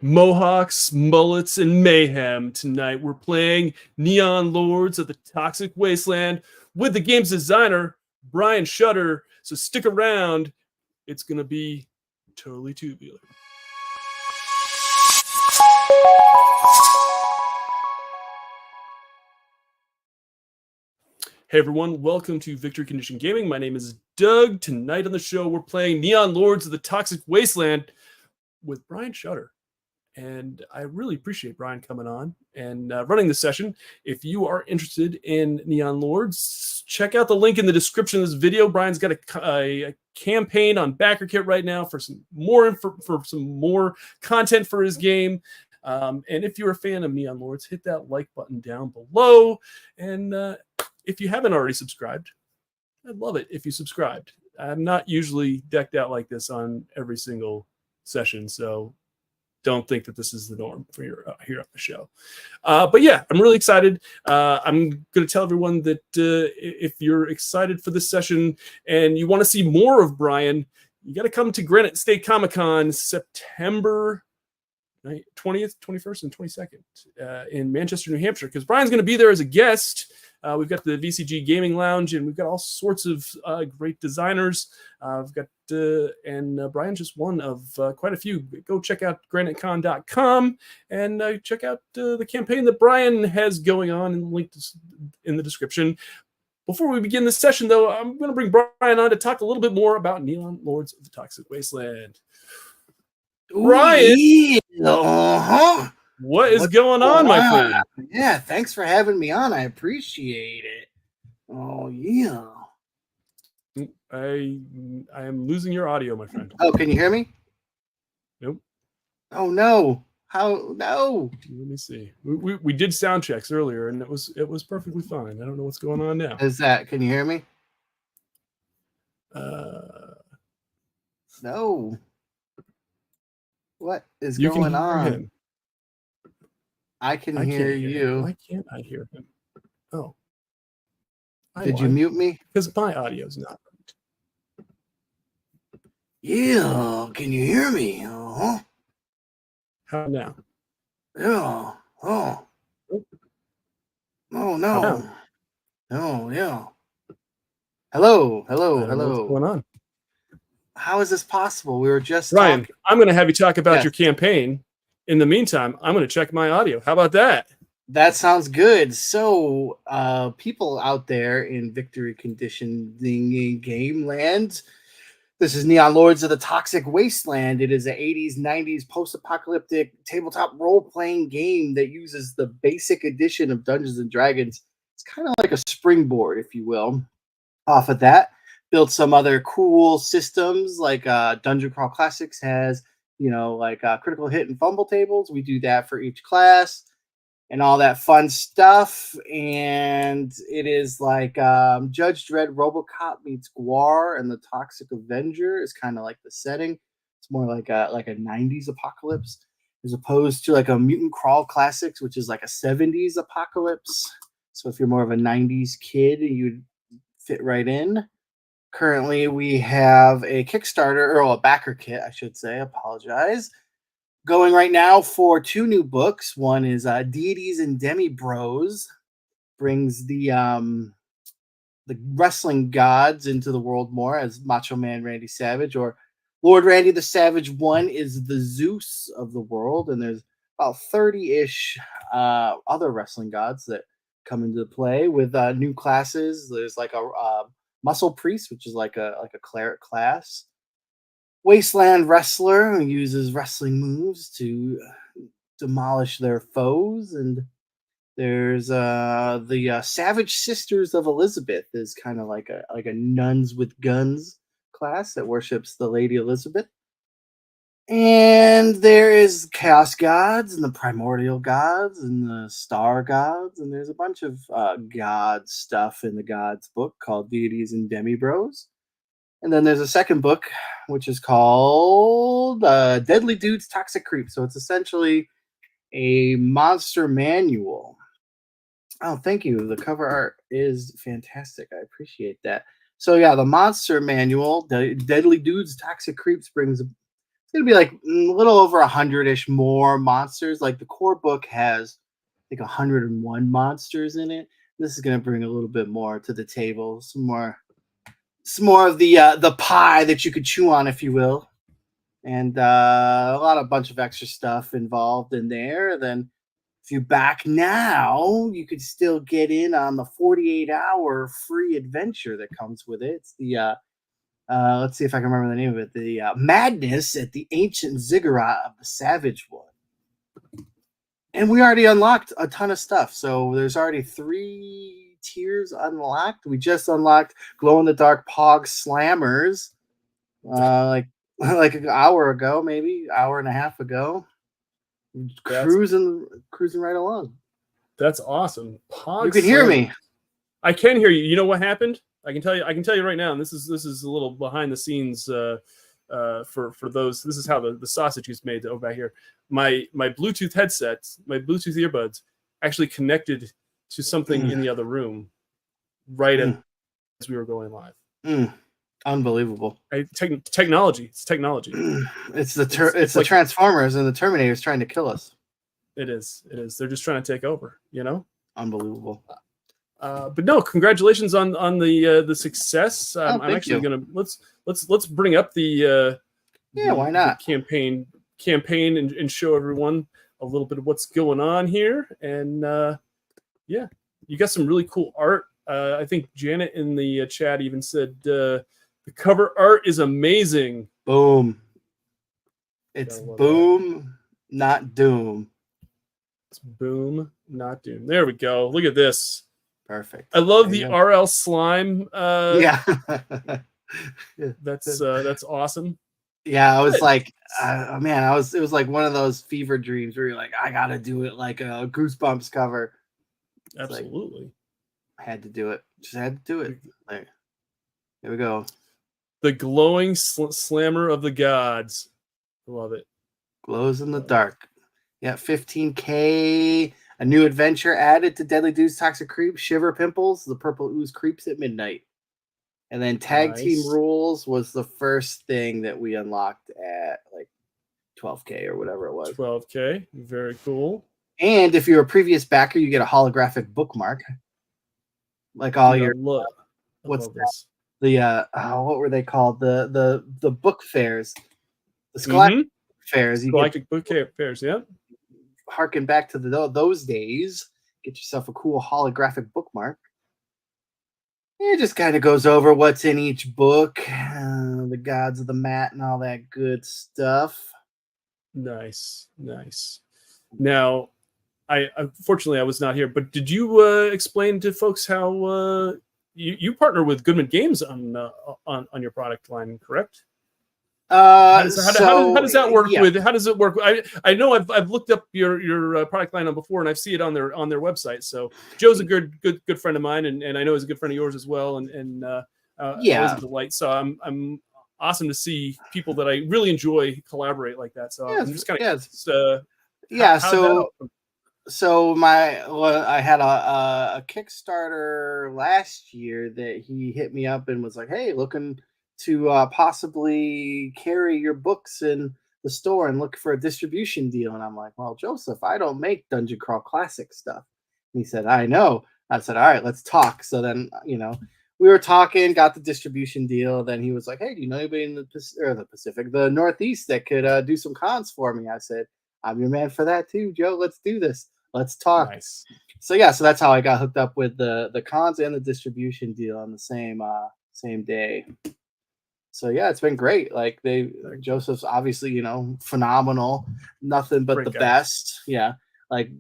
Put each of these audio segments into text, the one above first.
Mohawks, mullets, and mayhem. Tonight we're playing Neon Lords of the Toxic Wasteland with the game's designer, Brian Shutter. So stick around. It's going to be totally tubular. Hey everyone, welcome to Victory Condition Gaming. My name is Doug. Tonight on the show, we're playing Neon Lords of the Toxic Wasteland with Brian Shutter. And I really appreciate Brian coming on and running the session. If you are interested in Neon Lords, check out the link in the description of this video. Brian's got a campaign on BackerKit right now for some more content for his game. And if you're a fan of Neon Lords, hit that like button down below. And if you haven't already subscribed, I'd love it if you subscribed. I'm not usually decked out like this on every single session, so don't think that this is the norm for your here on the show. But yeah, I'm really excited. I'm going to tell everyone that if you're excited for this session and you want to see more of Brian, you got to come to Granite State Comic-Con September 20th, 21st, and 22nd in Manchester, New Hampshire, because Brian's going to be there as a guest. We've got the VCG Gaming Lounge, and we've got all sorts of great designers. Brian's just one of quite a few. Go check out granitecon.com and check out the campaign that Brian has going on, and linked in the description. Before we begin this session, though, I'm going to bring Brian on to talk a little bit more about Neon Lords of the Toxic Wasteland. Brian, What's going on, my friend? Yeah, thanks for having me on. I appreciate it. Oh, yeah. I am losing your audio, my friend. Oh, can you hear me? Nope. Oh, no. How? No. Let me see. We did sound checks earlier, and it was perfectly fine. I don't know what's going on now. Is that? Can you hear me? No. What is going on? I can hear you. Why can't I hear him? Oh. Did you mute me? Because my audio's not right. Yeah. Can you hear me? Uh-huh. How now? Yeah. Oh. Oh, no. Oh, yeah. Hello. What's going on? How is this possible? We were just Ryan, talking. I'm going to have you talk about your campaign. In the meantime, I'm going to check my audio. How about that? That sounds good. So, people out there in Victory Conditioning Game Land, this is Neon Lords of the Toxic Wasteland. It is an 80s, 90s post-apocalyptic tabletop role-playing game that uses the basic edition of Dungeons & Dragons. It's kind of like a springboard, if you will. Off of that, built some other cool systems like Dungeon Crawl Classics has, like critical hit and fumble tables. We do that for each class and all that fun stuff. And it is like Judge Dredd RoboCop meets Gwar, and the Toxic Avenger is kind of like the setting. It's more like a 90s apocalypse as opposed to like a Mutant Crawl Classics, which is like a 70s apocalypse. So if you're more of a 90s kid, you'd fit right in. Currently, we have a Kickstarter, or a backer kit, I should say. Apologize. Going right now for 2 new books. One is Deities and Demi Bros. Brings the wrestling gods into the world more as Macho Man Randy Savage, or Lord Randy the Savage 1 is the Zeus of the world. And there's about 30-ish other wrestling gods that come into play with new classes. There's like a Muscle Priest, which is like a cleric class. Wasteland Wrestler, who uses wrestling moves to demolish their foes. And there's the Savage Sisters of Elizabeth, is kind of like a nuns with guns class that worships the Lady Elizabeth. And there is Chaos Gods and the Primordial Gods and the Star Gods. And there's a bunch of God stuff in the Gods book called Deities and Demi Bros. And then there's a second book, which is called Deadly Dudes, Toxic Creeps. So it's essentially a monster manual. Oh, thank you. The cover art is fantastic. I appreciate that. So yeah, the monster manual, the Deadly Dudes, Toxic Creeps, brings gonna be like a little over 100-ish more monsters. Like the core book has, I think, 101 monsters in it. This is gonna bring a little bit more to the table. Some more of the pie that you could chew on, if you will, and a bunch of extra stuff involved in there. Then if you back now, you could still get in on the 48-hour free adventure that comes with it. It's the let's see if I can remember the name of it. The Madness at the Ancient Ziggurat of the Savage One. And we already unlocked a ton of stuff. So there's already 3 tiers unlocked. We just unlocked glow-in-the-dark Pog Slammers like an hour ago, maybe hour and a half ago. Cruising right along. That's awesome. You can hear me. I can hear you. You know what happened? I can tell you right now. And this is a little behind the scenes for those. This is how the sausage is made over back here. My Bluetooth headsets, my Bluetooth earbuds, actually connected to something in the other room, right as we were going live. Unbelievable. Technology. It's technology. It's the Transformers and the Terminators trying to kill us. It is. They're just trying to take over. You know. Unbelievable. But no, congratulations on the success. I'm actually gonna let's bring up the why not campaign and show everyone a little bit of what's going on here. And yeah, you got some really cool art. I think Janet in the chat even said the cover art is amazing. Boom. It's boom, not doom. It's boom, not doom. There we go. Look at this. Perfect. I love the RL slime. Yeah. That's awesome. Yeah, I was like, man, it was like one of those fever dreams where you're like, I gotta do it like a Goosebumps cover. Absolutely. I had to do it. Just had to do it. Like, here we go. The glowing slammer of the gods. Love it. Glows in the dark. Yeah, 15K. A new adventure added to Deadly Dudes Toxic Creep. Shiver Pimples. The purple ooze creeps at midnight. And then tag team rules was the first thing that we unlocked at like 12K or whatever it was. 12K. Very cool. And if you're a previous backer, you get a holographic bookmark. Like all your what's this? The what were they called? The book fairs. The Scholastic fairs. Scholastic book fairs, yeah. Harken back to those days. Get yourself a cool holographic bookmark. It just kind of goes over what's in each book, the gods of the mat and all that good stuff. Nice. Now, unfortunately I was not here, but did you explain to folks how you partner with GMed Games on your product line, correct? How does that work? Yeah. How does it work? I know I've looked up your product line before, and I've seen it on their website. So Joe's a good friend of mine, and I know he's a good friend of yours as well. And always a delight. So I'm awesome to see people that I really enjoy collaborate like that. So I'm just kind of I had a Kickstarter last year that he hit me up and was like, "Hey, looking to possibly carry your books in the store and look for a distribution deal." And I'm like, "Well, Joseph, I don't make Dungeon Crawl Classic stuff." And he said, "I know." I said, "All right, let's talk." So then, we were talking, got the distribution deal. Then he was like, "Hey, do you know anybody in the Northeast that could do some cons for me?" I said, "I'm your man for that too, Joe. Let's do this. Let's talk." Nice. So that's how I got hooked up with the cons and the distribution deal on the same day. So it's been great. Like Joseph's obviously, phenomenal, nothing but the best. Yeah. Like,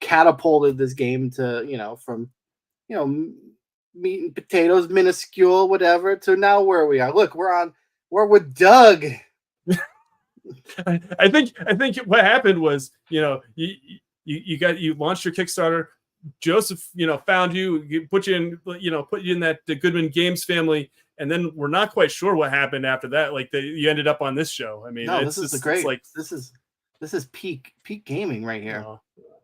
catapulted this game to, from, meat and potatoes, minuscule, whatever, to now where we are. Look, we're with Doug. I think what happened was, you launched your Kickstarter. Joseph, found you, put you in that GMed Games family. And then we're not quite sure what happened after that. Like you ended up on this show. I mean, no, this is peak gaming right here.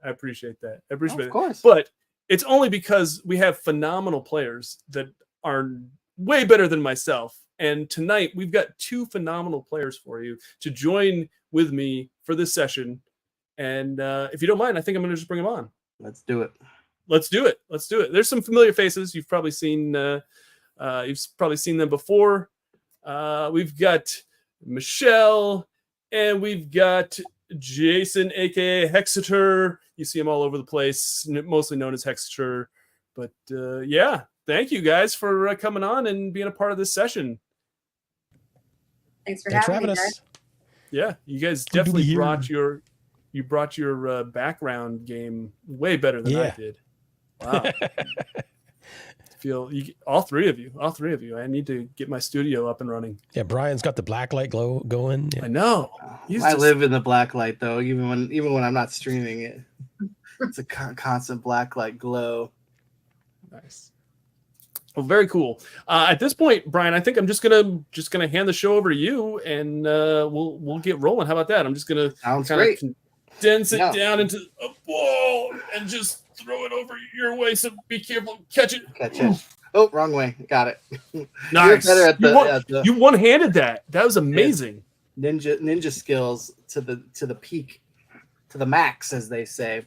I appreciate that. I appreciate it. Of course. But it's only because we have phenomenal players that are way better than myself And tonight we've got two phenomenal players for you to join with me for this session. And if you don't mind, I think I'm going to just bring them on. Let's do it. Let's do it. Let's do it. There's some familiar faces. You've probably seen them before. We've got Michelle, and we've got Jason, aka Hexeter. You see him all over the place, mostly known as Hexeter. But yeah, thank you guys for coming on and being a part of this session. Thanks for having me, us. guys. Yeah, you guys Good to be definitely here. brought your background game way better than I did. Wow. All three of you. I need to get my studio up and running. Yeah, Brian's got the blacklight glow going. Yeah. I know. I live in the black light though, even when I'm not streaming it. It's a constant black light glow. Nice. Well, very cool. At this point, Brian, I think I'm just gonna hand the show over to you, and we'll get rolling. How about that? I'm just gonna Sounds kind great. of condense it down into a ball and just throw it over your way. So be careful, catch it. Catch it. Oh, wrong way. Got it. Nice. You're better at the You one-handed that. That was amazing. ninja skills to the peak, to the max, as they say.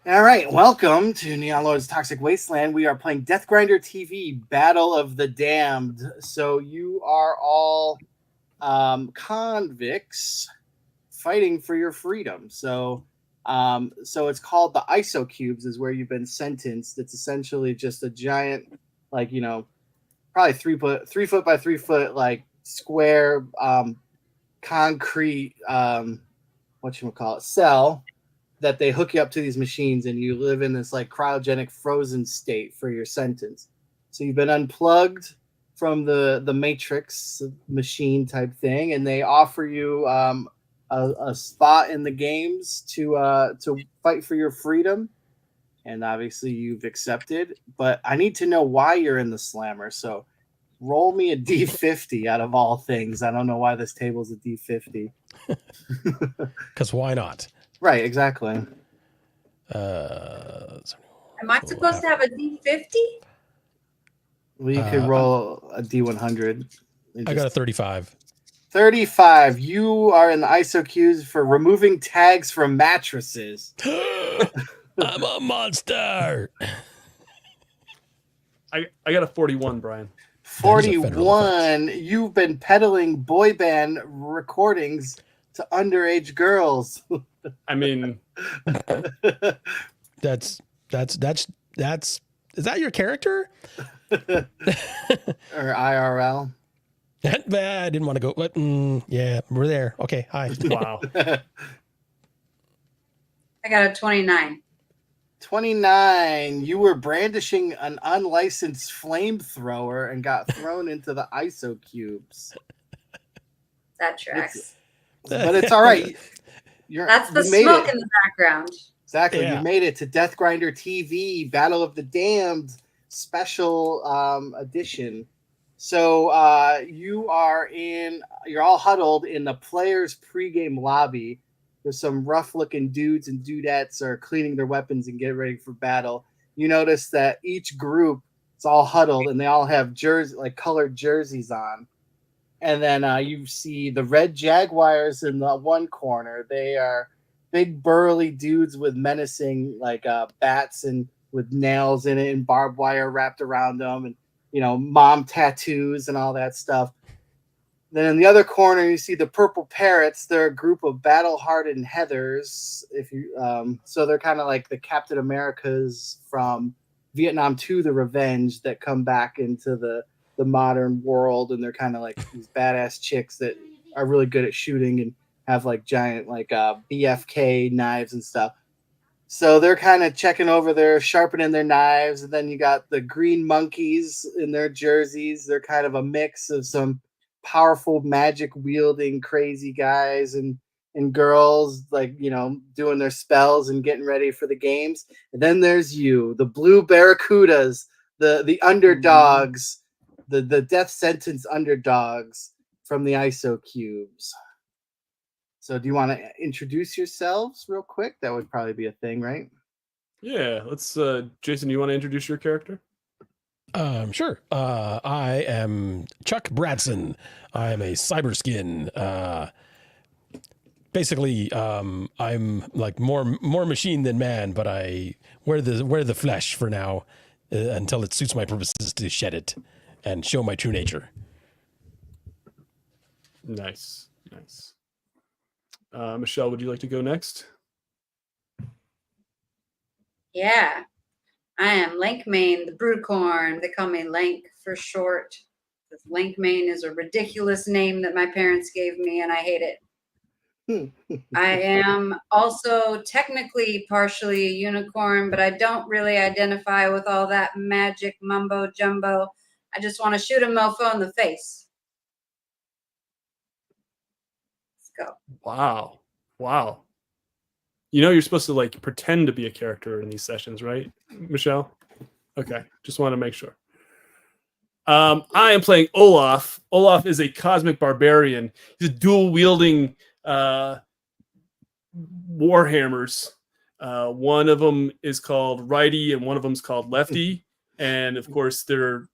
All right, welcome to Neon Lord's Toxic Wasteland. We are playing Deathgrinder TV Battle of the Damned. So you are all convicts fighting for your freedom. So it's called the ISO cubes, is where you've been sentenced. It's essentially just a giant, probably 3 foot by 3 foot, square concrete cell that they hook you up to these machines, and you live in this cryogenic frozen state for your sentence. So you've been unplugged from the matrix machine type thing, and they offer you a spot in the games to fight for your freedom. And obviously you've accepted, but I need to know why you're in the slammer. So roll me a D50 out of all things. I don't know why this table's a D50. Because why not? Right, exactly. Am I supposed to have a D50? Well, you could roll a D100. I got a 35. 35. You are in the ISO queues for removing tags from mattresses. I'm a monster. I got a 41, Brian. 41. You've been peddling boy band recordings to underage girls. I mean, that's is that your character? Or IRL. I didn't want to go, but yeah, we're there. Okay, hi. wow. I got a 29. 29. You were brandishing an unlicensed flamethrower and got thrown into the ISO cubes. That tracks. But it's all right. That's the smoke in the background. Exactly. Yeah. You made it to Deathgrinder TV Battle of the Damned special edition. So you're all huddled in the players' pregame lobby. There's some rough-looking dudes and dudettes are cleaning their weapons and getting ready for battle. You notice that each group is all huddled and they all have colored jerseys on. And then you see the Red Jaguars in the one corner. They are big burly dudes with menacing bats and with nails in it and barbed wire wrapped around them, and mom tattoos and all that stuff. Then in the other corner you see the Purple Parrots. They're a group of battle-hardened heathers. So they're kind of like the Captain Americas from Vietnam II: The Revenge that come back into the modern world, and they're kind of like these badass chicks that are really good at shooting and have giant BFK knives and stuff. So they're kind of checking over there, sharpening their knives. And then you got the Green Monkeys in their jerseys. They're kind of a mix of some powerful magic wielding crazy guys and girls doing their spells and getting ready for the games. And then there's you, the Blue Barracudas, the underdogs, the death sentence underdogs from the ISO cubes. So do you want to introduce yourselves real quick? That would probably be a thing, right? Yeah, let's Jason, you want to introduce your character? Sure. I am Chuck Bradson. I am a cyberskin. Basically, I'm like more machine than man, but I wear the flesh for now until it suits my purposes to shed it and show my true nature. Nice. Michelle, would you like to go next? Yeah. I am Lankmane, the Broodcorn. They call me Lank for short. Because Lankmane is a ridiculous name that my parents gave me, and I hate it. I am also technically partially a unicorn, but I don't really identify with all that magic mumbo jumbo. I just want to shoot a mofo in the face. Let's go. Wow. You know you're supposed to like pretend to be a character in these sessions, right, Michelle? Okay, just want to make sure. I am playing Olaf. Olaf is a cosmic barbarian. He's a dual-wielding warhammers. One of them is called righty and one of them is called lefty. And of course, they're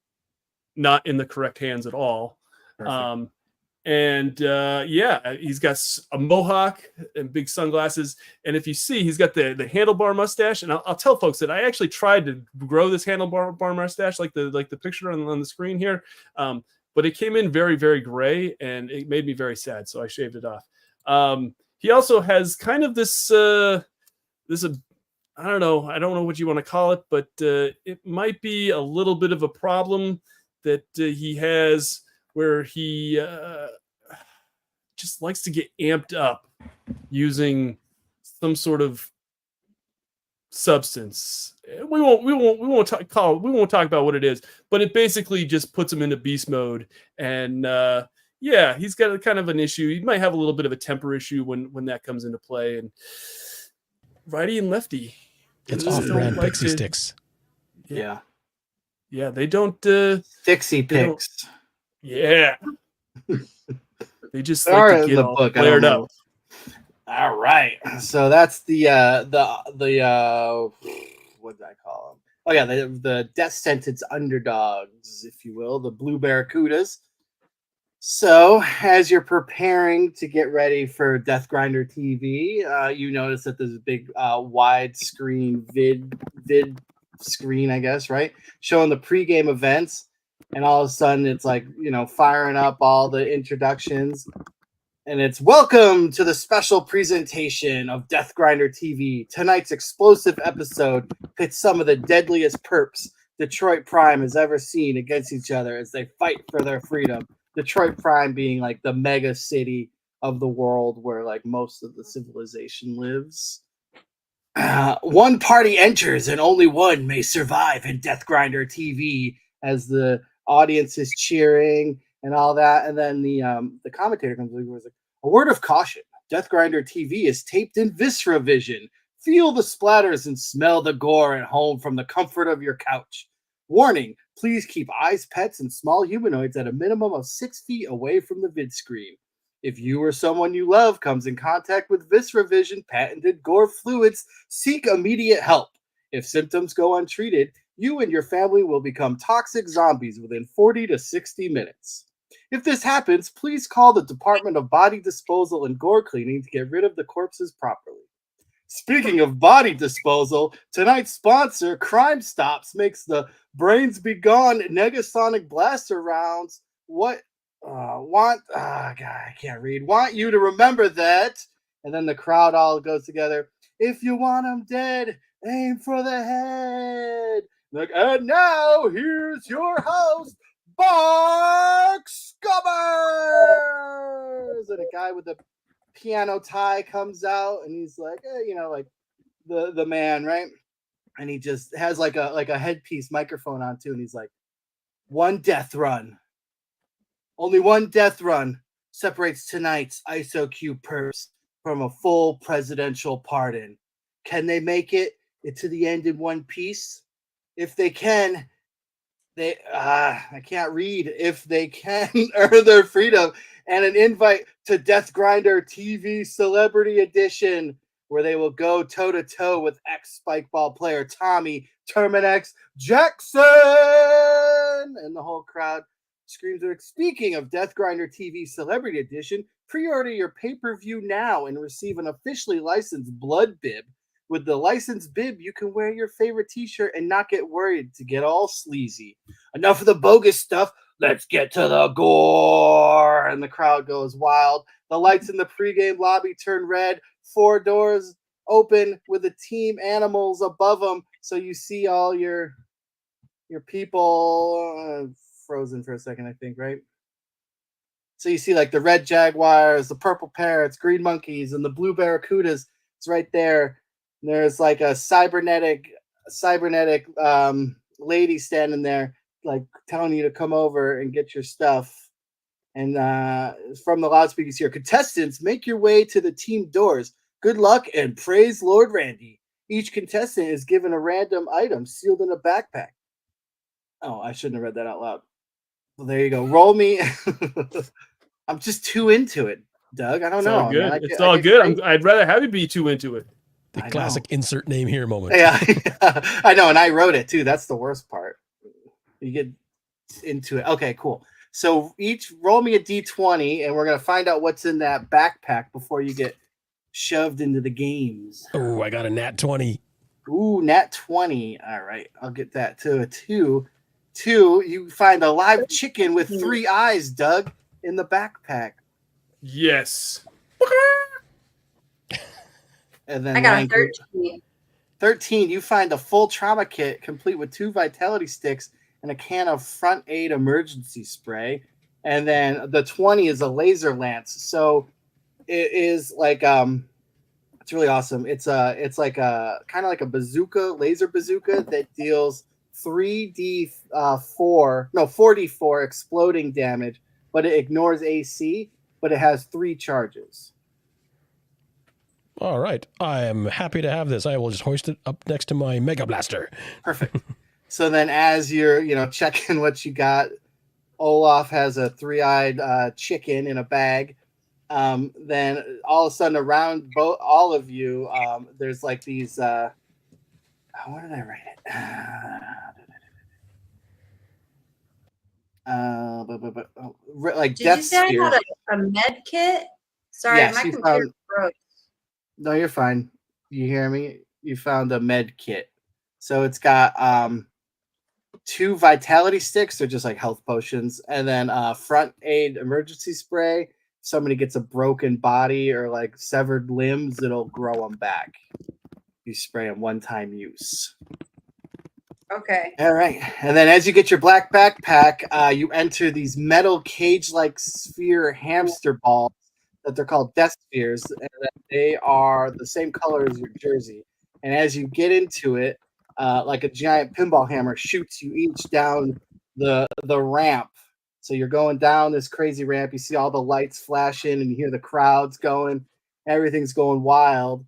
not in the correct hands at all. He's got a mohawk and big sunglasses. And if you see, he's got the handlebar mustache. And I'll tell folks that I actually tried to grow this handlebar mustache, like the picture on the screen here. But it came in very, very gray, and it made me very sad. So I shaved it off. He also has kind of this I don't know what you want to call it, but it might be a little bit of a problem that he has, where he just likes to get amped up using some sort of substance. We won't talk about what it is, but it basically just puts him into beast mode. And he's got a kind of an issue. He might have a little bit of a temper issue when that comes into play. And righty and lefty, it's off-brand pixie sticks. Yeah, they don't Dixie picks. Yeah. They just They like are to in get the all book, flared up. All right. So that's the what did I call them? Oh yeah, the death sentence underdogs, if you will, the blue barracudas. So as you're preparing to get ready for Death Grinder TV, you notice that there's a big widescreen vid screen, I guess, right? Showing the pregame events. And all of a sudden it's like, firing up all the introductions. And it's welcome to the special presentation of Death Grinder TV. Tonight's explosive episode pits some of the deadliest perps Detroit Prime has ever seen against each other as they fight for their freedom. Detroit Prime being like the mega city of the world where like most of the civilization lives. One party enters and only one may survive in Death Grinder TV, as the audience is cheering and all that. And then the commentator comes in and goes like, a word of caution. Death Grinder TV is taped in Viscera Vision. Feel the splatters and smell the gore at home from the comfort of your couch. Warning, please keep eyes, pets, and small humanoids at a minimum of 6 feet away from the vid screen. If you or someone you love comes in contact with Viscera Vision patented gore fluids, seek immediate help. If symptoms go untreated, you and your family will become toxic zombies within 40 to 60 minutes. If this happens, please call the Department of Body Disposal and Gore Cleaning to get rid of the corpses properly. Speaking of body disposal, tonight's sponsor, Crime Stops, makes the Brains Be Gone Negasonic Blaster rounds. I can't read. Want you to remember that. And then the crowd all goes together. If you want them dead, aim for the head. Like, and now here's your host, Bark Scubbers! And a guy with a piano tie comes out, and he's like, like the man, right? And he just has like a headpiece microphone on too, and he's like, one death run. Only one death run separates tonight's ISOQ perps from a full presidential pardon. Can they make it to the end in one piece? If they can, I can't read. If they can earn their freedom, and an invite to Death Grinder TV Celebrity Edition, where they will go toe-to-toe with ex-Spikeball player Tommy Terminex Jackson. man? And the whole crowd screams, speaking of Death Grinder TV Celebrity Edition, pre-order your pay-per-view now and receive an officially licensed blood bib. With the licensed bib, you can wear your favorite t-shirt and not get worried to get all sleazy. Enough of the bogus stuff. Let's get to the gore. And the crowd goes wild. The lights in the pregame lobby turn red. 4 doors open with the team animals above them. So you see all your people frozen for a second, I think, right? So you see like the red jaguars, the purple parrots, green monkeys, and the blue barracudas. It's right there. And there's like a cybernetic lady standing there, like telling you to come over and get your stuff. And from the loudspeakers here, contestants, make your way to the team doors. Good luck and praise Lord Randy. Each contestant is given a random item sealed in a backpack. Oh, I shouldn't have read that out loud. Well, there you go. Roll me. I'm just too into it, Doug. I don't know. All good. Man. It's all good. I'd rather have you be too into it. The classic insert name here moment. Yeah, I know. And I wrote it too. That's the worst part. You get into it. Okay, cool. So each roll me a d20, and we're going to find out what's in that backpack before you get shoved into the games. Oh, I got a nat 20. Ooh, nat 20. All right, I'll get that to a 2. 2, you find a live chicken with 3 eyes, Doug, in the backpack. Yes. And then I got a 13. 13, you find a full trauma kit complete with 2 vitality sticks and a can of front aid emergency spray. And then the 20 is a laser lance. So it is like it's really awesome. It's like a kind of like a bazooka, laser bazooka that deals 4d4 exploding damage, but it ignores AC, but it has 3 charges. All right. I am happy to have this. I will just hoist it up next to my Mega Blaster. Perfect. So then as you're, checking what you got, Olaf has a 3-eyed chicken in a bag. Then all of a sudden around all of you, there's like these, what did I write it? Like Did death you say spheres. I had a med kit? Sorry, Yes, my you computer found- broke. No, you're fine. You hear me? You found a med kit. So it's got 2 vitality sticks. They're just like health potions. And then front aid emergency spray. If somebody gets a broken body or like severed limbs, it'll grow them back. You spray them one-time use. Okay. All right. And then as you get your black backpack, you enter these metal cage-like sphere hamster balls that they're called death spheres. And they are the same color as your jersey. And as you get into it, like a giant pinball hammer shoots you each down the ramp. So you're going down this crazy ramp. You see all the lights flashing and you hear the crowds going. Everything's going wild.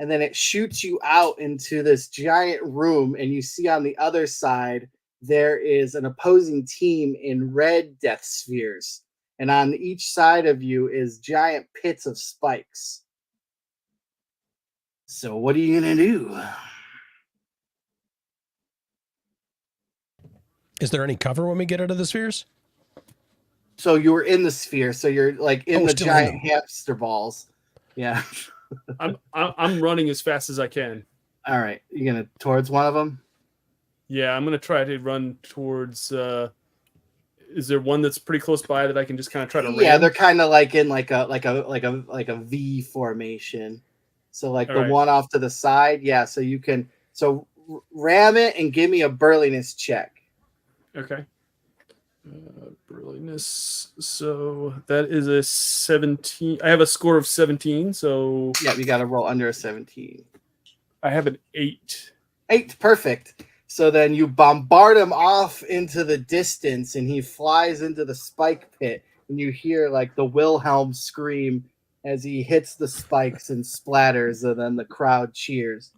And then it shoots you out into this giant room, and you see on the other side there is an opposing team in red death spheres. And on each side of you is giant pits of spikes. So what are you going to do? Is there any cover when we get out of the spheres? So you were in the sphere, so you're like in the still in giant them. hamster balls. Yeah. I'm running as fast as I can. All right. You going to towards one of them? Yeah, I'm gonna try to run towards. Is there one that's pretty close by that I can just kind of try to ram? Yeah, they're kind of like in like a V formation. So like All the right. one off to the side, yeah. So you can ram it and give me a burliness check. Okay. Burliness. So that is a 17. I have a score of 17. So Yeah, you got to roll under a 17. I have an 8. 8, perfect. So then you bombard him off into the distance, and he flies into the spike pit, and you hear like the Wilhelm scream as he hits the spikes and splatters, and then the crowd cheers.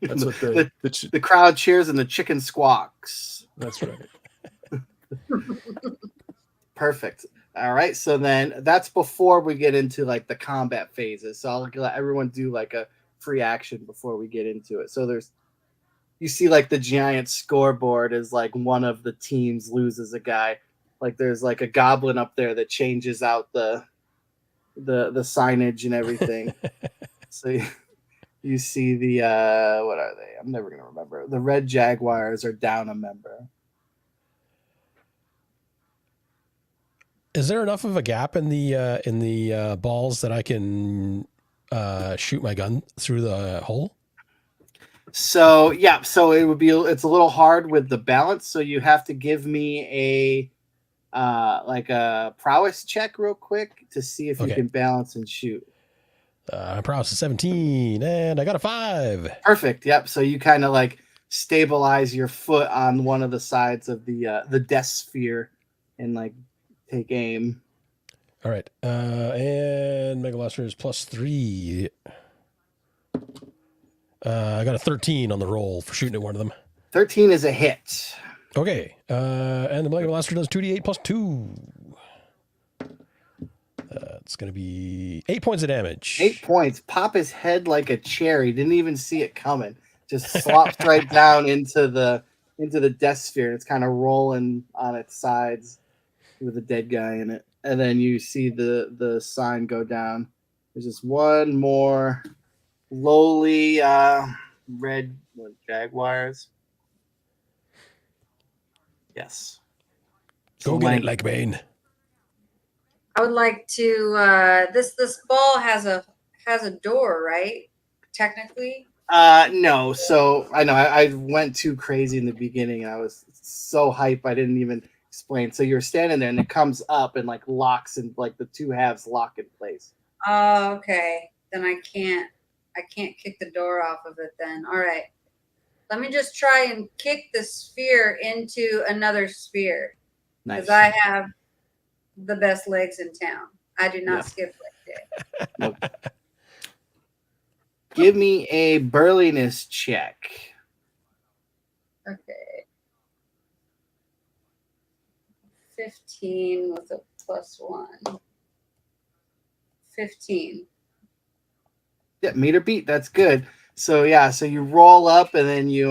That's what The crowd cheers and the chicken squawks. That's right. Perfect. All right. So then that's before we get into like the combat phases. So I'll let everyone do like a free action before we get into it. So you see like the giant scoreboard as like one of the teams loses a guy. Like there's like a goblin up there that changes out the signage and everything. So you see the what are they? I'm never gonna remember. The Red Jaguars are down a member. Is there enough of a gap in the balls that I can shoot my gun through the hole? So yeah, so it's a little hard with the balance. So you have to give me a like a prowess check real quick to see if you Okay. can balance and shoot. Prowess is 17, and I got a 5. Perfect. Yep. So you kind of like stabilize your foot on one of the sides of the death sphere and like take aim. All right, and Mega Blaster is +3. I got a 13 on the roll for shooting at one of them. 13 is a hit. Okay, and the Mega Blaster does 2d8 +2. It's going to be 8 points of damage. 8 points. Pop his head like a cherry. Didn't even see it coming. Just slops right down into the death sphere. It's kind of rolling on its sides with a dead guy in it. And then you see the sign go down. There's just one more lowly red Jaguars. Yes. Go get it, like Bane. I would like to. This ball has a door, right? Technically. No. So I know I went too crazy in the beginning. I was so hype I didn't even explain. So you're standing there and it comes up and like locks and like the two halves lock in place. Oh, okay. Then I can't kick the door off of it then. All right. Let me just try and kick the sphere into another sphere. Nice. Because I have the best legs in town. I do not skip leg day. Nope. Give me a burliness check. Okay. 15 with a +1. 15. Yeah, meter beat. That's good. So yeah, so you roll up and then you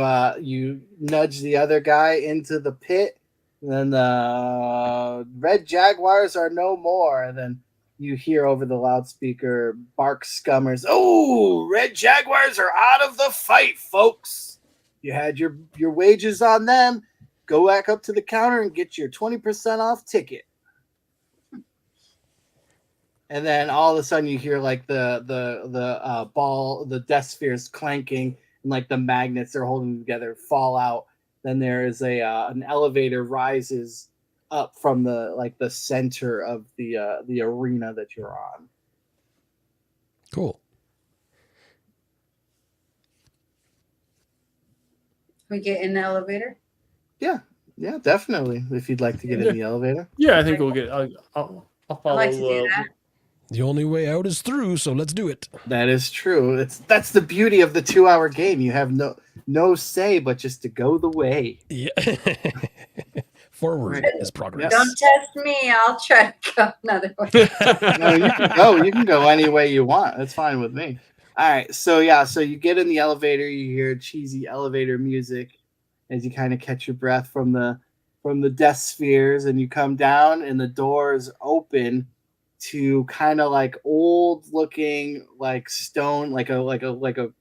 nudge the other guy into the pit. And then the Red Jaguars are no more. And then you hear over the loudspeaker Bark Scummers. Oh, Red Jaguars are out of the fight, folks. You had your wages on them. Go back up to the counter and get your 20% off ticket. And then all of a sudden you hear like the ball, the death spheres clanking, and like the magnets they're holding together fall out. Then there is an elevator rises up from the center of the arena that you're on. Cool. We get in the elevator? Yeah, definitely. If you'd like to get in the elevator. Yeah, I think we'll get. I'll follow. I'd like to do that. The only way out is through, so let's do it. That is true. That's the beauty of the 2-hour game. You have no say but just to go the way. Yeah. Forward is progress. Yes. Don't test me. I'll try to go another way. No, you can go. You can go any way you want. That's fine with me. All right. So yeah. So you get in the elevator. You hear cheesy elevator music as you kind of catch your breath from the death spheres, and you come down, and the doors open to kind of like old looking like stone, like a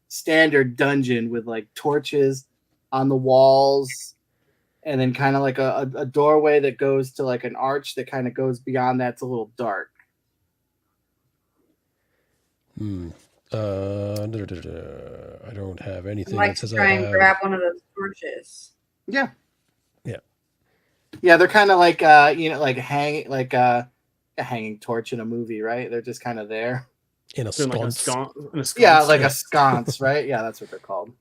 standard dungeon with like torches on the walls. And then kind of like a doorway that goes to like an arch that kind of goes beyond that's a little dark. I don't have I'd anything like that to says try I and have. grab one of those torches. Yeah. Yeah. Yeah, they're kind of like like a hanging torch in a movie, right? They're just kind of there. In a Doing like a sconce. sconce. Yeah, like a sconce, right? Yeah, that's what they're called.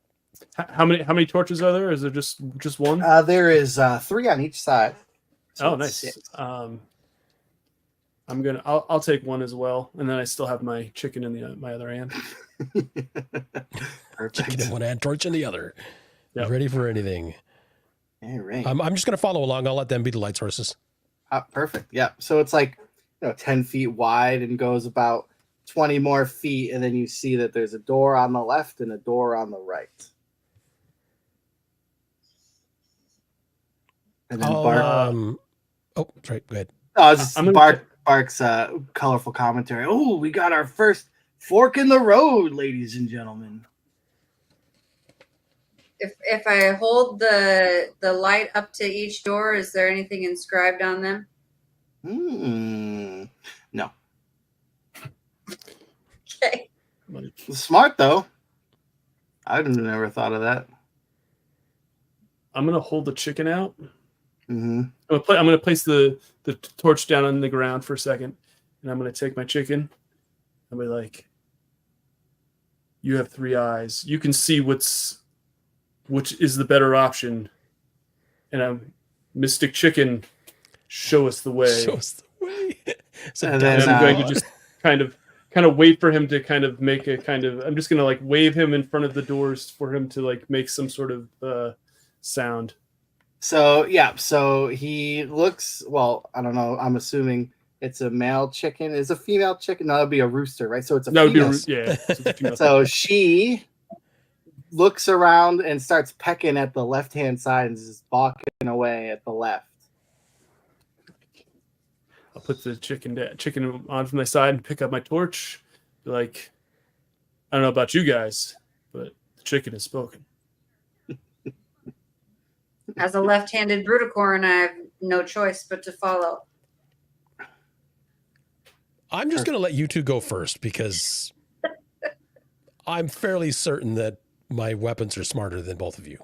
How many torches are there? Is there just one? There is 3 on each side. So Oh, it's nice. 6. I'll take one as well, and then I still have my chicken in my other hand. Perfect. Chicken in one hand, torch in the other. Yep. Ready for anything. All right. I'm just going to follow along. I'll let them be the light sources. Perfect. Yeah. So it's like 10 feet wide and goes about 20 more feet, and then you see that there's a door on the left and a door on the right. And then I'll, Bark. oh, sorry. Go ahead. Oh, it's just I'm gonna Bark's colorful commentary. Oh, we got our first fork in the road, ladies and gentlemen. If I hold the light up to each door, is there anything inscribed on them? No. Okay. Smart though. I'd have never thought of that. I'm gonna hold the chicken out. Mm-hmm. I'm gonna place the torch down on the ground for a second, and I'm gonna take my chicken. And be like, "You have 3 eyes. You can see which is the better option." And I'm Mystic Chicken. Show us the way. Show us the way. So And then, I'm going to just kind of wait for him to kind of make a kind of. I'm just gonna like wave him in front of the doors for him to like make some sort of sound. So yeah, so he looks. Well, I don't know. I'm assuming it's a male chicken. Is a female chicken? No, that'd be a rooster, right? So it's a That would be female. yeah. So it's a female. So she looks around and starts pecking at the left-hand side and just balking away at the left. I'll put the chicken on from my side and pick up my torch. Be like, I don't know about you guys, but the chicken has spoken. As a left-handed bruticorn, I have no choice but to follow. I'm just going to let you two go first because I'm fairly certain that my weapons are smarter than both of you.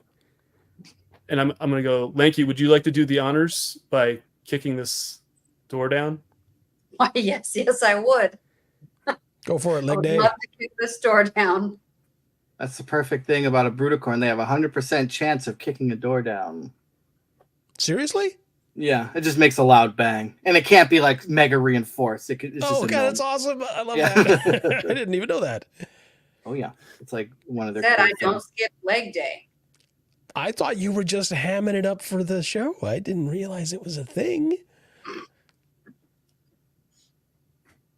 And I'm going to go, Lanky, would you like to do the honors by kicking this door down? Why, yes, I would. Go for it, I leg would day. love to kick this door down. That's the perfect thing about a bruticorn. They have 100% chance of kicking a door down. Seriously? Yeah, it just makes a loud bang, and it can't be like mega reinforced. It's just Oh, a God, normal- that's awesome. I love Yeah. that. I didn't even know that. Oh yeah, it's like one of their. Said cool I don't things. skip leg day. I thought you were just hamming it up for the show. I didn't realize it was a thing.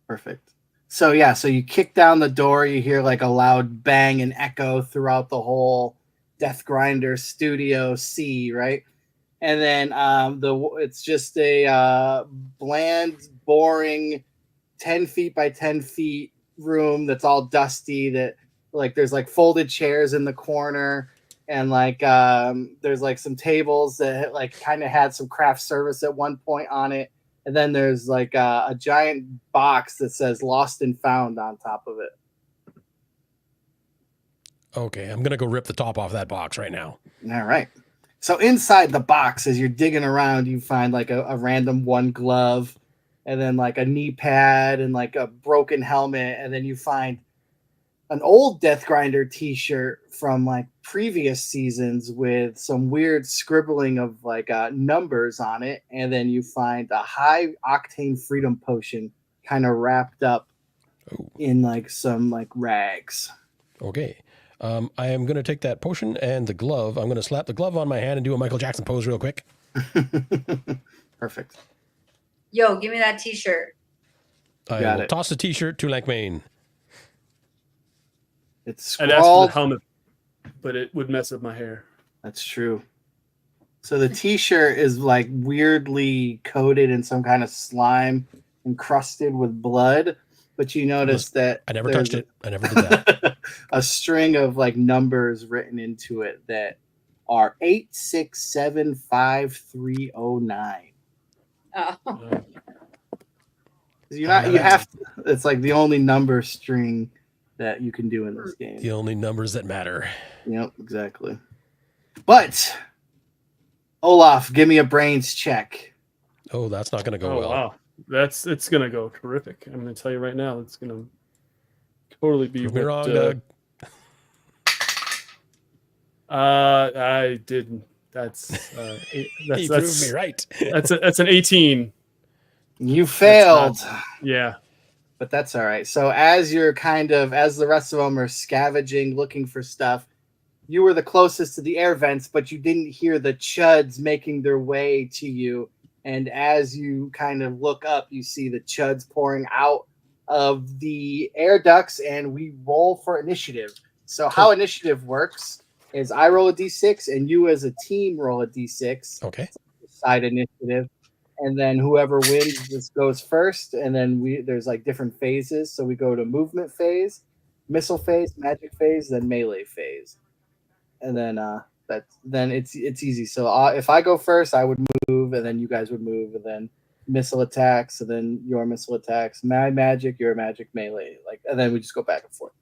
Perfect. So yeah, so you kick down the door, you hear like a loud bang and echo throughout the whole Death Grinder Studio C, right? And then it's just a bland, boring 10 feet by 10 feet room that's all dusty, that like there's like folded chairs in the corner, and like there's like some tables that like kind of had some craft service at one point on it. And then there's like a giant box that says Lost and Found on top of it. Okay, I'm going to go rip the top off that box right now. All right. So inside the box, as you're digging around, you find like a random one glove, and then like a knee pad and like a broken helmet. And then you find an old Death Grinder t-shirt from like previous seasons with some weird scribbling of like numbers on it. And then you find a high octane freedom potion kind of wrapped up in like some like rags. Okay. I am going to take that potion and the glove. I'm going to slap the glove on my hand and do a Michael Jackson pose real quick. Perfect. Yo, give me that t-shirt. I Got will it. toss the t-shirt to Lankmain. It's I'd ask for scrawled. the helmet, but it would mess up my hair. That's true. So the t-shirt is like weirdly coated in some kind of slime, encrusted with blood. But you notice that I never there's touched it. I never did that. a string of like numbers written into it that are 8675309. Oh. You're not. You have to. It's like the only number string that you can do in this game. The only numbers that matter. Yep, exactly. But Olaf, give me a brains check. Oh, that's not going to go Oh well. wow, it's gonna go terrific. I'm gonna tell you right now, it's gonna totally be. Prove me what, wrong, Doug. I didn't. That's He that's proved me right. that's an 18. You failed. Yeah. But that's all right. So as you're as the rest of them are scavenging, looking for stuff, you were the closest to the air vents, but you didn't hear the chuds making their way to you. And as you kind of look up, you see the chuds pouring out of the air ducts, and we roll for initiative. So how initiative works is I roll a d6 and you as a team roll a d6. Okay. side initiative, and then whoever wins just goes first, and then there's like different phases. So we go to movement phase, missile phase, magic phase, then melee phase, and then it's easy. So if I go first, I would move, and then you guys would move, and then missile attacks, and then your missile attacks, my magic, your magic, melee, and then we just go back and forth.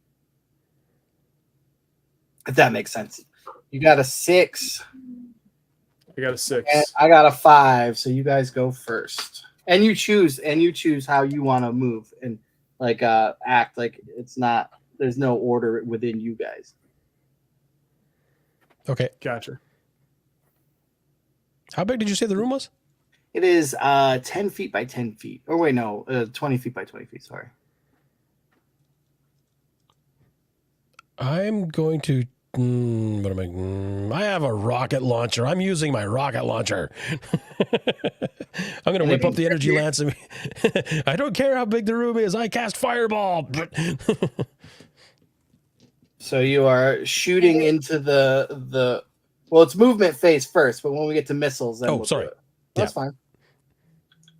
If that makes sense. You got a 6. I got a 6. And I got a 5. So you guys go first, and you choose how you want to move and act. Like it's not. There's no order within you guys. Okay. Gotcha. How big did you say the room was? It is 10 feet by 10 feet. Or wait, no, 20 feet by 20 feet. Sorry. I'm going to. What am I? I have a rocket launcher. I'm using my rocket launcher. I'm going to whip up the energy lance. I don't care how big the room is. I cast fireball. So you are shooting into the. Well, it's movement phase first, but when we get to missiles, then we'll sorry. do it. That's fine.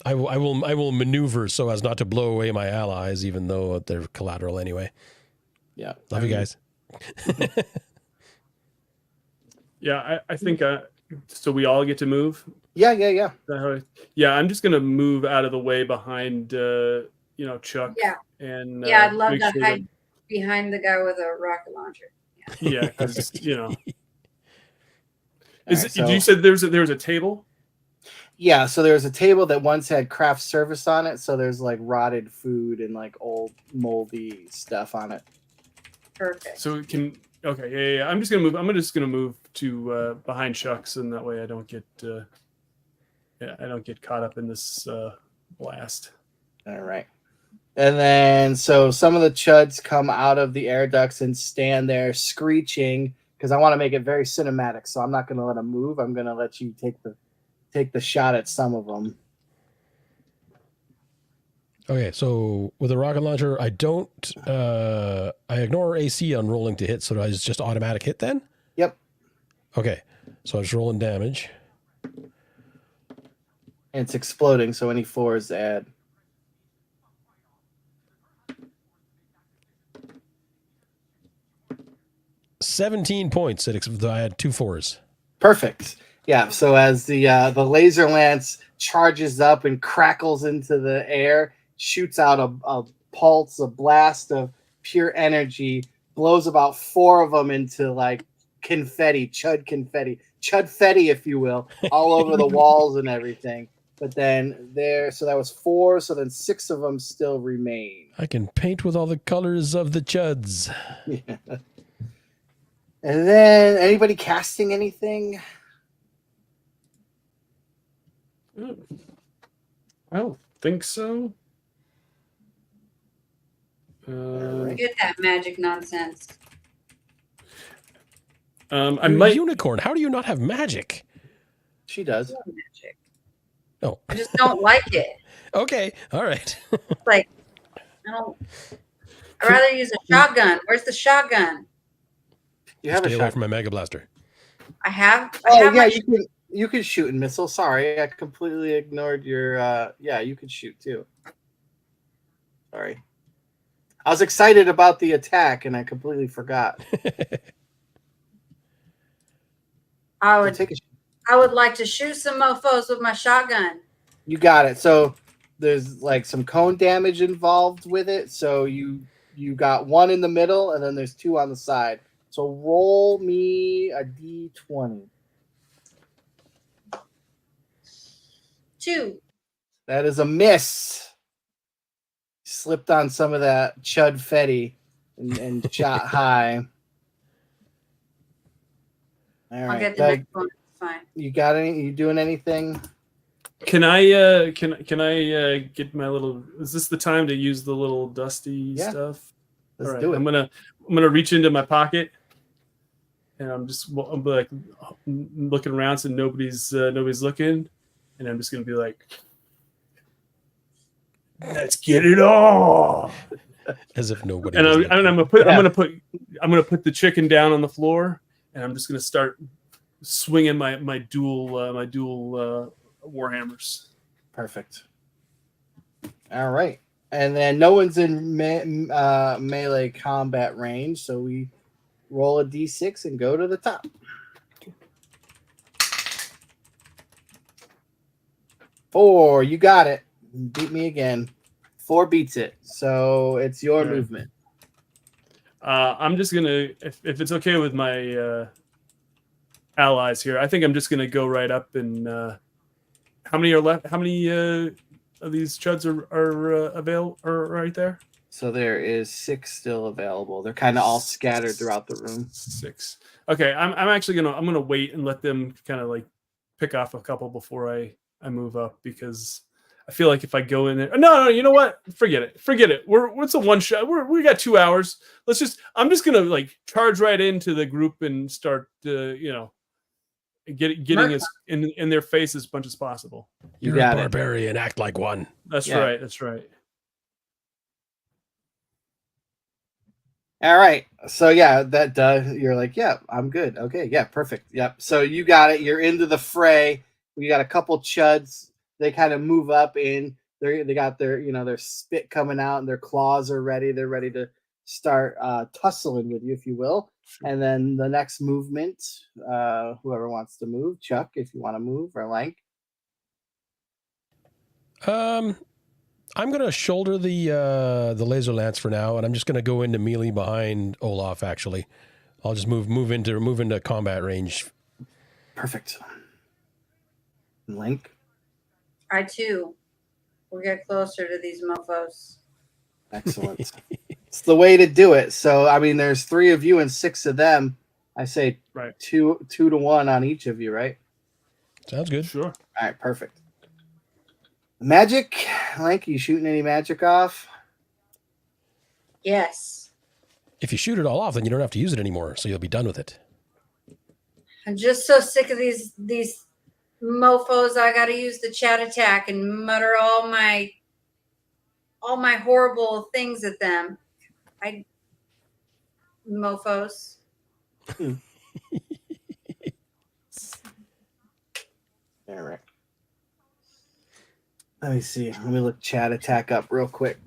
I will maneuver so as not to blow away my allies, even though they're collateral anyway. Yeah. Love you guys. Yeah, I think so. We all get to move. Yeah. Yeah, I'm just gonna move out of the way behind, Chuck. Yeah. And I'd love make to sure hide behind the guy with a rocket launcher. Yeah, because All right, you said there was a table? Yeah, so there's a table that once had craft service on it, so there's like rotted food and like old moldy stuff on it. Perfect. So it can. Okay, yeah. I'm just gonna move. I'm just gonna move to behind Chuck's, and that way I don't get. I don't get caught up in this blast. All right. And then, so some of the chuds come out of the air ducts and stand there screeching because I want to make it very cinematic. So I'm not going to let them move. I'm going to let you take the shot at some of them. Okay, so with a rocket launcher, I don't. I ignore AC on rolling to hit, so it's just automatic hit then. Yep. Okay, so I'm just rolling damage. And it's exploding, so any 4s add. $17 points. I had 2 4s. Perfect. Yeah. So as the laser lance charges up and crackles into the air, shoots out a pulse, a blast of pure energy, blows about 4 of them into like chudfetti, if you will, all over the walls and everything. But then so that was 4. So then 6 of them still remain. I can paint with all the colors of the chuds. Yeah. And then anybody casting anything? I don't think so. Forget that magic nonsense. I You're a might. unicorn. How do you not have magic? She does. Magic. Oh, I just don't like it. okay. All right. Like, I'd rather use a shotgun. Where's the shotgun? You have Stay a away shot. from my Mega Blaster. I have Yeah, my you can shoot and missile. Sorry, I completely ignored your. Yeah, you could shoot too. Sorry, I was excited about the attack and I completely forgot. I would Take a. I would like to shoot some mofos with my shotgun. You got it. So there's like some cone damage involved with it. So you got 1 in the middle and then there's 2 on the side. So roll me a d20. 2. That is a miss. Slipped on some of that chudfetti and shot high. All I'll right, get the Doug, next one. It's fine. you got any? You doing anything? Can I get my little? Is this the time to use the little dusty stuff? Let's All right, do it. I'm gonna reach into my pocket, and I'm like looking around so nobody's looking, and I'm just gonna be like, "Let's get it on!" As if nobody. And was I'm gonna put the chicken down on the floor, and I'm just gonna start swinging my dual warhammers. Perfect. All right. And then no one's in melee combat range, so we roll a d6 and go to the top. Four, you got it. Beat me again. 4 beats it, so it's your Okay. movement. I'm just gonna, if it's okay with my allies here, I think I'm just gonna go right up and. How many are left? How many of these chuds are available? Are right there? So there is 6 still available. They're kind of all scattered throughout the room. 6. Okay, I'm actually gonna wait and let them kind of like pick off a couple before I move up, because I feel like if I go in there, no, you know what? Forget it. It's a one shot. We got 2 hours. I'm just gonna like charge right into the group and start getting as in their face as much as possible. You're a barbarian. Act like one. That's right. That's right. All right. So yeah, that you're like, yeah, I'm good. Okay, yeah, perfect. Yep. So you got it. You're into the fray. We got a couple chuds. They kind of move up in. They got their their spit coming out and their claws are ready. They're ready to start tussling with you, if you will. And then the next movement, whoever wants to move, Chuck, if you want to move, or Lank. I'm gonna shoulder the laser lance for now, and I'm just gonna go into melee behind Olaf. Actually, I'll just move into combat range. Perfect. Link. I too will get closer to these mofos. Excellent. It's the way to do it. So I mean, there's 3 of you and 6 of them. I say right. 2 to 1 on each of you, right? Sounds good. Sure. All right, perfect. Magic, Lank, you shooting any magic off? Yes. If you shoot it all off, then you don't have to use it anymore, so you'll be done with it. I'm just so sick of these mofos. I got to use the chat attack and mutter all my horrible things at them. Mofos. All right. Let me see. Let me look chat attack up real quick.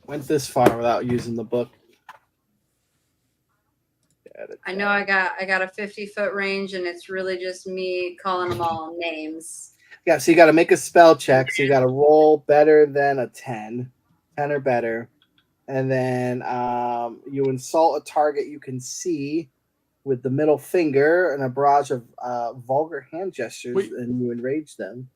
Went this far without using the book. I know I got a 50-foot range, and it's really just me calling them all names. Yeah, so you got to make a spell check. So you got to roll better than a 10 or better. And then you insult a target you can see with the middle finger and a barrage of vulgar hand gestures, and you enrage them.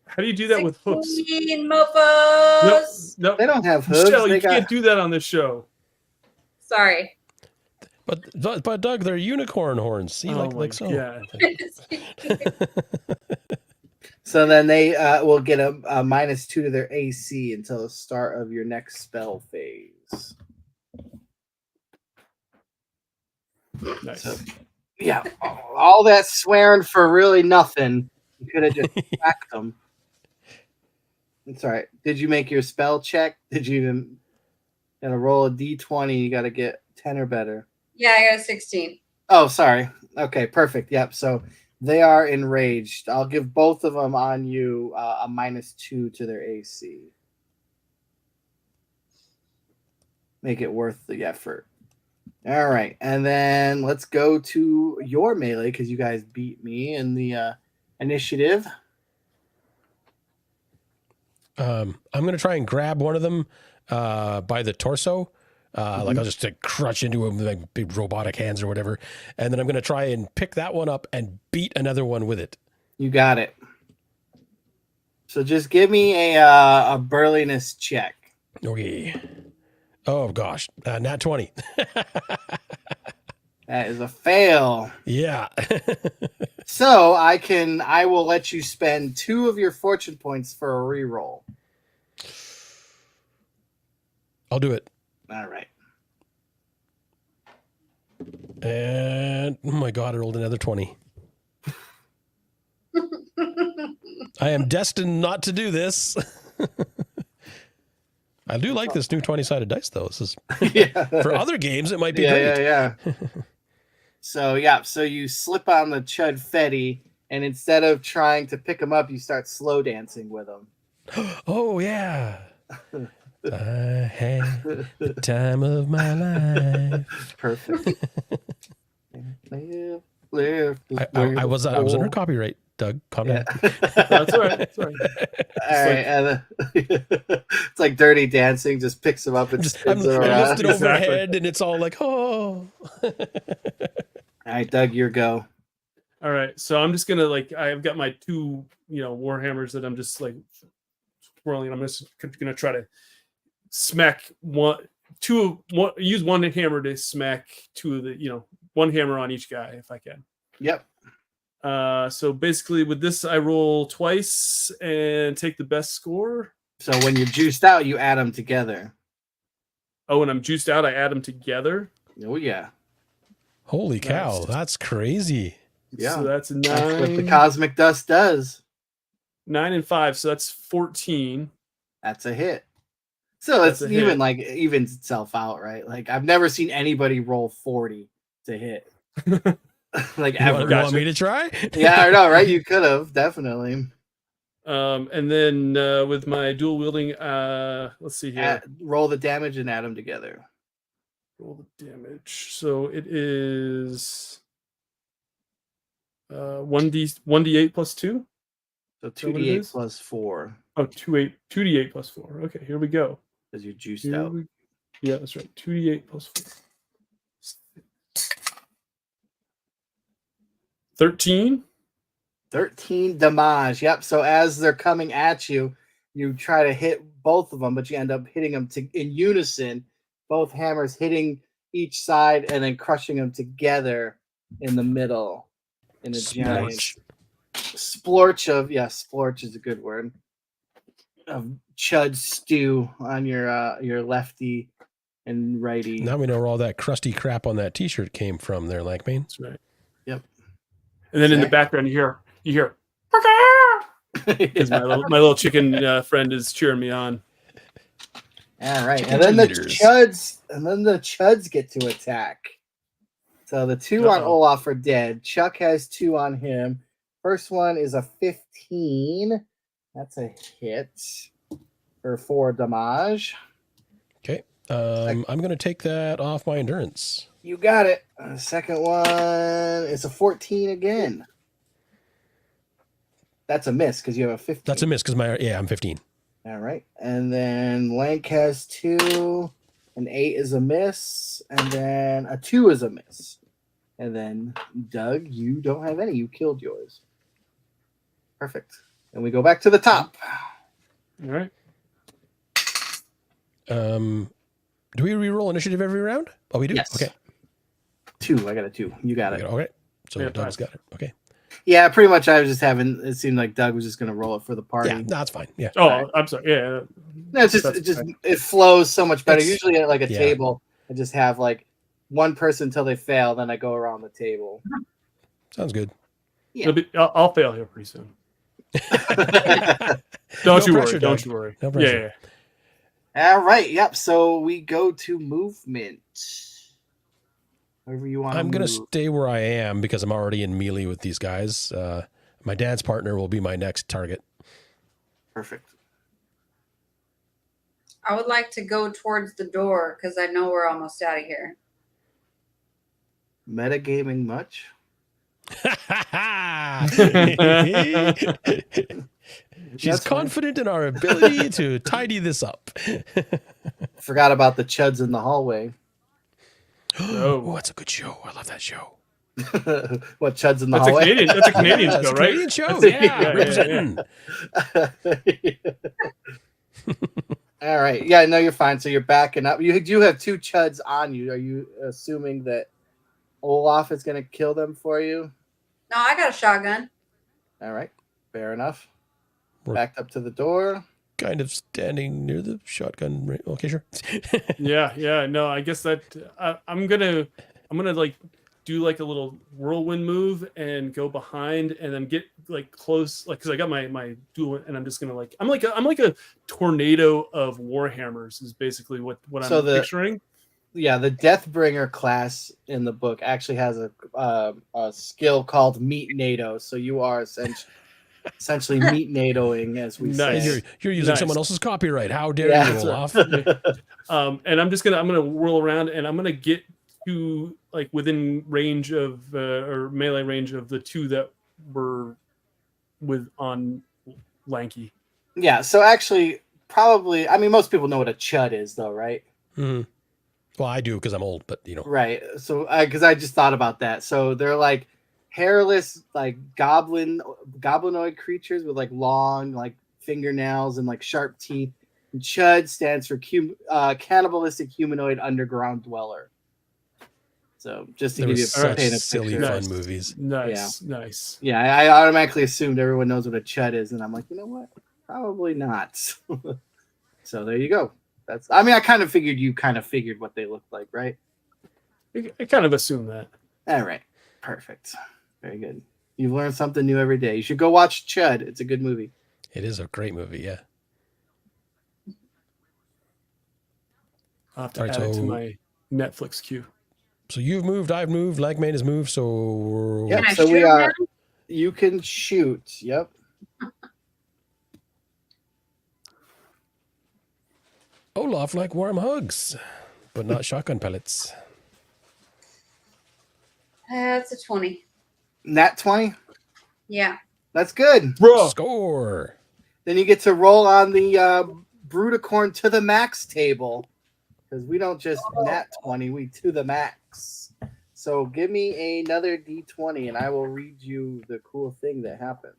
How do you do that with hooves? Mofos! No, They don't have hooves. Michelle, you can't do that on this show. Sorry. But Doug, they're unicorn horns. See, like so. Yeah. So then they will get a -2 to their AC until the start of your next spell phase. Nice. So, yeah, all that swearing for really nothing. You could have just whacked them. It's all right. Did you make your spell check? Did you even gotta roll a d20? You got to get 10 or better. Yeah, I got a 16. Oh, sorry. Okay, perfect. Yep. So they are enraged. I'll give both of them on you a -2 to their AC. Make it worth the effort. All right, and then let's go to your melee because you guys beat me in the initiative. I'm going to try and grab one of them by the torso. Like I'll just crutch into him with like big robotic hands or whatever. And then I'm going to try and pick that one up and beat another one with it. You got it. So just give me a burliness check. Okay. Oh, gosh. Nat 20. That is a fail. Yeah. So I will let you spend 2 of your fortune points for a reroll. I'll do it. All right. And oh my God, I rolled another 20. I am destined not to do this. I do like this new 20-sided dice, though. This is for other games, it might be great. Yeah. So you slip on the Chud Fetty, and instead of trying to pick them up, you start slow dancing with them. Oh yeah. I had the time of my life. Perfect. I was under copyright, Doug. Calm down. That's all right. That's all right. All right, and it's like Dirty Dancing. Just picks them up and I'm spins them around. lifted overhead, and it's all like, oh. All right, Doug, your go. All right, so I'm just gonna I've got my two warhammers that I'm just like swirling. I'm just gonna try to smack use one hammer to smack two of the one hammer on each guy if I can. Yep. So basically with this I roll twice and take the best score. So when you're juiced out, you add them together. Oh, when I'm juiced out, I add them together. Oh yeah. Holy cow, Nice. that's crazy. Yeah. So that's 9. That's what the cosmic dust does. 9 and 5, so that's 14. That's a hit. So That's it's a even hit. evens itself out, right? Like I've never seen anybody roll 40 to hit. Like You ever. want me to try? Yeah, I know, right? You could have definitely. And then with my dual wielding, let's see here. Roll the damage and add them together. Roll the damage. So it is 1d8 plus 2. So that what it 2d8 is? plus 4 Oh, 2d8 plus 4. Okay, here we go. because you're juiced Here out. yeah, that's right. 2d8 plus 4. 13. 13 damage. Yep. So as they're coming at you, you try to hit both of them, but you end up hitting them in unison. Both hammers hitting each side and then crushing them together in the middle in a giant splorch of splorch is a good word of chud stew on your lefty and righty. Now we know where all that crusty crap on that T-shirt came from. There, Lankmain. That's right. Yep. And then in the background, you hear, because my little chicken friend is cheering me on. All right, Chicken and then the cheerleaders. chuds get to attack. So the 2 on Olaf are dead. Chuck has 2 on him. First one is a 15. That's a hit for 4 damage. Okay. I'm going to take that off my endurance. You got it. Second one is a 14 again. That's a miss because you have a 15. That's a miss because I'm 15. All right. And then Lank has 2. An 8 is a miss. And then a 2 is a miss. And then Doug, you don't have any. You killed yours. Perfect. And we go back to the top. All right. Do we re-roll initiative every round? Oh, we do? Yes. Okay. 2. I got a 2. You got it. Okay. So Yeah, Doug's got it. Okay. Yeah, pretty much. I was just having. It seemed like Doug was just going to roll it for the party. Yeah, no, that's fine. Yeah. Oh, Right. I'm sorry. Yeah. No, it's just it flows so much better. It's- Usually at like a yeah. table, I just have like one person until they fail, then I go around the table. Sounds good. Yeah. I'll fail here pretty soon. Don't No you pressure, worry. Don't Doug. you worry. No Yeah, pressure. All right. Yep. So we go to movement. Wherever you want. I'm going to move. stay where I am because I'm already in melee with these guys. My dance partner will be my next target. Perfect. I would like to go towards the door because I know we're almost out of here. Metagaming much? She's That's fine. confident in our ability to tidy this up. Forgot about the chuds in the hallway. Oh, that's a good show. I love that show. What chuds in the That's a hallway? Canadian. That's a Canadian Yeah, it's show, a right? Canadian show. That's Yeah, yeah. representing. All right. Yeah, no, you're fine. So you're backing up. You do have 2 chuds on you. Are you assuming that Olaf is going to kill them for you? No, I got a shotgun. All right. Fair enough. We're- Backed up to the door. Kind of standing near the shotgun. Okay, sure. Yeah. No, I guess that I'm gonna like do like a little whirlwind move and go behind and then get like close, like because I got my dual and I'm just gonna like I'm like a tornado of warhammers is basically what So I'm picturing. the Deathbringer class in the book actually has a skill called Meat NATO. So you are essentially meat NATOing, as we Nice. say. You're using Nice. someone else's copyright. How dare Yeah. you, That's Olaf? And I'm gonna whirl around, and I'm gonna get to like within range of or melee range of the two that were on Lanky. Yeah. So actually, probably, I mean, most people know what a chud is, though, right? Mhm. Well, I do because I'm old, but you know. Right. So, because I just thought about that. So they're like hairless, like goblinoid creatures with like long, like fingernails and like sharp teeth. And chud stands for cannibalistic humanoid underground dweller. So just to There give you was a such paint a silly picture. fun Nice. movies. Nice. Yeah, I automatically assumed everyone knows what a chud is, and I'm like, you know what? Probably not. So there you go. I kind of figured you kind of figured what they looked like, right? I kind of assume that. All right. Perfect. Very good. You've learned something new every day. You should go watch Chud. It's a good movie. It is a great movie, yeah. I'll have to All right, add it to so- my Netflix queue. So you've moved, I've moved, Lankmain has moved, so Yep. Can I So we shoot are. now? You can shoot. Yep. Olaf like warm hugs, but not shotgun pellets. That's a 20. Nat 20. Yeah. That's good. Bro, Score. Then you get to roll on the Bruticorn to the max table, because we don't just nat 20, we to the max. So give me another d20 and I will read you the cool thing that happens.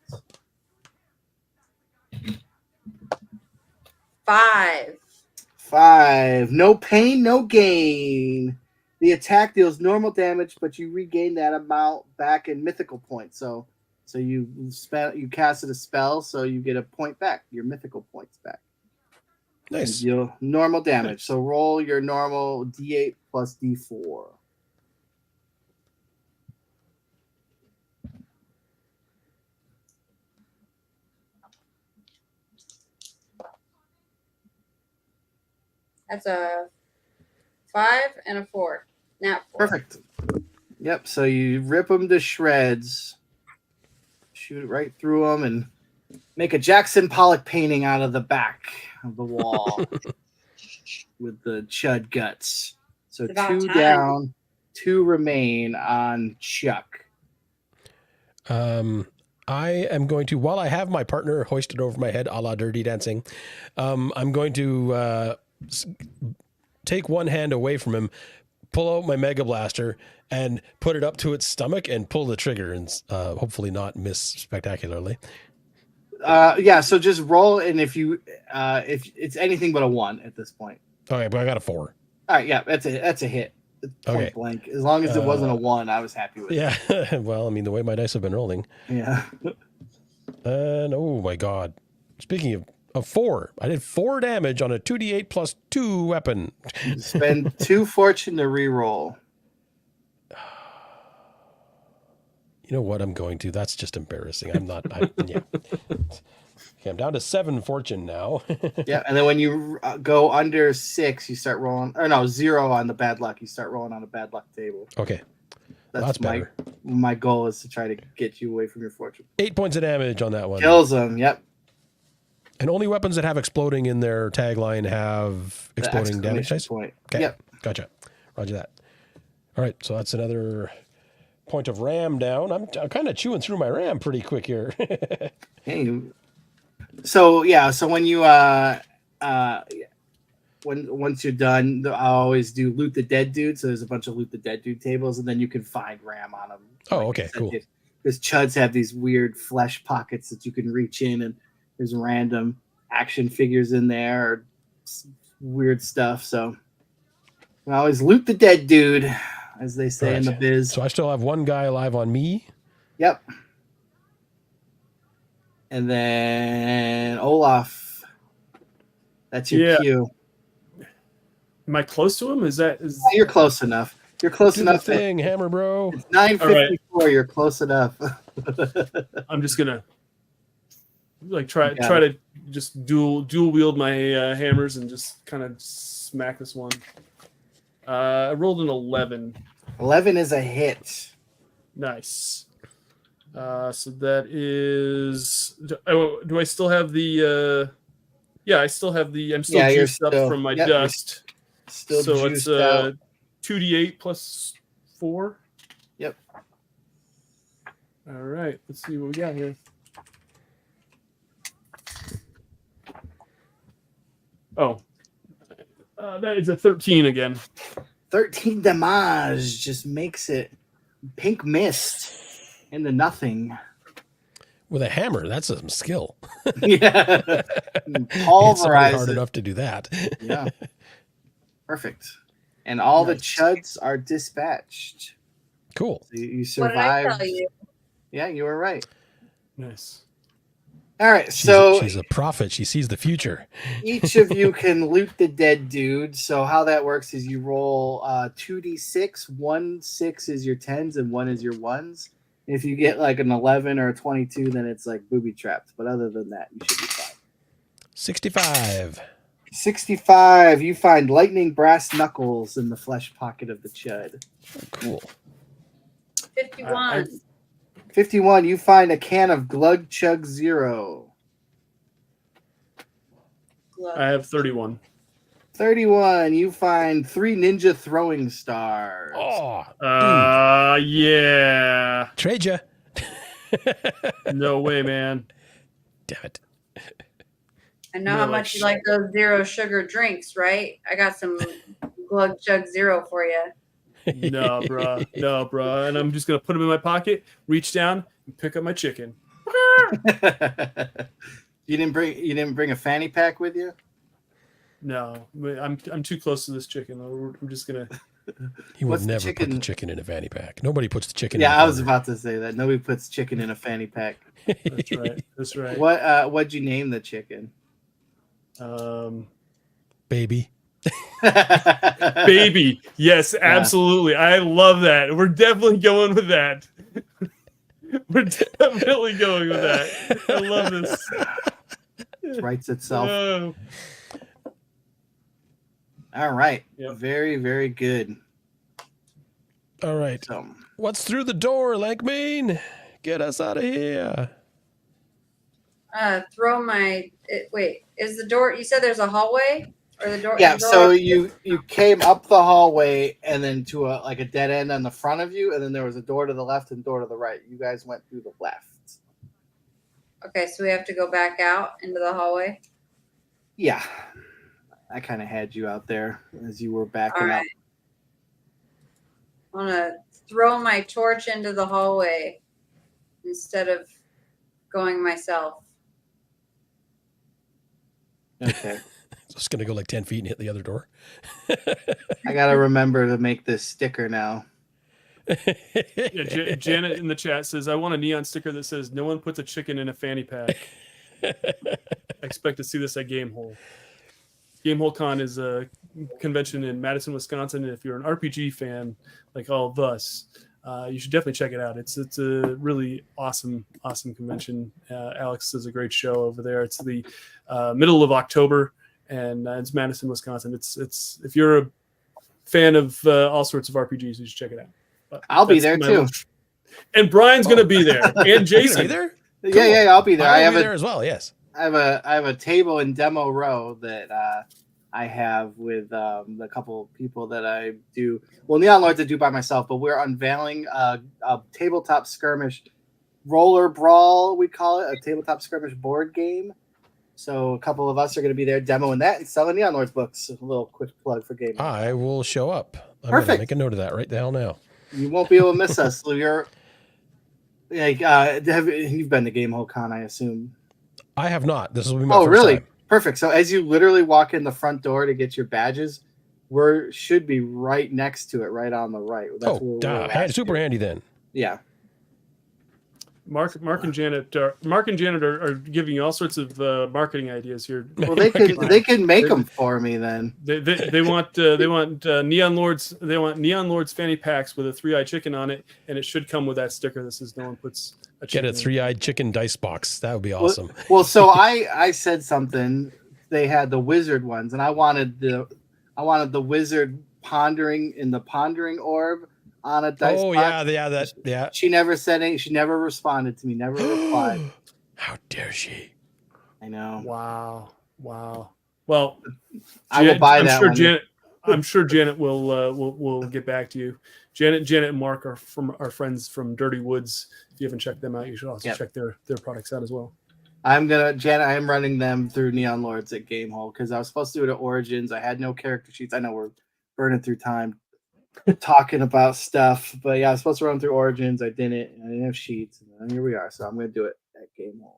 5. 5. No pain, no gain. The attack deals normal damage, but you regain that amount back in mythical points. So you casted a spell, so you get a point back, your mythical points back. Nice. And deal normal damage. So roll your normal d8 plus d4. That's a 5 and a 4. Nat 4. Perfect. Yep. So you rip them to shreds, shoot it right through them, and make a Jackson Pollock painting out of the back of the wall with the chud guts. So It's about 2 time. down, 2 remain on Chuck. I am going to, while I have my partner hoisted over my head a la Dirty Dancing, I'm going to take one hand away from him, pull out my Mega Blaster, and put it up to its stomach and pull the trigger and hopefully not miss spectacularly. Yeah, so just roll, and if it's anything but a 1 at this point. Okay, but I got a 4. All right, yeah, that's a hit. Point Okay. blank. As long as it wasn't a 1, I was happy with it. Yeah, well, I mean, the way my dice have been rolling. Yeah. And oh my God. Speaking of 4, I did 4 damage on a 2d8 plus 2 weapon. Spend 2 fortune to re-roll. You know what I'm going to? That's just embarrassing. Yeah. Okay, I'm down to 7 fortune now. Yeah, and then when you go under 6, you start rolling. Or no, 0 on the bad luck. You start rolling on a bad luck table. Okay. That's better. My goal is to try to get you away from your fortune. 8 points of damage on that one. Kills them. Yep. And only weapons that have exploding in their tagline have The exploding damage exclamation dice? point. Okay. Yep. Gotcha. Roger that. All right. So that's another point of RAM down. I'm kind of chewing through my RAM pretty quick here. Hey. So yeah. So when you once you're done, I always do loot the dead dude. So there's a bunch of loot the dead dude tables, and then you can find RAM on them. Oh, okay, cool. Because chuds have these weird flesh pockets that you can reach in, and there's random action figures in there, or weird stuff. So I always loot the dead dude, as they say in the biz. So I still have one guy alive on me. Yep. And then Olaf, that's your cue. am I close to him? You're close enough. You're close Do enough. the thing, Hammer Bro. It's 9:54. You're close enough. I'm just gonna try to just dual wield my hammers and just kind of smack this one. I rolled an 11. 11 is a hit. Nice. So that is. Do I still have the? Yeah, I still have the. I'm still Yeah, you're juiced up still- from my yep, you're dust. Still So it's juiced out. 2d8 plus 4. Yep. All right. Let's see what we got here. Oh, that is a 13 again. 13 damage just makes it pink mist into nothing. With a hammer, that's some skill. Yeah. Hit somebody Pulverize hard it. enough to do that. Yeah. Perfect. And all the Nice. chuds are dispatched. Cool. So you What did I survived. tell you? Yeah, you were right. Nice. All right, She's, so she's a prophet. She sees the future. each of you can loot the dead dude. So how that works is you roll 2d6. 1 6 is your 10s and 1 is your 1s. If you get like an 11 or a 22, then it's like booby trapped. But other than that, you should be fine. 65. 65. You find lightning brass knuckles in the flesh pocket of the chud. Cool. 51. 51. You find a can of Glug Chug Zero. Glove. I have 31. 31. You find 3 ninja throwing stars. Oh, Yeah. trade ya. No way, man. Damn it. I know how much you like those zero sugar drinks, right? I got some Glug Chug Zero for you. No, bruh. No, bruh. And I'm just gonna put them in my pocket, reach down, and pick up my chicken. You didn't bring a fanny pack with you? No, I'm too close to this chicken. I'm just gonna. He would What's the never put the chicken? chicken in a fanny pack. Nobody puts the chicken in Yeah, a I was corner. about to say that. Nobody puts chicken in a fanny pack. That's right. That's right. What'd you name the chicken? Baby. Baby. Yes, absolutely. I love that. We're definitely going with that. We're definitely going with that. I love this. It writes itself. Oh. All right. Yep. Very, very good. All right. So What's through the door, Lankmane? Get us out of here. Throw my. Wait, is the door? You said there's a hallway, or the door? yeah, the door- so you came up the hallway and then to a dead end on the front of you, and then there was a door to the left and door to the right. You guys went through the left. Okay, so we have to go back out into the hallway. Yeah. I kind of had you out there as you were backing All up. right. I'm gonna throw my torch into the hallway instead of going myself. Okay. So it's going to go like 10 feet and hit the other door. I got to remember to make this sticker now. Yeah, Janet in the chat says, I want a neon sticker that says, no one puts a chicken in a fanny pack. I expect to see this at Gamehole. Gamehole Con is a convention in Madison, Wisconsin. And if you're an RPG fan, like all of us, you should definitely check it out. It's a really awesome convention. Alex does a great show over there. It's the middle of October, and it's Madison, Wisconsin. It's if you're a fan of all sorts of RPGs, you should check it out. But I'll be that's there my too. little- And Brian's going to be there, and You gonna be Jason. there? Yeah, I'll be there. I I will have be a there as well, yes. I have a table in demo row that I have with the couple people that I do. Well, Neon Lords I do by myself, but we're unveiling a tabletop skirmish roller brawl. We call it a tabletop skirmish board game. So a couple of us are going to be there demoing that and selling Neon Lords books. A little quick plug for game. I will show up. I'm going to Perfect. make a note of that right the hell now. You won't be able to miss us. So you're like you've been to Gamehole Con, I assume. I have not. This will be my Oh, first really? time. Perfect. So as you literally walk in the front door to get your badges, should be right next to it, right on the right. That's where we were last super year. handy then. Yeah. Mark and Janet are giving you all sorts of marketing ideas here. Well, they could make them for me then. They want Neon Lords. They want Neon Lords fanny packs with a 3-eyed chicken on it, and it should come with that sticker that says no one puts a Get chicken. a in. 3-eyed chicken dice box. That would be awesome. Well, so I said something. They had the wizard ones, and I wanted the wizard pondering orb on a dice Oh box. yeah. She never said anything. She never responded to me. Never replied. How dare she? I know. Wow. Well, I will buy that one. I'm sure Janet will get back to you. Janet and Mark are friends from Dirty Woods. If you haven't checked them out, you should also check their products out as well. Janet, I am running them through Neon Lords at Gamehole because I was supposed to do it at Origins. I had no character sheets. I know we're burning through time talking about stuff, but yeah, I was supposed to run through Origins. I didn't. I didn't have sheets, and here we are. So I'm going to do it at Gamehole.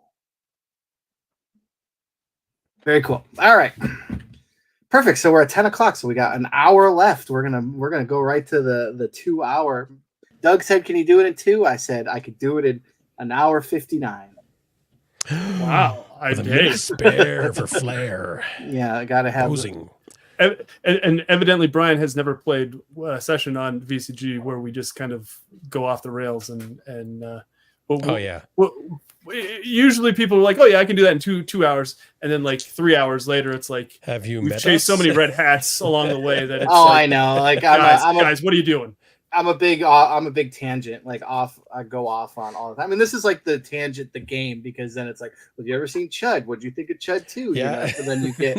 Very cool. All right. Perfect. So we're at 10 o'clock. So we got an hour left. We're gonna go right to the 2 hour. Doug said, "Can you do it in 2?" I said I could do it in an hour 59. Wow. With a minute spare for flair. Yeah, I gotta have Posing. And evidently Brian has never played a session on VCG where we just kind of go off the rails usually people are like, oh yeah, I can do that in two hours, and then like 3 hours later it's like, have you we've met chased us? so many red hats along the way that it's I know. Like guys, what are you doing? I'm a big tangent, like I go off on all the time. I mean, this is like the tangent, the game, because then it's like, have you ever seen Chud? What'd you think of Chud 2? Yeah. You know? So then you get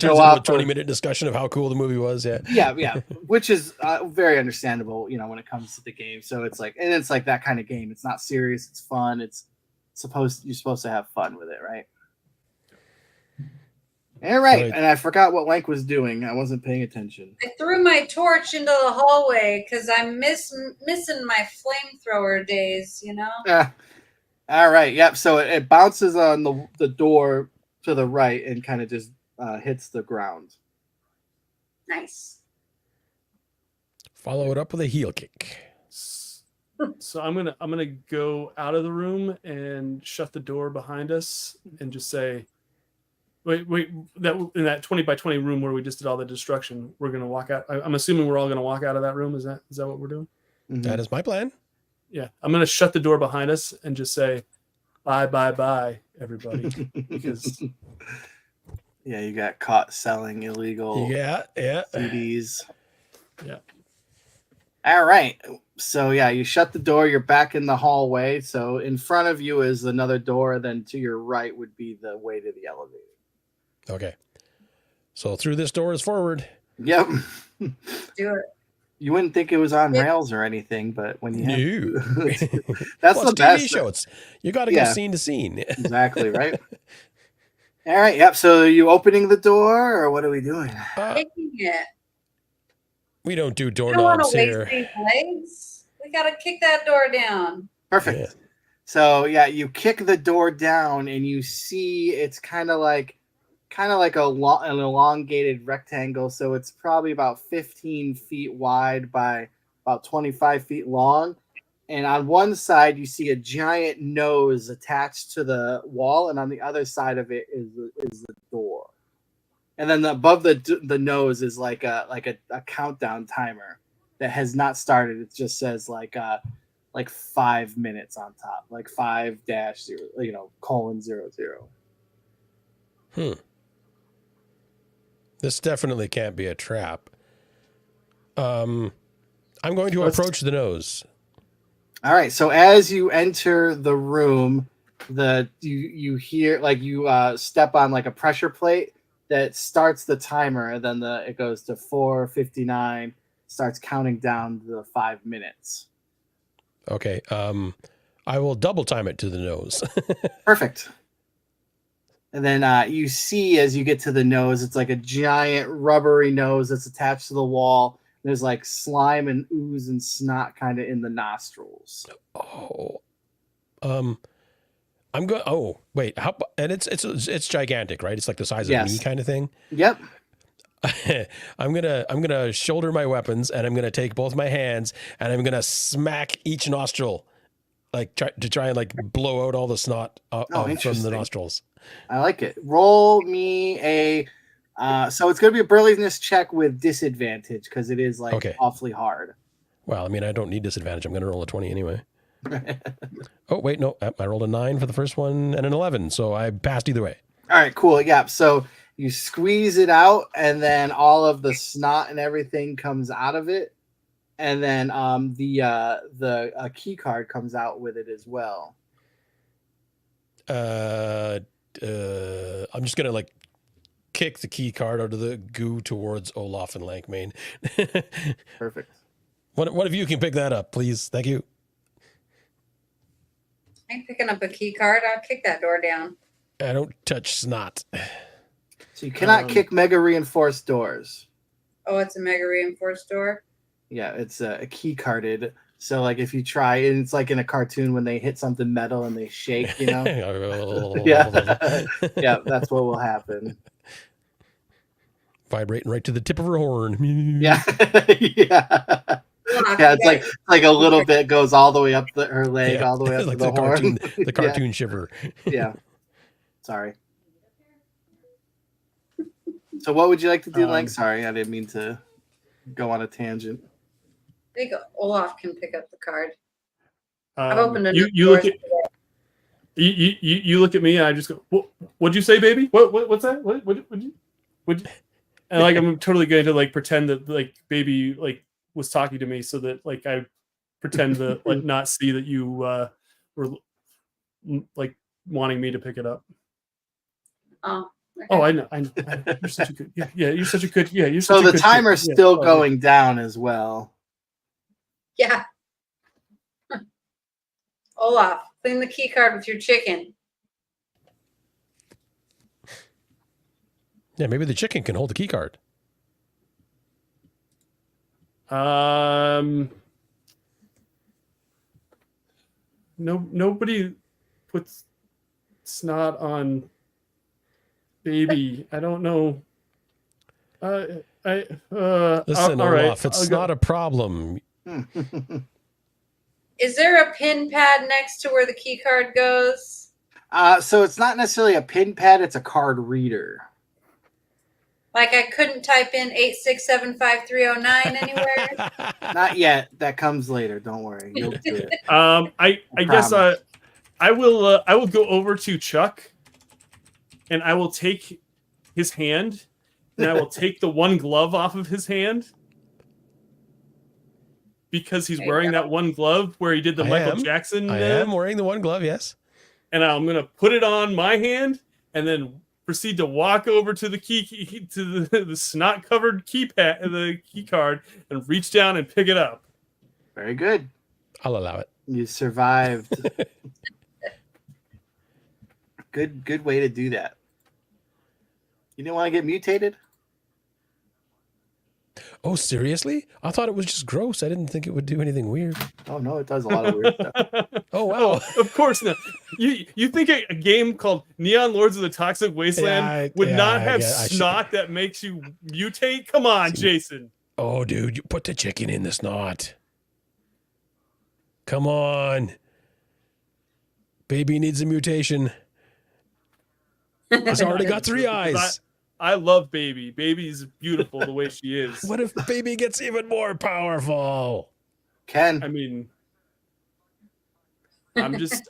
go off a 20-minute discussion of how cool the movie was. Yeah, which is very understandable, when it comes to the game. So it's like, and it's like that kind of game. It's not serious. It's fun. You're supposed to have fun with it, right? All right. And I forgot what Lank was doing. I wasn't paying attention. I threw my torch into the hallway because I'm missing my flamethrower days, All right. Yep. So it bounces on the door to the right and kind of just hits the ground. Nice. Follow it up with a heel kick. So I'm gonna go out of the room and shut the door behind us and just say, wait, that in that 20 by 20 room where we just did all the destruction, we're gonna walk out. I'm assuming we're all gonna walk out of that room. Is that what we're doing? Mm-hmm. That is my plan. Yeah, I'm gonna shut the door behind us and just say, bye, everybody, because yeah, you got caught selling illegal CDs. Yeah. All right. So yeah, you shut the door. You're back in the hallway. So in front of you is another door. Then to your right would be the way to the elevator. Okay. So through this door is forward. Yep. Do it. You wouldn't think it was on rails or anything, but when you have that's well, the best. TV show. You got to go scene to scene. Exactly, right? All right. Yep. So are you opening the door or what are we doing? Kicking it. We don't do I don't want doorknobs to here. waste these legs. We got to kick that door down. Perfect. Yeah. So yeah, you kick the door down and you see it's kind of like an elongated rectangle. So it's probably about 15 feet wide by about 25 feet long. And on one side, you see a giant nose attached to the wall, and on the other side of it is the door. And then above the nose is like a countdown timer that has not started. It just says like 5 minutes on top, like 5-0, :00. This definitely can't be a trap. I'm going to approach the nose. All right. So as you enter the room, you hear you step on like a pressure plate that starts the timer, and then it goes to 4:59, starts counting down the 5 minutes. Okay. I will double time it to the nose. Perfect. And then you see as you get to the nose, it's like a giant rubbery nose that's attached to the wall. There's like slime and ooze and snot kind of in the nostrils. Oh. I'm going. Oh, wait. And it's gigantic, right? It's like the size of me, kind of thing. Yep. I'm gonna shoulder my weapons, and I'm gonna take both my hands, and I'm gonna smack each nostril, like try and like blow out all the snot from the nostrils. I like it. Roll me a. So it's gonna be a burliness check with disadvantage because it is awfully hard. Well, I mean, I don't need disadvantage. I'm gonna roll a 20 anyway. Oh, wait, no. I rolled a 9 for the first one and an 11, so I passed either way. All right, cool. Yeah. So You squeeze it out, and then all of the snot and everything comes out of it, and then the key card comes out with it as well. I'm just gonna like kick the key card out of the goo towards Olaf and Lankmane. Perfect. One of you can pick that up, please. Thank you. I'm picking up a key card. I'll kick that door down. I don't touch snot. So you cannot kick mega reinforced doors. Oh, it's a mega reinforced door. Yeah, it's a key carded. So like if you try, and it's like in a cartoon when they hit something metal and they shake, you know. Yeah, yeah, that's what will happen. Vibrating right to the tip of her horn. Yeah, yeah. Yeah, it's like a little bit goes all the way up her leg, all the way up like to the horn. The cartoon shiver. Yeah. Sorry. So what would you like to do, Link? Sorry, I didn't mean to go on a tangent. I think Olaf can pick up the card. I've opened you look at you look at me. And I just go, what'd you say, baby? What's that? What'd you? And like I'm totally going to like pretend that like baby like was talking to me, so that like I pretend to like not see that you were like wanting me to pick it up. Oh. Okay. Oh, I know. You're such a good. Yeah, you're such a good. Yeah, you're. So such a the good timer's kid. still going down as well. Yeah. Olaf, clean the key card with your chicken. Yeah, maybe the chicken can hold the key card. Nobody puts snot on baby. I don't know. Listen, all right, Olaf, it's not a problem. Is there a pin pad next to where the key card goes? So it's not necessarily a pin pad; it's a card reader. Like I couldn't type in 8675309 anywhere. Not yet. That comes later. Don't worry. You'll do it. I guess I will go over to Chuck, and I will take his hand, and I will take the one glove off of his hand, because he's wearing that one glove where he did the Michael Jackson. I am wearing the one glove, yes. And I'm gonna put it on my hand, and then proceed to walk over to the the snot covered the key card, and reach down and pick it up. Very good. I'll allow it. You survived. Good way to do that. You didn't want to get mutated? Oh, seriously? I thought it was just gross. I didn't think it would do anything weird. Oh no, it does a lot of weird stuff. Oh wow! Of course not. You think a game called Neon Lords of the Toxic Wasteland would not have snot that makes you mutate? Come on, Jason. Oh, dude, you put the chicken in the snot. Come on. Baby needs a mutation. He's already got 3 eyes. I love Baby. Baby's beautiful the way she is. What if Baby gets even more powerful? Ken. I mean, I'm just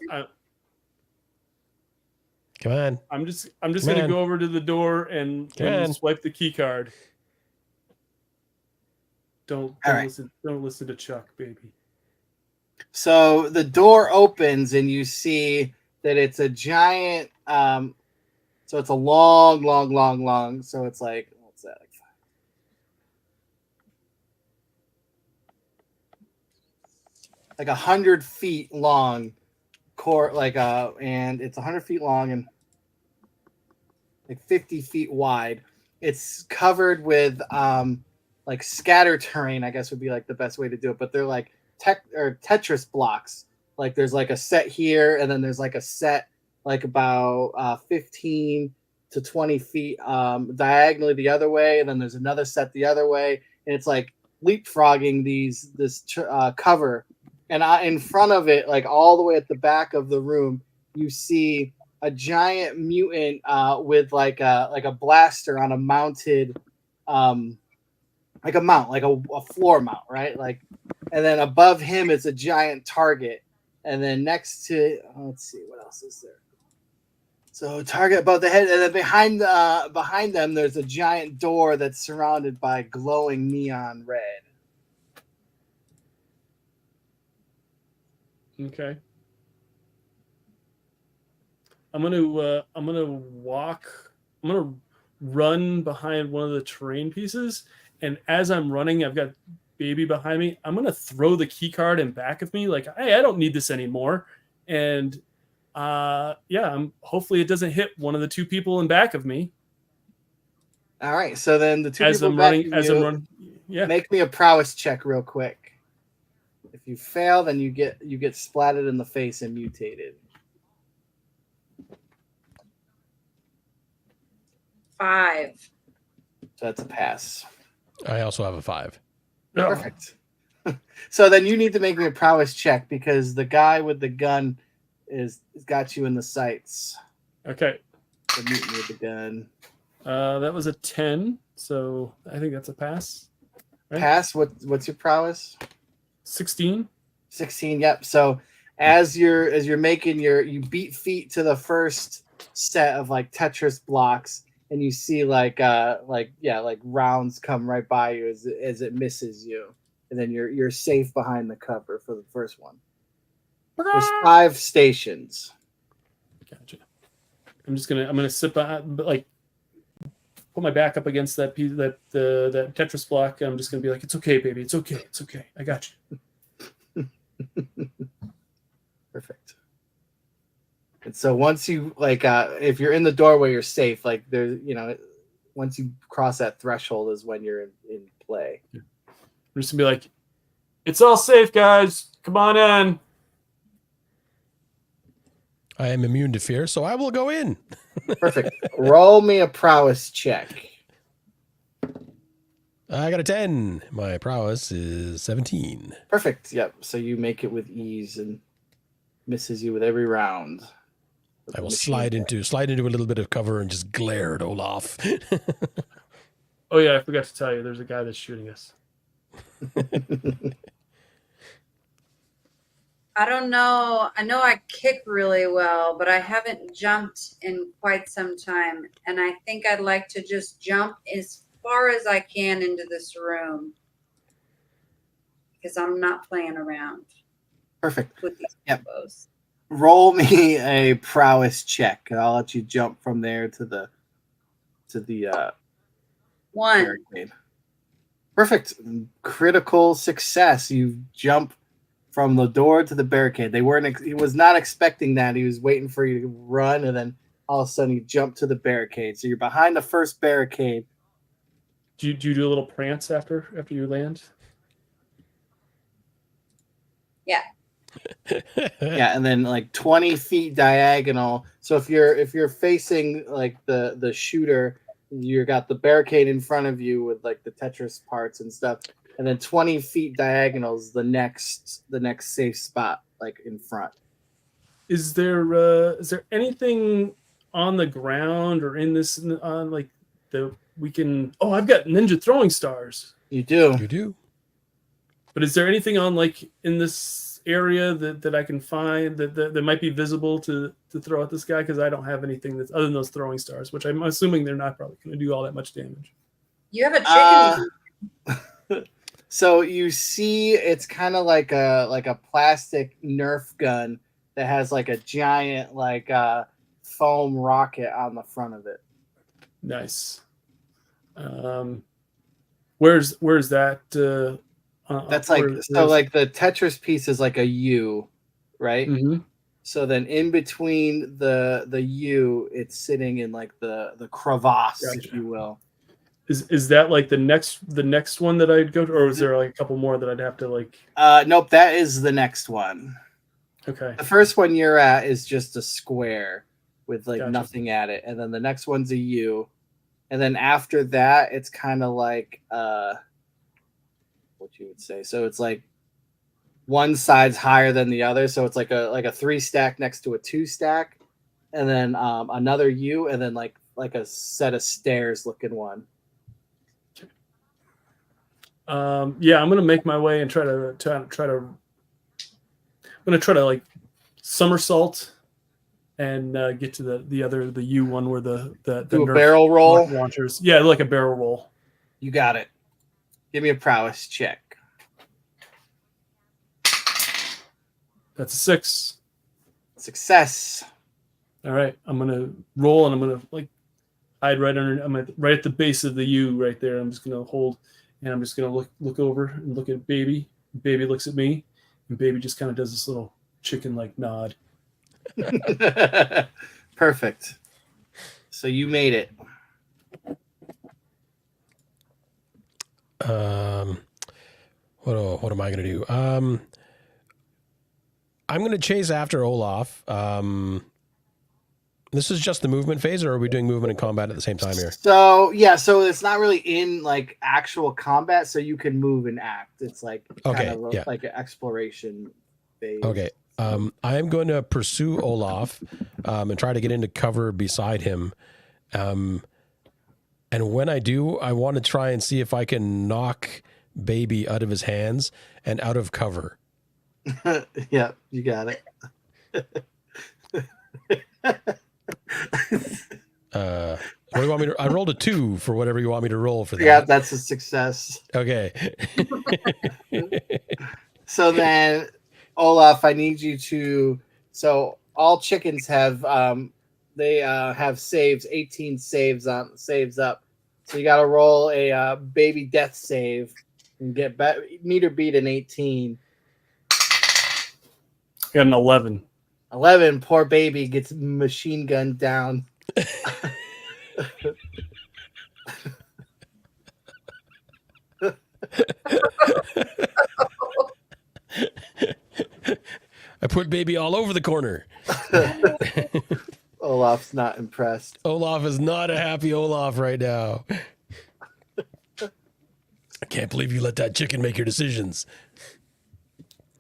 come on. I'm just gonna go over to the door and swipe the key card. Don't listen to Chuck, baby. So the door opens and you see that it's a giant. So it's a long. So it's like, what's that? Like 100 feet long court, and it's 100 feet long and like 50 feet wide. It's covered with like scatter terrain, I guess would be like the best way to do it. But they're like Tetris blocks. Like there's like a set here, and then there's like a set like about 15 to 20 feet diagonally the other way, and then there's another set the other way, and it's like leapfrogging this cover. And in front of it, like all the way at the back of the room, you see a giant mutant with like a blaster on a mounted like a floor mount, right? Like, and then above him is a giant target, and then next to let's see what else is there. So target above the head, and then behind them, there's a giant door that's surrounded by glowing neon red. Okay. I'm gonna walk. I'm gonna run behind one of the terrain pieces, and as I'm running, I've got baby behind me. I'm gonna throw the key card in back of me, like, hey, I don't need this anymore. And hopefully it doesn't hit one of the two people in back of me. All right, so then the two As people I'm back running, of as you, I'm running, yeah. make me a prowess check real quick. If you fail, then you get splatted in the face and mutated. 5. So that's a pass. I also have a 5. Perfect. So then you need to make me a prowess check because the guy with the gun is got you in the sights. Okay. So meet me with the gun. That was a 10, so I think that's a pass. Right? Pass. What's your prowess? 16. 16. Yep. So as you're making you beat feet to the first set of like Tetris blocks, and you see like rounds come right by you as it misses you, and then you're safe behind the cover for the first one. There's 5 stations. Gotcha. I'm gonna sit behind, like, put my back up against that piece, that Tetris block. And I'm just gonna be like, it's okay, baby, it's okay, it's okay. I got you. Perfect. And so once you if you're in the doorway, you're safe. Like there's once you cross that threshold is when you're in play. I'm just gonna be like, it's all safe, guys. Come on in. I am immune to fear, so I will go in. Perfect. Roll me a prowess check. I got a 10. My prowess is 17. Perfect. Yep. So you make it with ease and misses you with every round. I will slide into a little bit of cover and just glare at Olaf. Oh yeah, I forgot to tell you, there's a guy that's shooting us. I don't know. I know I kick really well, but I haven't jumped in quite some time. And I think I'd like to just jump as far as I can into this room because I'm not playing around. Perfect. With these Yep. combos. Roll me a prowess check, and I'll let you jump from there to the 1. barricade. Perfect. Critical success. You jump from the door to the barricade. He was not expecting that. He was waiting for you to run, and then all of a sudden you jump to the barricade. So you're behind the first barricade. Do you do a little prance after you land? Yeah. Yeah, and then like 20 feet diagonal. So if you're facing like the shooter, you got the barricade in front of you with like the Tetris parts and stuff, and then 20 feet diagonals the next safe spot like in front. Is there anything on the ground or in this on like we can? Oh, I've got ninja throwing stars. You do. You do. But is there anything on like in this area that I can find that might be visible to throw at this guy? Because I don't have anything that's other than those throwing stars, which I'm assuming they're not probably going to do all that much damage. You have a chicken. So you see, it's kind of like a plastic Nerf gun that has like a giant foam rocket on the front of it. Nice. Where's that? That's like like the Tetris piece is like a U, right? Mm-hmm. So then in between the U, it's sitting in like the crevasse, Gotcha. if you will. Is that like the next one that I'd go to, or is there like a couple more that I'd have to like? Nope, that is the next one. Okay. The first one you're at is just a square with like Gotcha. nothing at it, and then the next one's a U, and then after that it's kind of like what you would say. So it's like one side's higher than the other, so it's like a 3 stack next to a 2 stack, and then another U, and then like a set of stairs looking one. Yeah, I'm gonna make my way and try to. I'm gonna try to like somersault and get to the U one where the Do a Nerf barrel roll. rocket launchers. Yeah, like a barrel roll. You got it. Give me a prowess check. That's a 6. Success. All right, I'm gonna roll and I'm gonna like hide right under. Right at the base of the U right there. I'm just gonna hold and I'm just gonna look over and look at Baby. Baby looks at me, and Baby just kind of does this little chicken like nod. Perfect. So you made it. What am I going to do? I'm going to chase after Olaf. This is just the movement phase, or are we doing movement and combat at the same time here? So yeah, so it's not really in like actual combat, so you can move and act. It's like like an exploration phase. Okay. I am going to pursue Olaf and try to get into cover beside him. And when I do, I want to try and see if I can knock Baby out of his hands and out of cover. Yeah, you got it. What do you want me to? I rolled a 2 for whatever you want me to roll for that. Yeah, that's a success. Okay. So then, Olaf, I need you to. So all chickens have have saves, 18 saves up. So you got to roll a baby death save and meet or beat an 18. Got an 11. 11. Poor baby gets machine gunned down. I put Baby all over the corner. Olaf's not impressed. Olaf is not a happy Olaf right now. I can't believe you let that chicken make your decisions.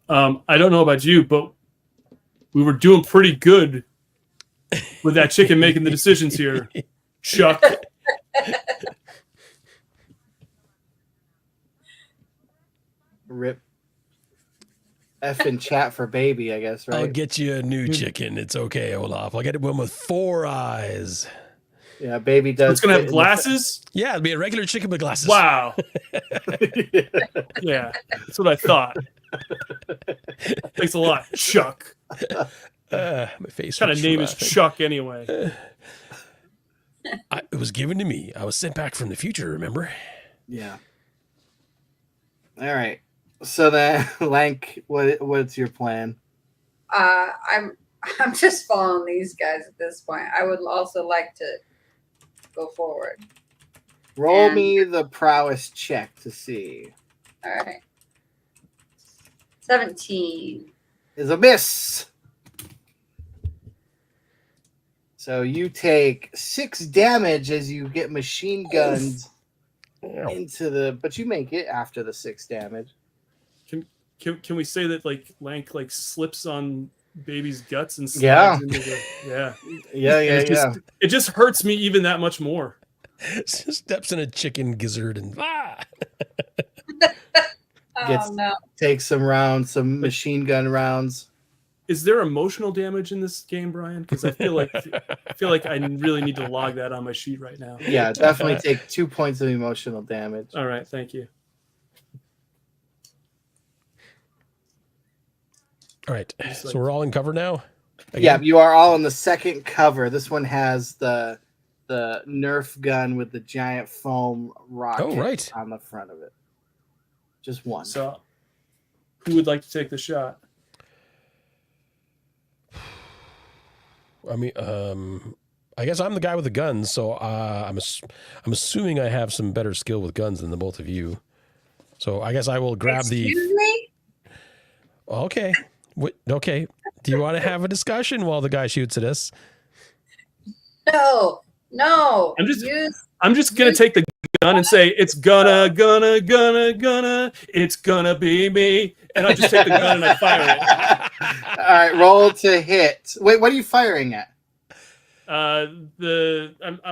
I don't know about you, but we were doing pretty good with that chicken making the decisions here, Chuck. Rip. F in chat for baby, I guess, right? I'll get you a new chicken. It's okay, Olaf. I'll get one with 4 eyes. Yeah, baby does. It's going to have glasses? Yeah, it'll be a regular chicken with glasses. Wow. Yeah, that's what I thought. Thanks a lot, Chuck. My face. What kind of name is Chuck anyway? It was given to me. I was sent back from the future, remember? Yeah. All right. So then, Lank, what's your plan? I'm just following these guys at this point. I would also like to go forward. Roll me the prowess check to see. All right. 17 is a miss. So you take 6 damage as you get machine gunned into the, but you make it after the 6 damage. Can we say that like Lank like slips on Baby's guts and slides into the, it just hurts me even that much more. Steps in a chicken gizzard and takes some rounds, some machine gun rounds. Is there emotional damage in this game, Brian? Because I feel like I really need to log that on my sheet right now. Yeah, definitely take 2 points of emotional damage. All right, thank you. All right, so we're all in cover now? Again? Yeah, you are all in the second cover. This one has the Nerf gun with the giant foam rocket on the front of it. Just one. So, who would like to take the shot? I mean, I guess I'm the guy with the guns, so I'm assuming I have some better skill with guns than the both of you. So I guess I will grab Excuse me? Okay. Okay. Do you want to have a discussion while the guy shoots at us? No. I'm just gonna take the gun and say it's gonna it's gonna be me, and I just take the gun and I fire it. All right, roll to hit. Wait, what are you firing at? I'm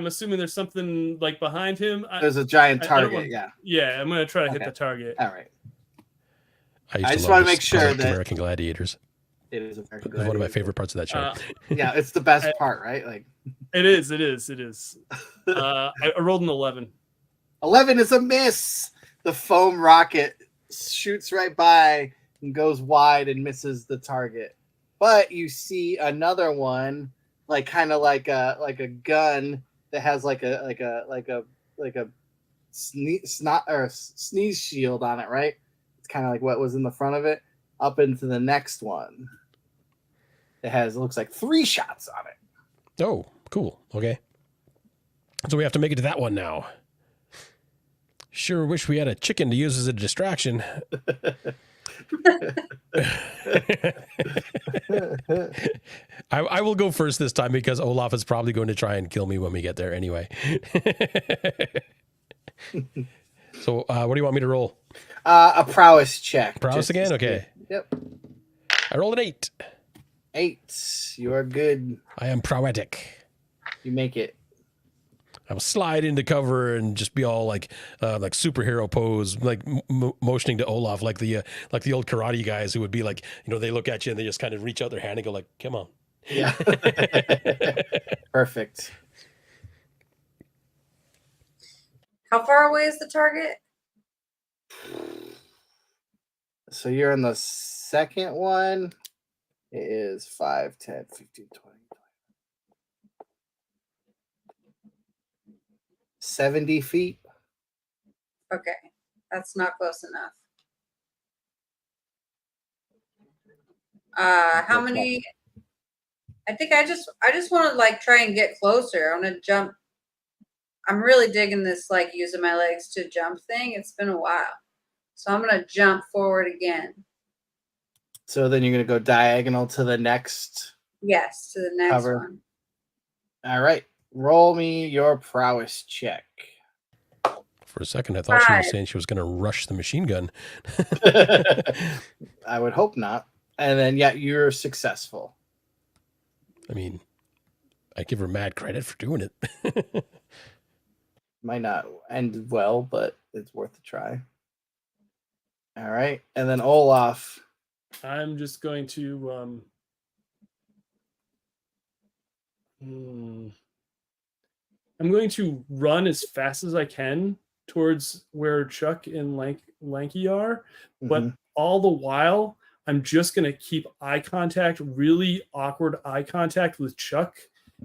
assuming there's something like behind him. There's a giant target. Yeah, I'm gonna try to hit the target. All right. I just want to make sure that American Gladiators. It is a very good. It's one of my idea. favorite parts of that show. Yeah, it's the best part, right? Like It is. I rolled an 11. 11 is a miss. The foam rocket shoots right by and goes wide and misses the target. But you see another one, like kind of like a gun that has like a sneeze shield on it, right? It's kind of like what was in the front of it. Up into the next one. It looks like 3 shots on it. Oh, cool. Okay. So we have to make it to that one now. Sure wish we had a chicken to use as a distraction. I will go first this time because Olaf is probably going to try and kill me when we get there anyway. So what do you want me to roll? A prowess check. Prowess again? Okay. Yep. I rolled an 8. 8. You are good. I am prowetic. You make it. I will slide into cover and just be all like superhero pose, like motioning to Olaf, like the old karate guys who would be like, they look at you and they just kind of reach out their hand and go like, "Come on." Yeah. Perfect. How far away is the target? So you're on the second one. It is 5, 10, 15, 20. 70 feet. Okay, that's not close enough. How many? I think I just want to like try and get closer. I want to jump. I'm really digging this like using my legs to jump thing. It's been a while, so I'm gonna jump forward again. So then you're gonna go diagonal to the next. Yes, to the next cover. one. All right. Roll me your prowess check. For a second, I thought she was saying she was going to rush the machine gun. I would hope not. And then, yeah, you're successful. I mean, I give her mad credit for doing it. Might not end well, but it's worth a try. All right. And then Olaf. I'm just going to I'm going to run as fast as I can towards where Chuck and Lanky are, but all the while I'm just going to keep eye contact, really awkward eye contact with Chuck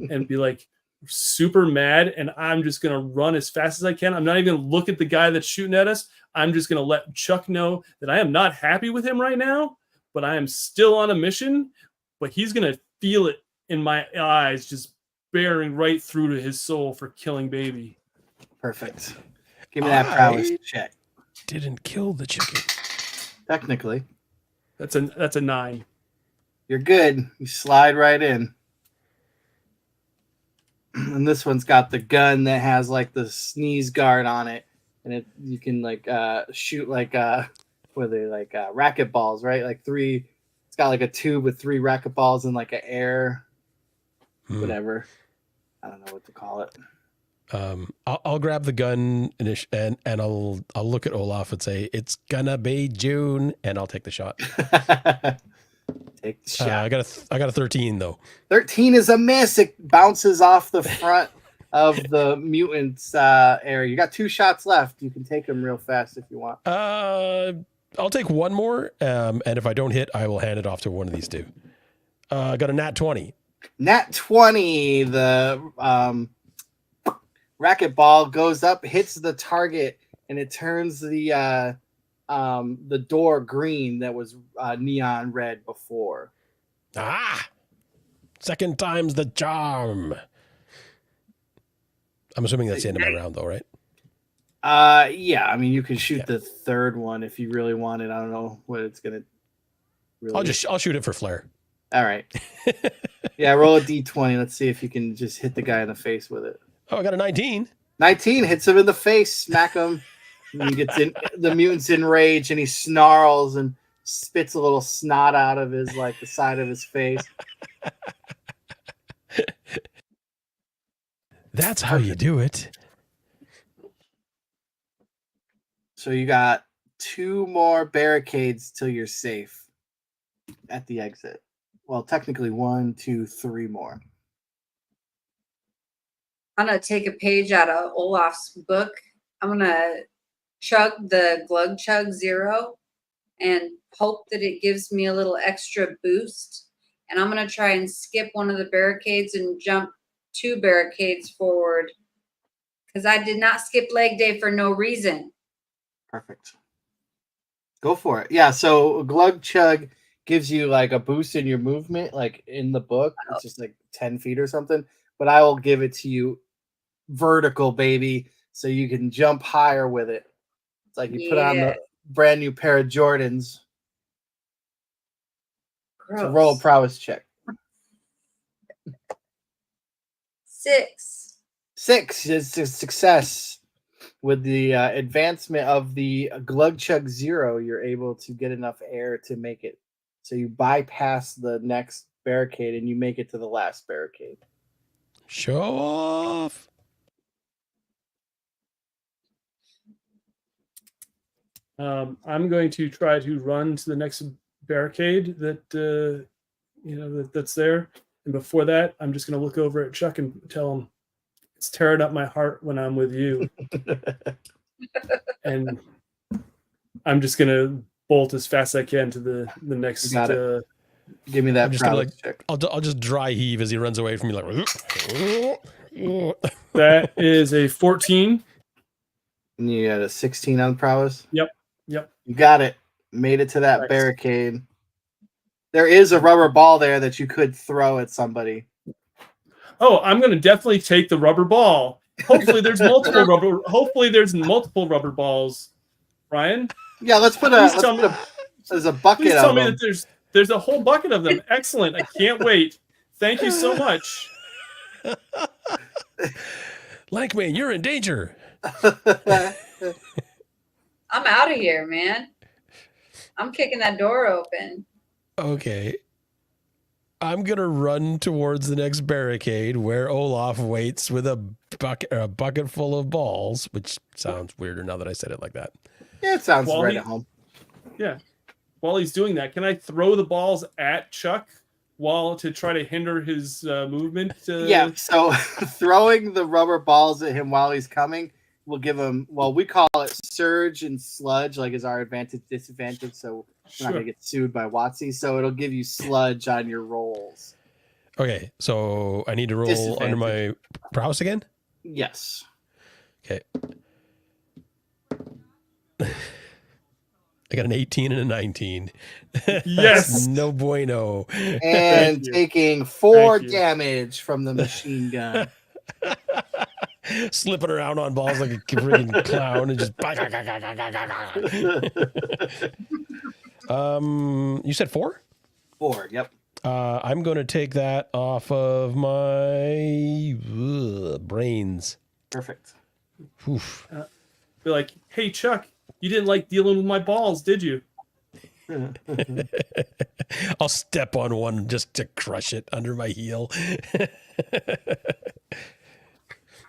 and be like super mad, and I'm just going to run as fast as I can. I'm not even going to look at the guy that's shooting at us. I'm just going to let Chuck know that I am not happy with him right now, but I am still on a mission, but he's going to feel it in my eyes just bearing right through to his soul for killing baby. Perfect. Give me that prowess check. Didn't kill the chicken. Technically. That's a 9. You're good. You slide right in. And this one's got the gun that has like the sneeze guard on it, and you can like shoot like racket balls, right? Like 3. It's got like a tube with 3 racket balls and like an air, whatever. I don't know what to call it. I'll grab the gun and I'll look at Olaf and say, "It's gonna be June," and I'll take the shot. Take the shot. I got a 13 though. 13 is a miss. It bounces off the front of the mutant's area. You got 2 shots left. You can take them real fast if you want. I'll take one more, and if I don't hit, I will hand it off to one of these 2. I got a nat 20. Nat 20. The racket ball goes up, hits the target, and it turns the door green that was neon red before. Second time's the charm. I'm assuming that's the end of my round, though, right? Yeah. I mean, you can shoot the third one if you really want it. I don't know what it's gonna. Really... I'll shoot it for flair. All right. Yeah, roll a d20. Let's see if you can just hit the guy in the face with it. Oh, I got a 19. 19 hits him in the face. Smack him. And he gets in. The mutant's enraged and he snarls and spits a little snot out of his the side of his face. That's how you do it. So you got 2 more barricades till you're safe at the exit. Well, technically 1, 2, 3 more. I'm gonna take a page out of Olaf's book. I'm gonna chug the Glug Chug Zero and hope that it gives me a little extra boost. And I'm going to try and skip one of the barricades and jump 2 barricades forward because I did not skip leg day for no reason. Perfect. Go for it. Yeah, so Glug Chug gives you like a boost in your movement, like in the book. It's just like 10 feet or something. But I will give it to you vertical, baby, so you can jump higher with it. It's like you put on the brand new pair of Jordans. Gross. To roll a prowess check. 6. 6 is a success. With the advancement of the Glug Chug Zero, you're able to get enough air to make it. So you bypass the next barricade and you make it to the last barricade. Show off. I'm going to try to run to the next barricade that that's there. And before that, I'm just going to look over at Chuck and tell him it's tearing up my heart when I'm with you. And I'm just going to bolt as fast as I can to the next. Give me that. I'm just gonna check. I'll just dry heave as he runs away from me. Like that is a 14. And you got a 16 on prowess. Yep. You got it. Made it to that barricade. There is a rubber ball there that you could throw at somebody. Oh, I'm going to definitely take the rubber ball. Hopefully, there's multiple rubber. Hopefully, there's multiple rubber balls. Ryan. Yeah, let's put a. There's a bucket. Please tell of me them. that there's a whole bucket of them. Excellent. I can't wait. Thank you so much. Lankman, you're in danger. I'm out of here, man. I'm kicking that door open. Okay. I'm going to run towards the next barricade where Olaf waits with a bucket full of balls, which sounds weirder now that I said it like that. Yeah, it sounds right at home. Yeah. While he's doing that, can I throw the balls at Chuck to try to hinder his movement? Yeah, so throwing the rubber balls at him while he's coming will give him, well, we call it surge and sludge, like is our advantage, disadvantage, so we're not going to get sued by WotC, so it'll give you sludge on your rolls. Okay, so I need to roll under my prowess again? Yes. Okay. I got an 18 and a 19. Yes. No bueno. And taking 4 damage from the machine gun. Slipping around on balls like a freaking clown and just. You said 4? 4, yep. I'm going to take that off of my brains. Perfect. Oof. Be like, hey, Chuck, you didn't like dealing with my balls, did you? I'll step on one just to crush it under my heel.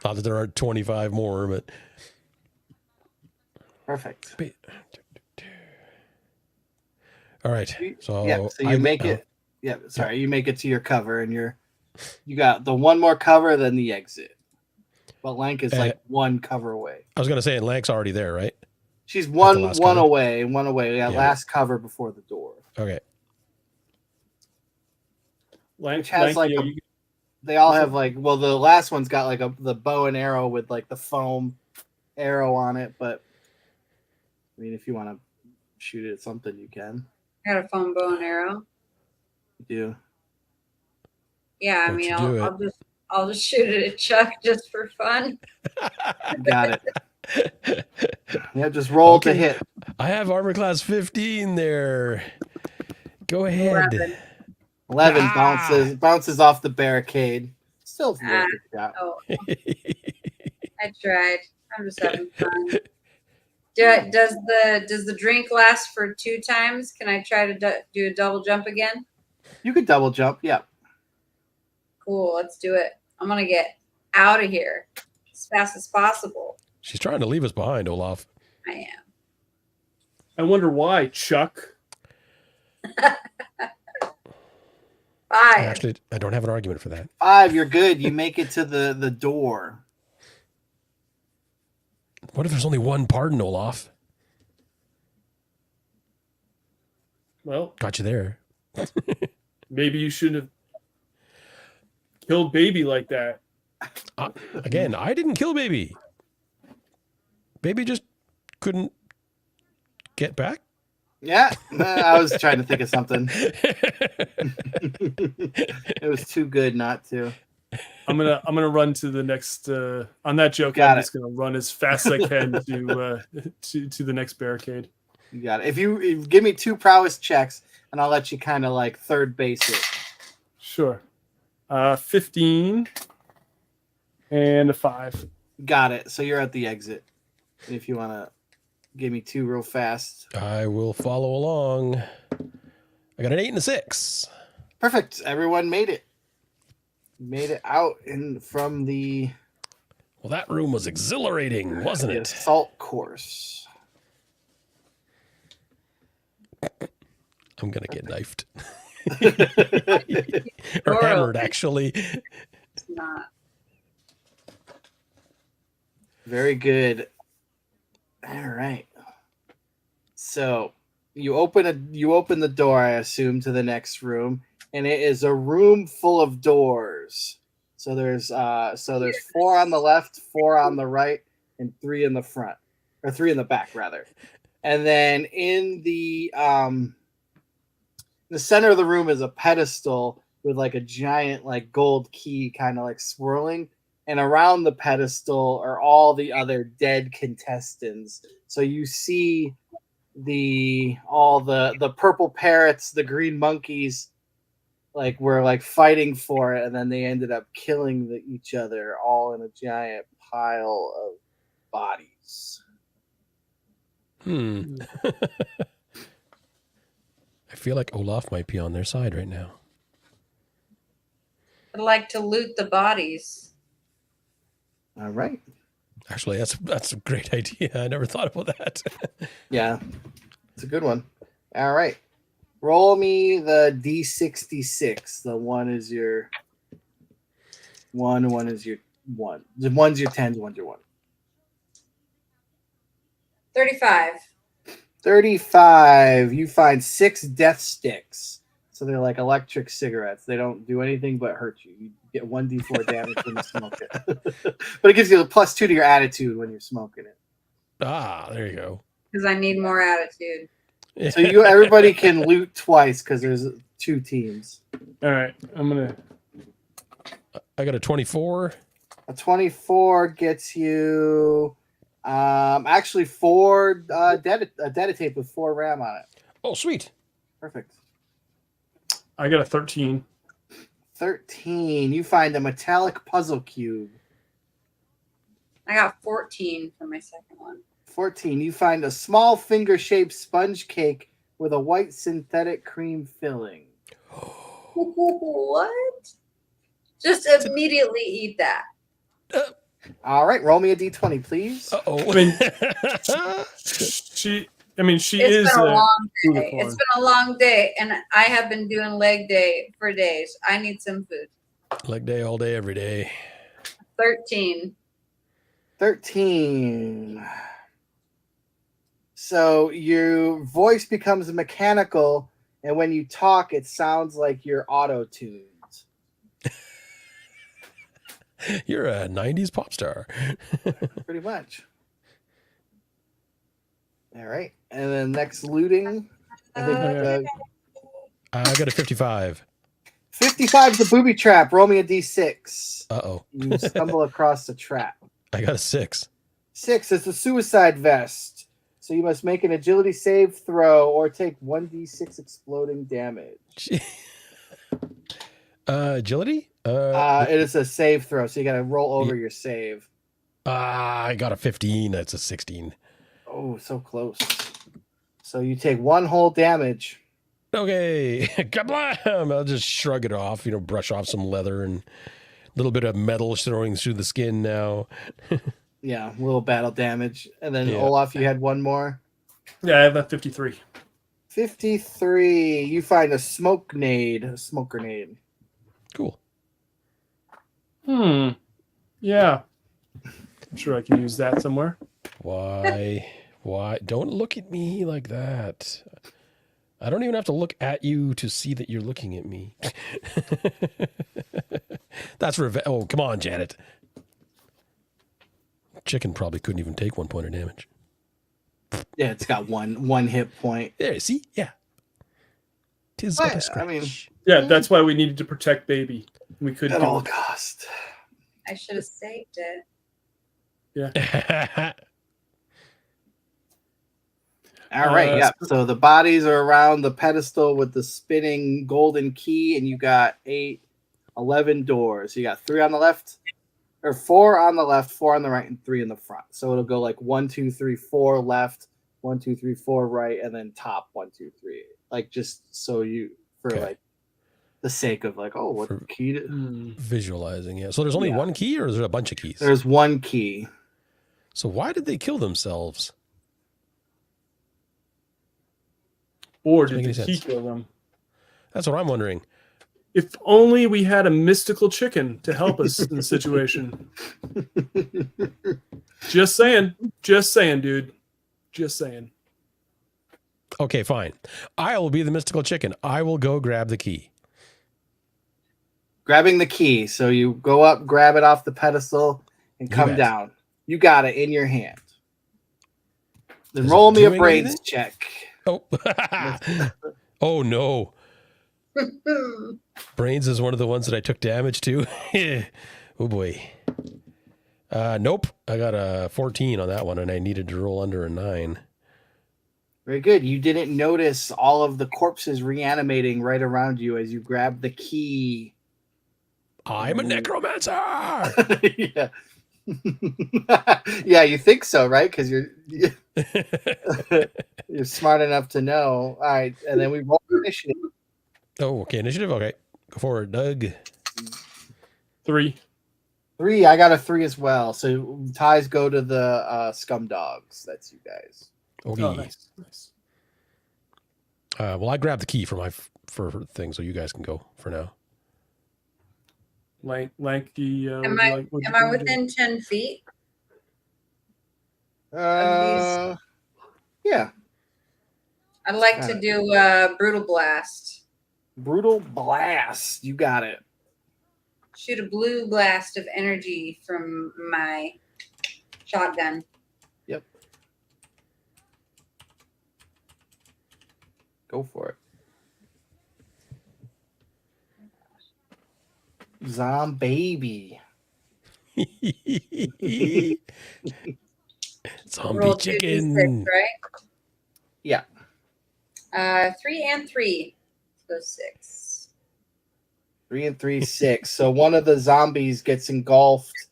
Thought that there aren't 25 more, but. Perfect. All right. So, you make it. Yeah, sorry, you make it to your cover, and you got the one more cover, then the exit. But Lank is like one cover away. I was gonna say, Lank's already there, right? She's one away. Yeah, last cover before the door. Okay. Lank has they all have the last one's got like the bow and arrow with like the foam arrow on it. But I mean, if you want to shoot it at something, you can. I got a foam bow and arrow. You do. Yeah, I mean, I'll just shoot it at Chuck just for fun. Got it. Yeah, just roll to hit. I have armor class 15 there. Go ahead. 11 bounces off the barricade. Still worth a shot. Oh. I tried. I'm just having fun. Does the drink last for 2 times? Can I try to do a double jump again? You could double jump, yeah. Cool, let's do it. I'm gonna get out of here as fast as possible. She's trying to leave us behind, Olaf. I am. I wonder why, Chuck. 5. I don't have an argument for that. 5, you're good. You make it to the door. What if there's only one pardon, Olaf? Well, Got you there. maybe you shouldn't have killed baby like that. Again, I didn't kill baby. Baby just couldn't get back. Yeah, I was trying to think of something. It was too good not to. I'm gonna run to the next on that joke. Got I'm it. just gonna run as fast as I can to the next barricade. You got it. If you give me 2 prowess checks, and I'll let you kind of like third base it. Sure. 15 and a 5. Got it. So you're at the exit. And if you want to give me 2 real fast. I will follow along. I got an 8 and a 6. Perfect. Everyone made it. Made it out from the Well, that room was exhilarating, wasn't it? assault course. I'm gonna get knifed Or or hammered, actually. It's not. Very good. All right. So you open the door, I assume, to the next room, and it is a room full of doors. So there's 4 on the left, 4 on the right, and 3 in the front, or 3 in the back rather. And then in the center of the room is a pedestal with like a giant like gold key kind of like swirling. And around the pedestal are all the other dead contestants. So you see all the purple parrots, the green monkeys, like were like fighting for it, and then they ended up killing each other all in a giant pile of bodies. I feel like Olaf might be on their side right now. I'd like to loot the bodies. All right. Actually, that's a great idea. I never thought about that. Yeah, it's a good one. All right. Roll me the D66. The 1 is your 1, 1 is your 1. The 1's your 10, 1's your 1. 35. 35. You find 6 death sticks. So they're like electric cigarettes. They don't do anything but hurt you. You get 1d4 damage when you smoke it. But it gives you a +2 to your attitude when you're smoking it. There you go. Because I need more attitude. So everybody can loot twice because there's 2 teams. All right, I got a 24. A 24 gets you actually 4 data tape with 4 RAM on it. Oh, sweet. Perfect. I got a 13. 13. You find a metallic puzzle cube. I got 14 for my second one. 14. You find a small finger-shaped sponge cake with a white synthetic cream filling. What? Just immediately eat that. All right, roll me a d20, please. Uh-oh. I mean, she It's is been a long day. unicorn. It's been a long day, and I have been doing leg day for days. I need some food. Leg day all day, every day. 13. 13. So your voice becomes mechanical, and when you talk, it sounds like you're auto-tuned. You're a 90s pop star. Pretty much. All right. And then next looting. I think I got a 55. 55 is the booby trap. Roll me a d6. Uh-oh. You stumble across the trap. I got a 6. 6 is the suicide vest. So you must make an agility save throw or take 1d6 exploding damage. Agility? It is a save throw, so you got to roll over your save. I got a 15. That's a 16. Oh, so close. So you take 1 whole damage. Okay. Kablam! I'll just shrug it off, brush off some leather and a little bit of metal throwing through the skin now. Yeah, a little battle damage. And then Yeah. Olaf, you had 1 more. Yeah, I have a 53. 53. You find a smoke grenade. Cool. Yeah. I'm sure I can use that somewhere. Why? Don't look at me like that. I don't even have to look at you to see that you're looking at me. That's revenge. Oh, come on, Janet. Chicken probably couldn't even take 1 point of damage. Yeah, it's got one hit point. There, see? Yeah. Tis But, but a scratch. I mean, Yeah, that's why we needed to protect baby. We couldn't at do all it. cost. I should have saved it. All right, yeah. So the bodies are around the pedestal with the spinning golden key, and you got 11 doors. You got 3 on the left, or 4 on the left, 4 on the right, and 3 in the front. So it'll go like 1, 2, 3, 4 left, 1, 2, 3, 4 right, and then top 1, 2, 3. Like just so you like the sake of like, oh, what For key to visualizing, yeah. So there's only one key, or is there a bunch of keys? There's one key. So why did they kill themselves? Or Doesn't did make the any key sense. kill them? That's what I'm wondering. If only we had a mystical chicken to help us in the situation. Just saying. Just saying, dude. Just saying. Okay, fine. I will be the mystical chicken. I will go grab the key. Grabbing the key. So you go up, grab it off the pedestal, and come bet. down. You got it in your hand. Then Is roll it me a doing brains anything? check. Oh. Oh no. Brains is one of the ones that I took damage to. Oh boy. Nope. I got a 14 on that one, and I needed to roll under a 9. Very good. You didn't notice all of the corpses reanimating right around you as you grabbed the key. I'm a necromancer. Yeah. Yeah, you think so, right? Because you're smart enough to know. All right, and then we roll initiative. Oh, okay. Initiative. Okay, go forward, Doug. 3. 3. I got a 3 as well. So ties go to the scum dogs. That's you guys. Okay. Oh, nice. Well, I grabbed the key for my for thing, so you guys can go for now. Lanky. Am I within 10 feet? Yeah. I'd like to do brutal blast. Brutal blast. You got it. Shoot a blue blast of energy from my shotgun. Yep. Go for it. Zombie. Zombie Roll chicken. 2d6, right? Yeah. 3 and 3. So 6. 3 and 3, 6. So one of the zombies gets engulfed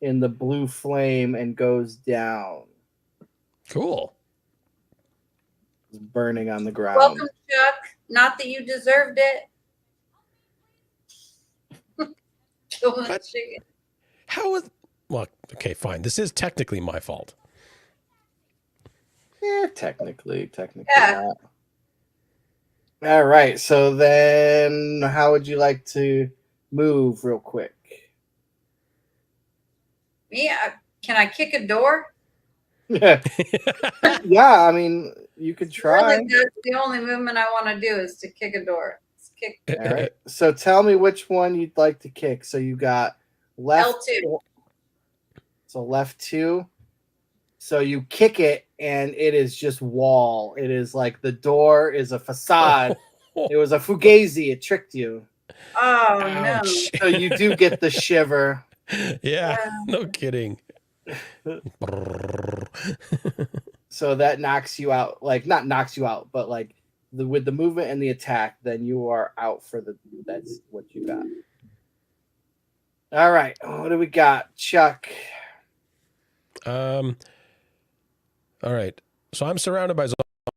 in the blue flame and goes down. Cool. It's burning on the ground. Welcome, Chuck. Not that you deserved it. Kill that chicken. How is? Well, okay, fine. This is technically my fault. Yeah, technically Yeah. not. All right. So then, how would you like to move, real quick? Yeah. Can I kick a door? Yeah. I mean, you could try. Really, that's the only movement I want to do is to kick a door. Let's kick All right. So tell me which one you'd like to kick. So you got left. L2. So left 2. So you kick it, and it is just wall. It is like the door is a facade. It was a fugazi. It tricked you. Oh, Ouch. So you do get the shiver. Yeah, no kidding. So that knocks you out. Like, not knocks you out, but like with the movement and the attack, then you are out for the. That's what you got. All right. What do we got, Chuck? All right. So I'm surrounded by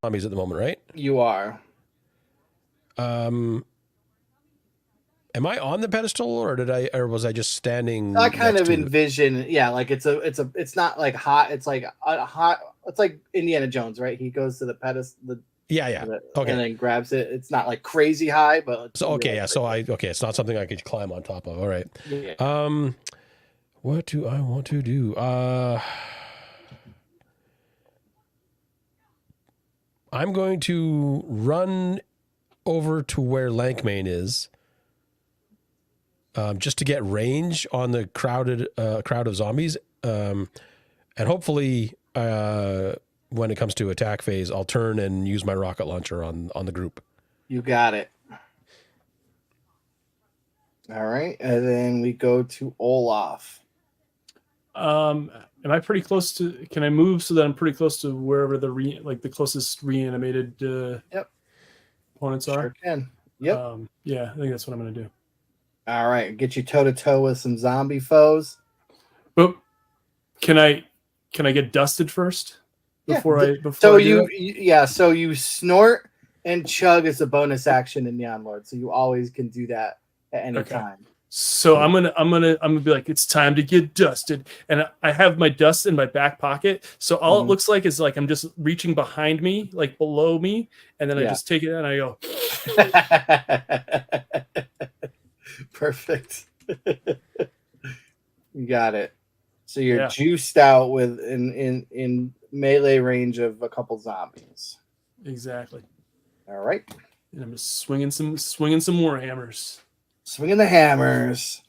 zombies at the moment, right? You are. Am I on the pedestal, or was I just standing? I kind next of to it? envision, yeah, like it's not like hot. It's like a hot. It's like Indiana Jones, right? He goes to the pedestal, Yeah. And Okay. then grabs it. It's not like crazy high, but So okay, yeah. So it's not something I could climb on top of. All right. yeah. What do I want to do? I'm going to run over to where Lankmane is, just to get range on the crowd of zombies, and hopefully, when it comes to attack phase, I'll turn and use my rocket launcher on the group. You got it. All right, and then we go to Olaf. Am I pretty close to? Can I move so that I'm pretty close to wherever the closest reanimated Yep. opponents are? Sure can. Yep. Yeah, I think that's what I'm gonna do. All right, get you toe to toe with some zombie foes. But can I get dusted first before Yeah. I So do that? so you snort and chug as a bonus action in Neon Lord. So you always can do that at any time. So I'm gonna be like, it's time to get dusted, and I have my dust in my back pocket. So all it looks like is like I'm just reaching behind me, like below me, and then I just take it and I go. Perfect. You got it. So you're juiced out with in melee range of a couple zombies. Exactly. All right. And I'm just swinging some war hammers. Swinging the hammers.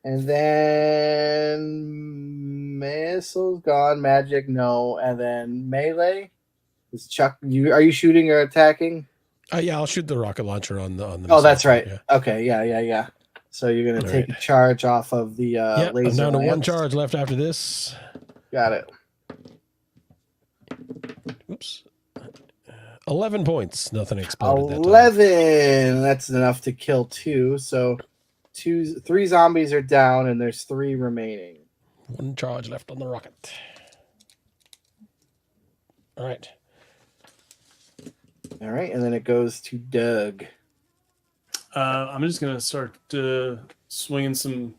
And then missiles gone, magic no, and then melee. Is Chuck are you shooting or attacking? Yeah, I'll shoot the rocket launcher on the Oh, that's right. Yeah. Okay, yeah. So you're gonna take a charge off of the laser. I'm down to lance. one charge left after this. Got it. Oops. 11 points. Nothing exploded. 11. That's enough to kill 2. So 3 zombies are down, and there's 3 remaining. 1 charge left on the rocket. All right. All right, and then it goes to Doug. I'm just gonna start swinging some.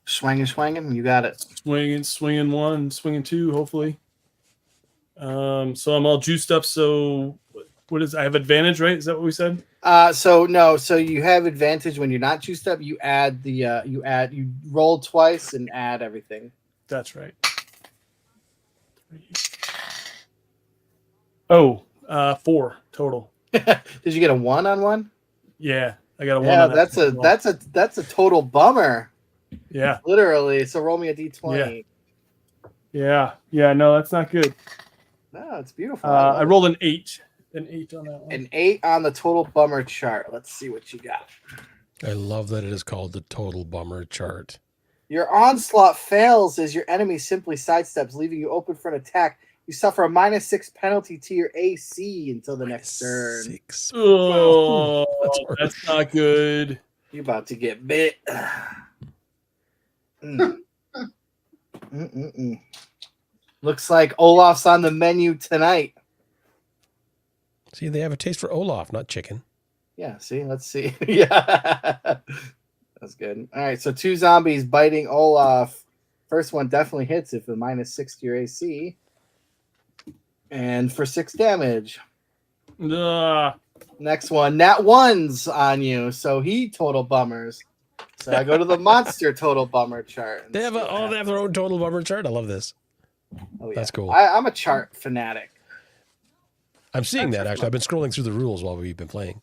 Swinging. You got it. Swinging 1, swinging 2, hopefully. So I'm all juiced up. So what is? I have advantage, right? Is that what we said? So you have advantage when you're not juiced up. You add you roll twice and add everything. That's right. Oh, 4 total. Did you get a 1 on 1? Yeah, I got a 1. Yeah, that's a total bummer. Yeah, literally. So roll me a d20. Yeah. No, that's not good. No, it's beautiful. I rolled an 8. An 8 on that one. An 8 on the total bummer chart. Let's see what you got. I love that it is called the total bummer chart. Your onslaught fails as your enemy simply sidesteps, leaving you open for an attack. You suffer a -6 penalty to your AC until the next turn. 6. Oh, that's not good. You're about to get bit. Looks like Olaf's on the menu tonight. See, they have a taste for Olaf, not chicken. Yeah, see, let's see. Yeah, that's good. All right, so 2 zombies biting Olaf. First one definitely hits if a -6 to your AC. And for 6 damage. Next one, nat 1's on you, so he total bummers. So I go to the monster total bummer chart. They have they have their own total bummer chart. I love this. Oh, yeah. That's cool. I'm a chart fanatic. I'm seeing that actually. I've been scrolling through the rules while we've been playing.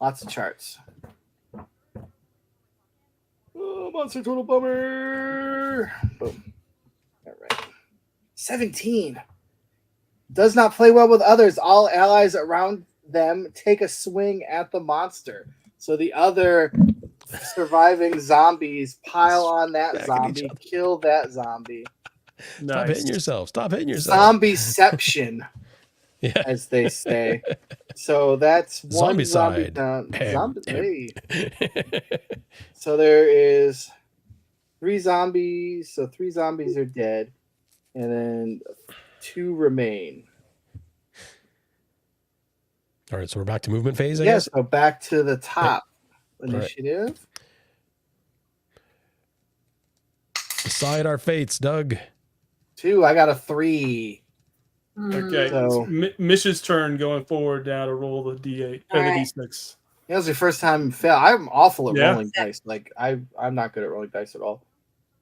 Lots of charts. Oh, monster total bummer. Boom. All right. 17. Does not play well with others. All allies around them take a swing at the monster. So the other surviving zombies pile on that zombie, kill that zombie. Nice. Stop hitting yourself. Stop hitting yourself. Zombieception, as they say. So that's one zombie down. So there is 3 zombies. So 3 zombies are dead. And then 2 remain. All right, so we're back to movement phase, I guess? So back to the top initiative. Right. Decide our fates, Doug. 2, I got a 3. Okay. So- Mish's turn going forward now to roll the D8 or the Alright. D6. That was your first time fail. I'm awful at Yeah. rolling dice. Like I'm not good at rolling dice at all.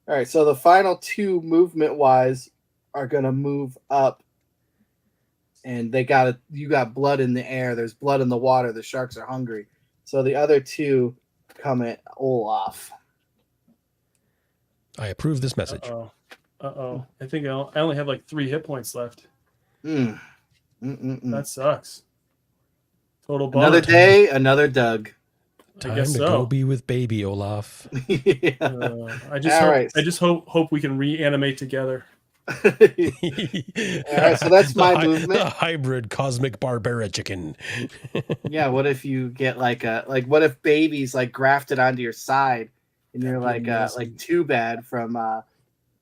All right, so the final two movement wise are gonna move up, and you got blood in the air. There's blood in the water. The sharks are hungry. So the other two come at Olaf. I approve this message. Uh-oh. I think I only have like 3 hit points left. Mm. Mm-mm-mm. That sucks. Total bummer. Another day, another Doug. I Time guess to so. go be with baby Olaf. Yeah. I just All hope, right. I just hope we can reanimate together. All right, so that's my movement. The hybrid cosmic barbara chicken. Yeah, what if you get what if baby's like grafted onto your side and you're That'd be amazing. like Too Bad from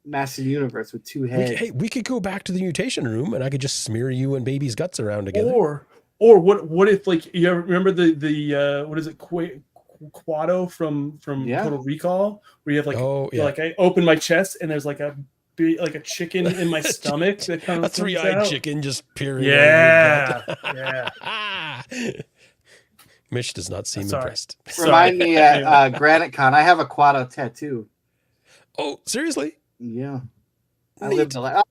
Master Universe with 2 heads. We could go back to the mutation room and I could just smear you and baby's guts around together. Or what if like you ever remember the what is it Quado from Yeah. Total Recall where you have like like I open my chest and there's like a chicken in my stomach that kind a of three-eyed chicken just peering. Yeah, yeah. Mish does not seem Sorry. impressed. Remind me at Granite Con, I have a Quado tattoo. Oh, seriously? Yeah. I Neat. lived a life.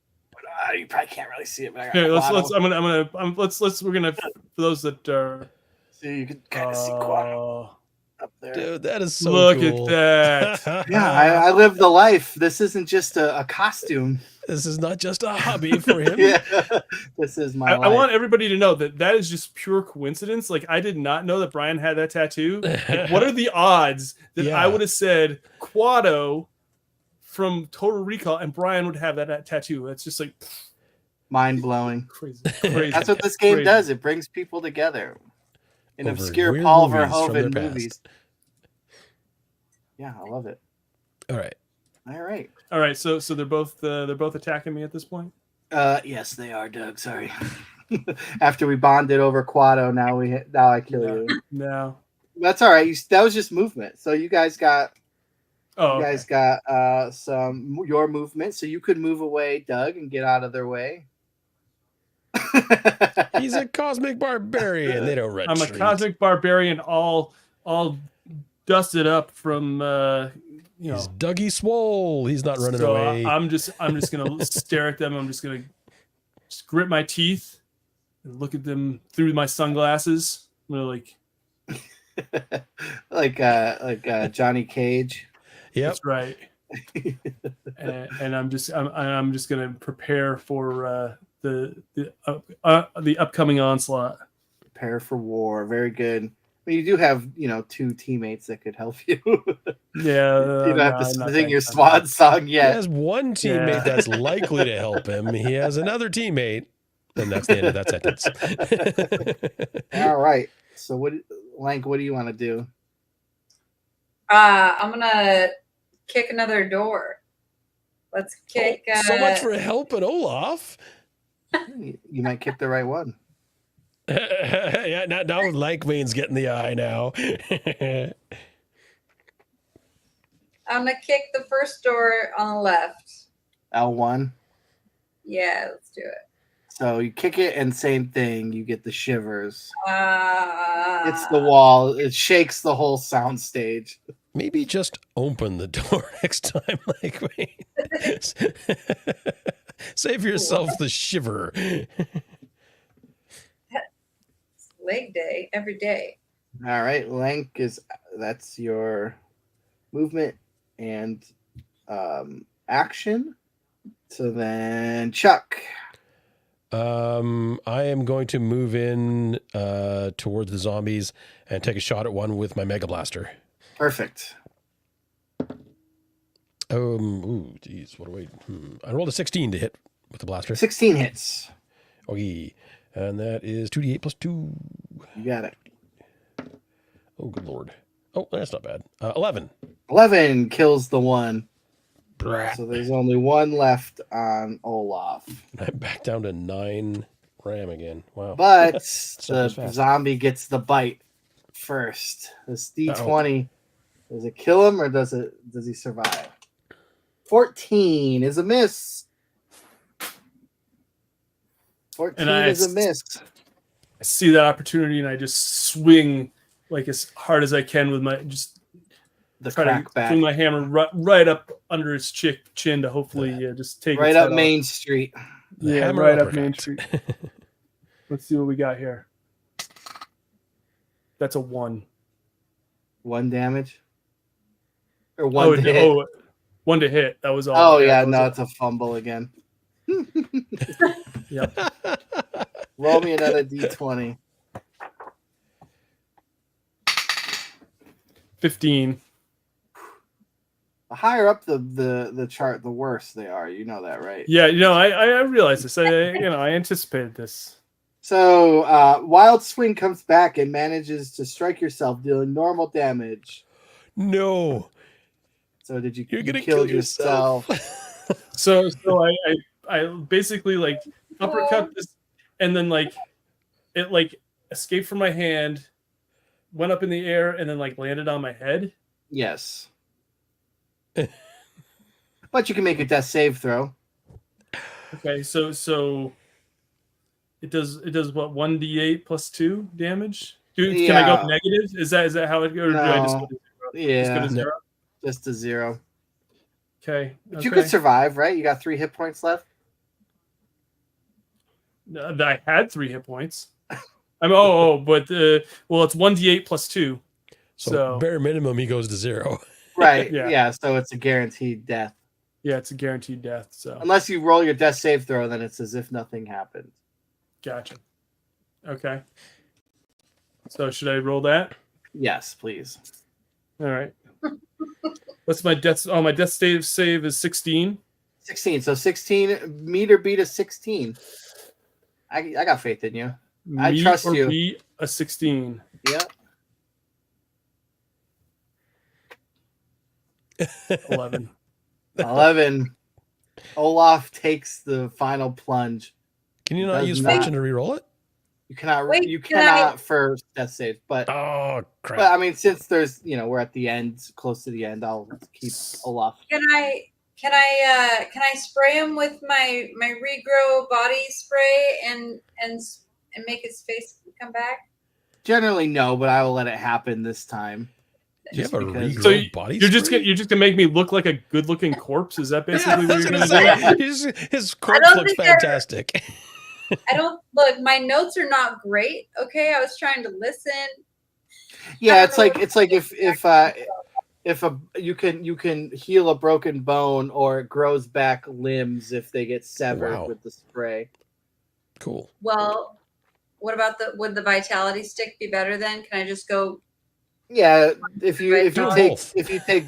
You probably can't really see it, but I got Okay, Quado. we're gonna for those that are So you can kind of see Quado up there. Dude, that is so look cool. at that. Yeah, I lived the life. This isn't just a costume. This is not just a hobby for him. Yeah, this is my life. I want everybody to know that is just pure coincidence. Like I did not know that Brian had that tattoo. Like, what are the odds that I would have said Quado from Total Recall and Brian would have that tattoo? That's just like mind blowing. crazy. That's what this game Crazy. does. It brings people together in Over obscure weird Paul movies from their Verhoeven past. movies. Yeah, I love it. All right. All right. So they're both attacking me at this point. Yes, they are, Doug. Sorry. After we bonded over Quado, now I kill you. No. That's all right. That was just movement. So you guys got Okay. some your movement, so you could move away, Doug, and get out of their way. He's a cosmic barbarian. They don't retreat. I'm a cosmic barbarian, all dusted up from He's Dougie Swole. He's not running so away. I'm just gonna stare at them. I'm just gonna grit my teeth and look at them through my sunglasses. I'm gonna like Johnny Cage. Yep. That's right. and I'm just gonna prepare for the upcoming onslaught. Prepare for war. Very good. But you do have 2 teammates that could help you. Yeah, you don't have to sing your swan song He yet. has one teammate that's likely to help him. He has another teammate. And that's the end of that sentence. All right. So what do you want to do? I'm gonna kick another door. Let's kick. So much for helping Olaf. You might kick the right one. Yeah, now Lankmane's getting the eye now. I'm gonna kick the first door on the left. L1. Yeah, let's do it. So you kick it, and same thing. You get the shivers. It's It's the wall. It shakes the whole sound stage. Maybe just open the door next time, Lankmane. Save yourself the shiver. leg day every day. All right, that's your movement and action. So then Chuck. I am going to move in towards the zombies and take a shot at one with my Mega Blaster. Perfect. Ooh, geez, what do I rolled a 16 to hit with the blaster. 16 hits. Okay, and that is 2d8 plus 2. You got it. Oh, good lord. Oh, that's not bad. 11. 11 kills the one. Brat. So there's only one left on Olaf. I'm back down to 9 ram again. Wow. But that was the fast. zombie gets the bite first. This D20, does it kill him or does he survive? 14 is a miss. 14 And is a miss. I see that opportunity and I just swing like as hard as I can with my The try to crack back. swing my hammer right up under his chin to hopefully just take Right its up head off. Main Street. The Yeah, hammer right up uppercut. Main Street. Let's see what we got here. That's a 1. 1 damage? Or 1 to hit? Oh, 1 to hit. That was all. Oh, yeah. that was No, all. it's a fumble again. Yep. Roll me another d20. 15. The higher up the chart, the worse they are. You know that, right? Yeah, I realized this. I anticipated this. So, Wild Swing comes back and manages to strike yourself, dealing normal damage. No. So, did you? You're you gonna killed kill yourself. So I basically like uppercut this, and then like it like escaped from my hand, went up in the air, and then like landed on my head. Yes. But you can make a death save throw. Okay, so it does what 1d8 plus 2 damage? Can I go negative? Is that how it goes? Or do I just go to 0? Yeah. Just go to 0? Just a 0. Okay. But you could survive, right? You got 3 hit points left. I had 3 hit points. But well, it's 1d8 plus 2. So bare minimum, he goes to 0. Right. Yeah. Yeah. So it's a guaranteed death. Yeah, it's a guaranteed death. So Unless you roll your death save throw, then it's as if nothing happened. gotcha. Okay. So should I roll that? Yes, please. All right. What's my death? Oh, my death save is 16. 16. So 16. Meet or beat a 16. I got faith in you. I Meet trust or you. beat a 16. Yeah. 11. 11. Olaf takes the final plunge. Can you not Does use not- fortune to re-roll it? You cannot. Wait, you can I- cannot for death save, but Oh crap! I mean, since there's we're at the end, close to the end, I'll keep Olaf. Can I spray him with my regrow body spray and make his face come back? Generally, no, but I will let it happen this time. Do you have a because- regrow So body? You're just spray? gonna make me look like a good-looking corpse? Is that basically what I was you're gonna gonna do? say, his corpse don't looks think they're- fantastic. I don't look. My notes are not great. Okay, I was trying to listen. Yeah, it's like if you can heal a broken bone or it grows back limbs if they get severed Wow. with the spray. Cool. Well, what about would the vitality stick be better then? Can I just go? Yeah, if you Do take both.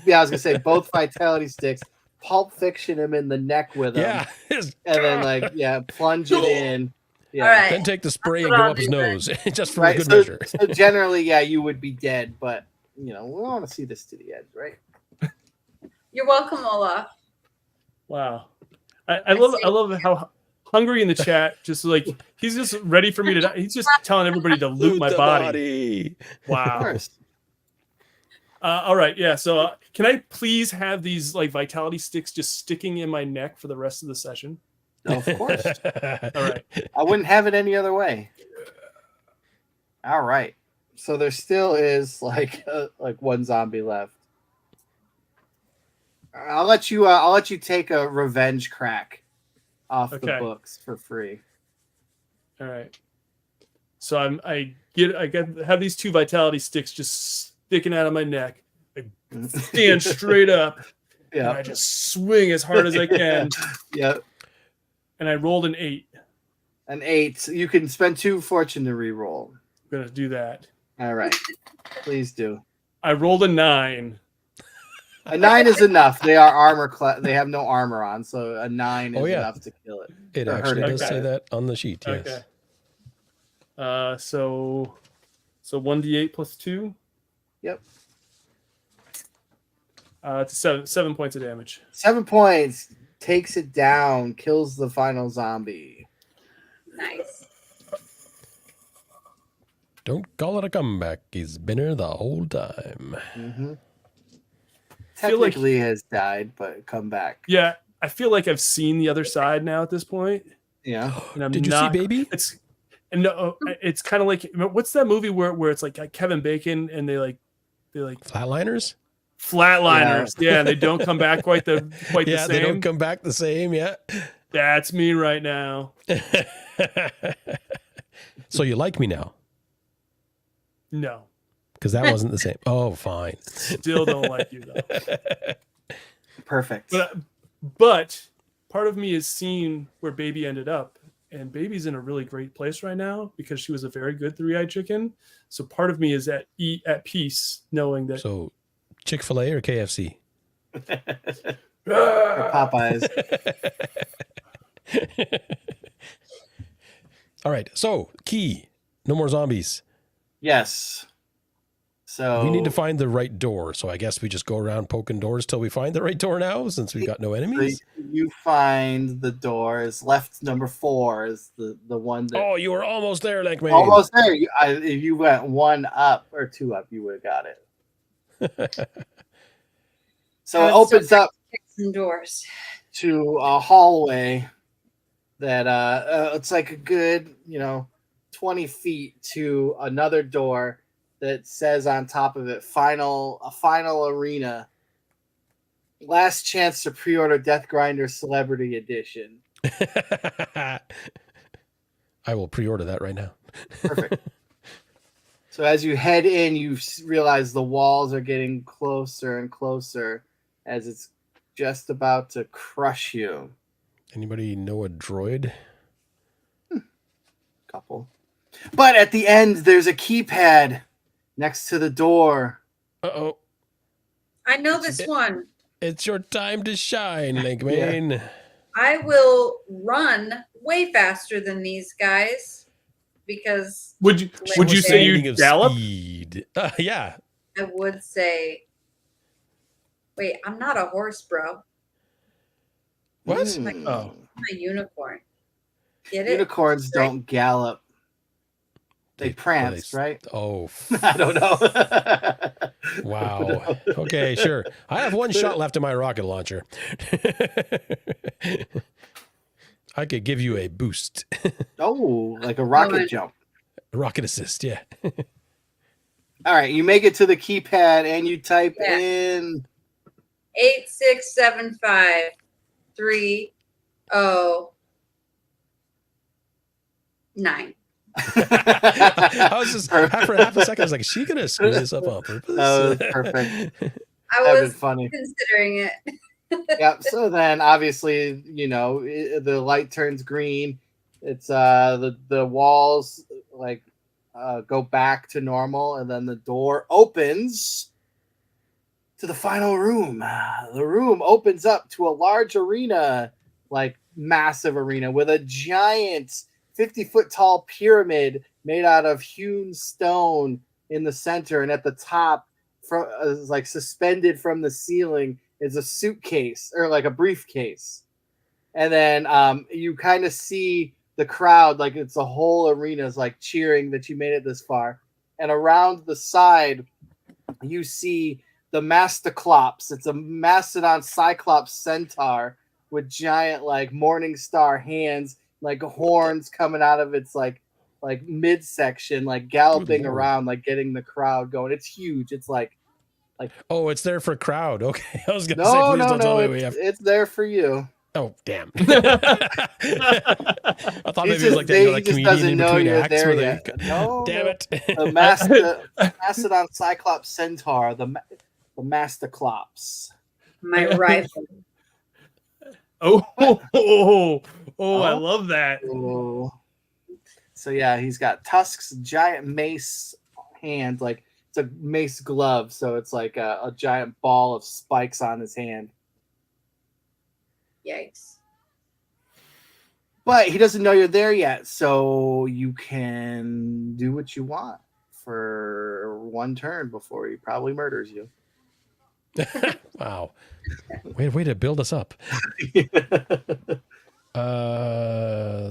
I was gonna say both vitality sticks, Pulp Fiction him in the neck with them, Yeah. and then plunge it in. Yeah. All right. Then take the spray That's and what go I'll up his do then. nose, just for Right. good So, measure. so generally, yeah, you would be dead, but we want to see this to the end, right? You're welcome, Olaf. Wow. I love how hungry in the chat. Just like he's just ready for me to die. He's just telling everybody to loot my the body. Of Wow. course. All right. Yeah. So can I please have these like vitality sticks just sticking in my neck for the rest of the session? Of course. All right. I wouldn't have it any other way. All right. So there still is like one zombie left. I'll let you take a revenge crack off the Okay. books for free. All right. So I have these 2 vitality sticks just sticking out of my neck. I stand straight up and I Yeah. just swing as hard as I can. Yeah. And I rolled an 8. An 8. You can spend 2 fortune to re-roll. I'm gonna do that. All right. Please do. I rolled a 9. A 9 is enough. They are armor they have no armor on, so a 9 is Oh, yeah. enough to kill it. It Or actually hurt it. does say that on the sheet. Yes. Okay. So 1d8 plus 2. Yep. It's 7 points of damage. 7 points. Takes it down. Kills the final zombie. Nice. Don't call it a comeback. He's been here the whole time. Mm-hmm. Feel like- Technically has died, but come back. Yeah, I feel like I've seen the other side now at this point. Yeah. And I'm Did you see not, Baby? It's no, it's kind of like, what's that movie where it's like Kevin Bacon and they like Flatliners? Flatliners. Yeah, and they don't come back quite the Yeah, same. they don't come back the same. Yeah. That's me right now. So you like me now? No, Because that wasn't the same. Oh, fine. still don't like you though. Perfect. But part of me is seeing where Baby ended up, and Baby's in a really great place right now because she was a very good three-eyed chicken. So part of me is at peace knowing that. So Chick-fil-A or KFC? Or Popeyes. All right. So key, no more zombies. Yes. So We need to find the right door. So I guess we just go around poking doors till we find the right door now, since we've got no enemies. you find the door is left number 4 is the one that Oh, you were almost there, like me. almost there. If you went 1 up or 2 up, you would have got it. So it opens up Some doors. to a hallway that it's like a good 20 feet to another door that says on top of it a final arena, last chance to pre-order Death Grinder Celebrity Edition. I will pre-order that right now. Perfect. So as you head in, you realize the walls are getting closer and closer as it's just about to crush you. Anybody know a droid? Couple. But at the end, there's a keypad next to the door. Uh-oh. I know this one. It's your time to shine, Linkman. I will run way faster than these guys because Would you say Speaking you of gallop? speed. Yeah. I would say, wait, I'm not a horse, bro. What? Oh. I'm a unicorn. Get it? Unicorns Right. don't gallop. They prance, right? Oh. I don't know. Wow. Okay, sure. I have 1 shot left in my rocket launcher. I could give you a boost. Oh, like a rocket jump. Rocket assist, yeah. All right, you make it to the keypad and you type Yeah. in 8675309. I was just for half a second. I was like, is she gonna screw this up on purpose? Oh, perfect. I That'd was been funny. considering it. Yep. So then, obviously, the light turns green. It's the walls go back to normal, and then the door opens to the final room. The room opens up to a large arena, like massive arena, with a giant 50-foot tall pyramid made out of hewn stone in the center, and at the top, like suspended from the ceiling, is a suitcase or like a briefcase. And then you kind of see the crowd, like it's a whole arena is like cheering that you made it this far. And around the side, you see the Mastoclops. It's a mastodon cyclops centaur with giant like morning star hands, like horns coming out of its like midsection, like galloping around, like getting the crowd going. It's huge. It's like oh, it's there for crowd. Okay, I was gonna say, please don't tell me we have. It's there for you. Oh, damn! I thought maybe it was like that, like comedian in between acts where they. No, Damn it! The mastodon cyclops centaur, the Mastoclops. My rival. I love that. Oh. So yeah, he's got tusks, giant mace hand, like it's a mace glove, so it's like a giant ball of spikes on his hand. Yikes. But he doesn't know you're there yet, so you can do what you want for 1 turn before he probably murders you. Wow, way to build us up.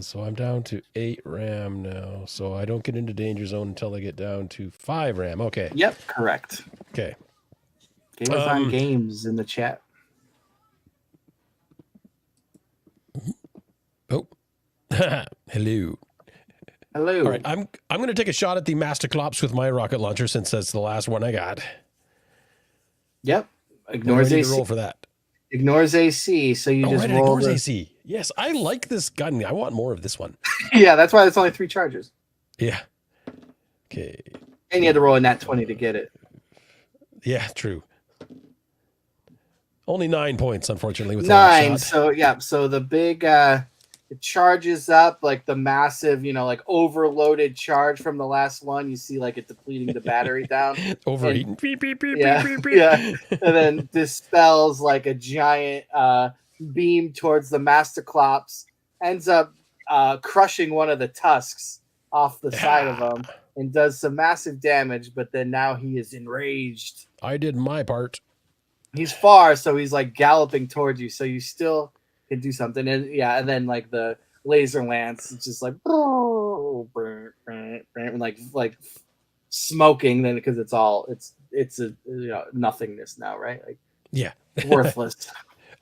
So I'm down to 8 RAM now, so I don't get into danger zone until I get down to 5 RAM. Okay. Yep, correct. Okay. Gamers on Games in the chat. Oh, Hello. Hello. All right, I'm going to take a shot at the Masterclops with my rocket launcher since that's the last one I got. Yep. What do I Ignores need to AC. roll for that? Ignores AC. So you Oh, just right, it roll ignores the... AC. Yes, I like this gun. I want more of this one. Yeah, that's why it's only 3 charges. Yeah. Okay. And you had to roll a nat 20 to get it. Yeah, true. Only 9 points, unfortunately, with the last 9. shot. So yeah, so the big it charges up like the massive, like overloaded charge from the last one. You see like it depleting the battery down. Overeaten. Beep, beep, beep, Yeah, beep, beep, beep. yeah. And then dispels like a giant beam towards the Masterclops, ends up crushing one of the tusks off the side of him and does some massive damage, but then now he is enraged. I did my part. He's far, so he's like galloping towards you, so you still can do something. And yeah, and then like the laser lance, it's just like like smoking. Then because it's a nothingness now, right? Like Yeah. worthless.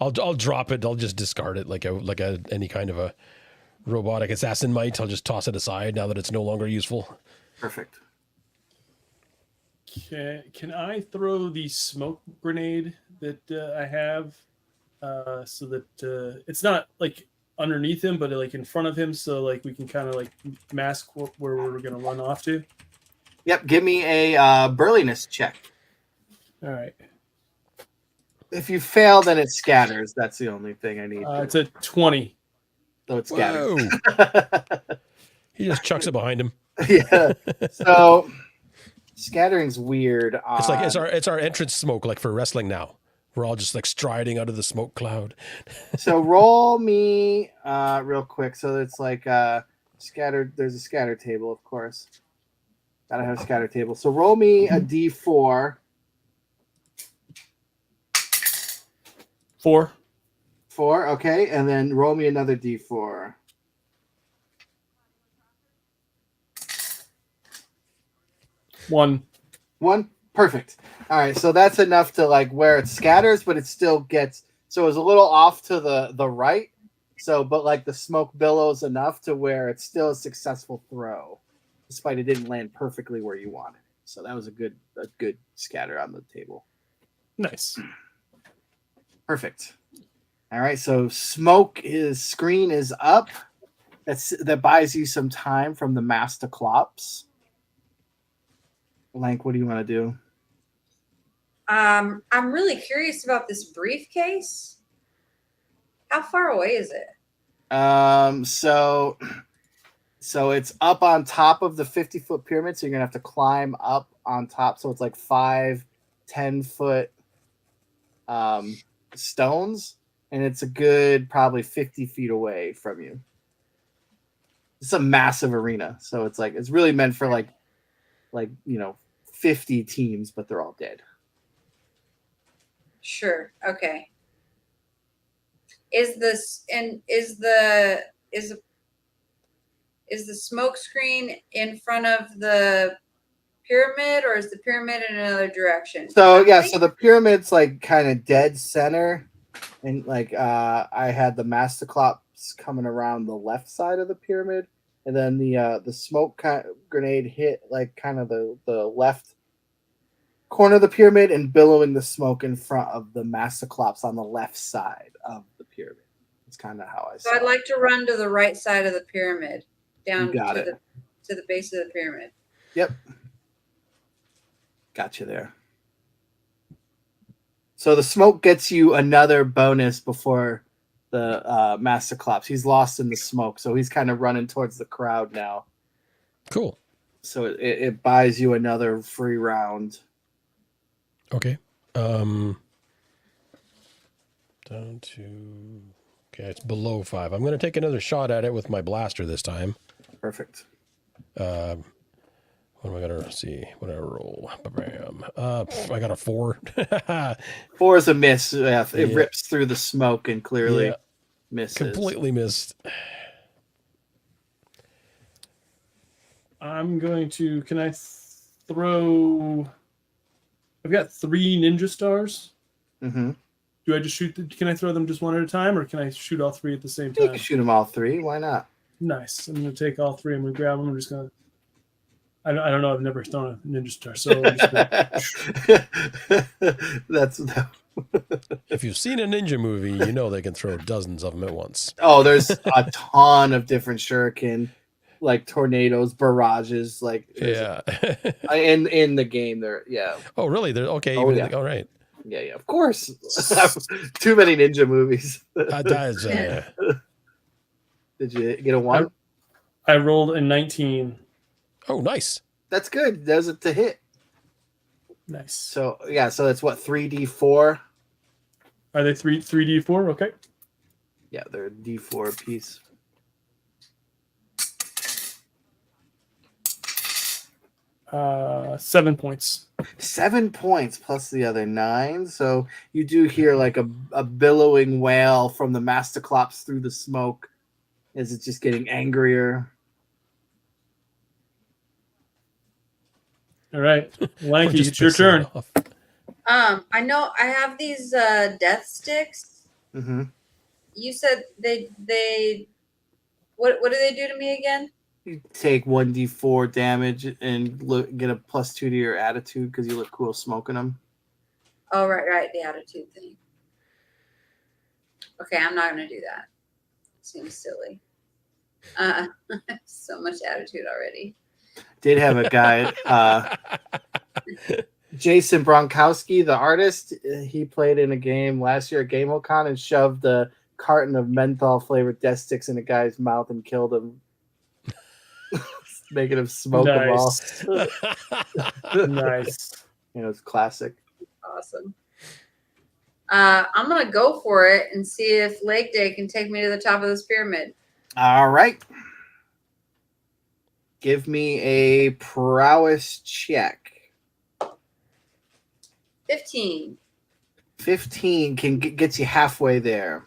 I'll drop it. I'll just discard it like any kind of a robotic assassin might. I'll just toss it aside now that it's no longer useful. Perfect. Can I throw the smoke grenade that I have so that it's not like underneath him, but like in front of him, so like we can kind of like mask where we're gonna run off to? Yep. Give me a burliness check. All right. If you fail, then it scatters. That's the only thing I need. It's a 20. So it scatters. Whoa. He just chucks it behind him. Yeah. So scattering's weird. It's like it's our entrance smoke, like for wrestling now. We're all just like striding out of the smoke cloud. So roll me real quick. So it's like scattered. There's a scatter table, of course. Gotta have a scatter table. So roll me a D4. 4. 4, okay, and then roll me another D4. 1. 1, perfect. All right, so that's enough to like where it scatters, but it still gets. So it was a little off to the right. So, but like the smoke billows enough to where it's still a successful throw, despite it didn't land perfectly where you wanted. So that was a good scatter on the table. Nice. Perfect. All right, so his screen is up. That buys you some time from the Masterclops. Lank, what do you want to do? I'm really curious about this briefcase. How far away is it? So it's up on top of the 50-foot pyramid, so you're gonna have to climb up on top. So it's like 5-10-foot stones, and it's a good probably 50 feet away from you. It's a massive arena, so it's really meant for like 50 teams, but they're all dead. Sure. Okay. Is the smoke screen in front of the pyramid, or is the pyramid in another direction? So yeah, so the pyramid's like kind of dead center, and like I had the Masterclops coming around the left side of the pyramid, and then the smoke grenade hit like kind of the left corner of the pyramid and billowing the smoke in front of the Masterclops on the left side of the pyramid. It's kind of how I saw So I'd like to run to the right side of the pyramid, down to the base of the pyramid. Yep. Got you there. So the smoke gets you another bonus before the Masterclops. He's lost in the smoke, so he's kind of running towards the crowd now. Cool. So it buys you another free round. Okay. Down to... Okay, it's below 5. I'm going to take another shot at it with my blaster this time. Perfect. What am I going to see? What did I roll? Bam. I got a 4. 4 is a miss. Yeah, it rips through the smoke and clearly misses. Completely missed. I'm going to... Can I throw... I've got 3 ninja stars. Mm-hmm. Do I just shoot? Can I throw them just one at a time, or can I shoot all 3 at the same You time? can shoot them all 3. Why not? Nice. I'm gonna take all three. I'm gonna grab them. I'm just gonna. I don't know. I've never thrown a ninja star, so I'm just gonna... That's If you've seen a ninja movie, you know they can throw dozens of them at once. oh, there's a ton of different shuriken, like tornadoes, barrages, like Yeah. in the game. There, yeah. Oh, really? They're okay. Oh, Even yeah. all right. Yeah, of course. Too many ninja movies. That is, Did you get a 1? I rolled a 19. oh, nice. That's good. Does it to hit? Nice. So yeah, so that's what 3d4. Are they 3d4? Okay. Yeah, they're a d4 piece. Uh, 7 points. 7 points plus the other 9. So you do hear like a billowing wail from the Masterclops through the smoke as it's just getting angrier. All right, Lanky, Just it's your pissing it turn. off. I know I have these death sticks. Mm-hmm. You said they what do they do to me again? You take 1d4 damage and get a +2 to your attitude because you look cool smoking them. Oh, right, the attitude thing. Okay, I'm not gonna do that. Seems silly. So much attitude already. Did have a guy, Jason Bronkowski, the artist. He played in a game last year at GameOCon and shoved a carton of menthol flavored death sticks in a guy's mouth and killed him, making him smoke them all. Nice. You know, it's classic. Awesome. I'm gonna go for it and see if Lake Day can take me to the top of this pyramid. All right. Give me a prowess check. 15. 15 can gets you halfway there.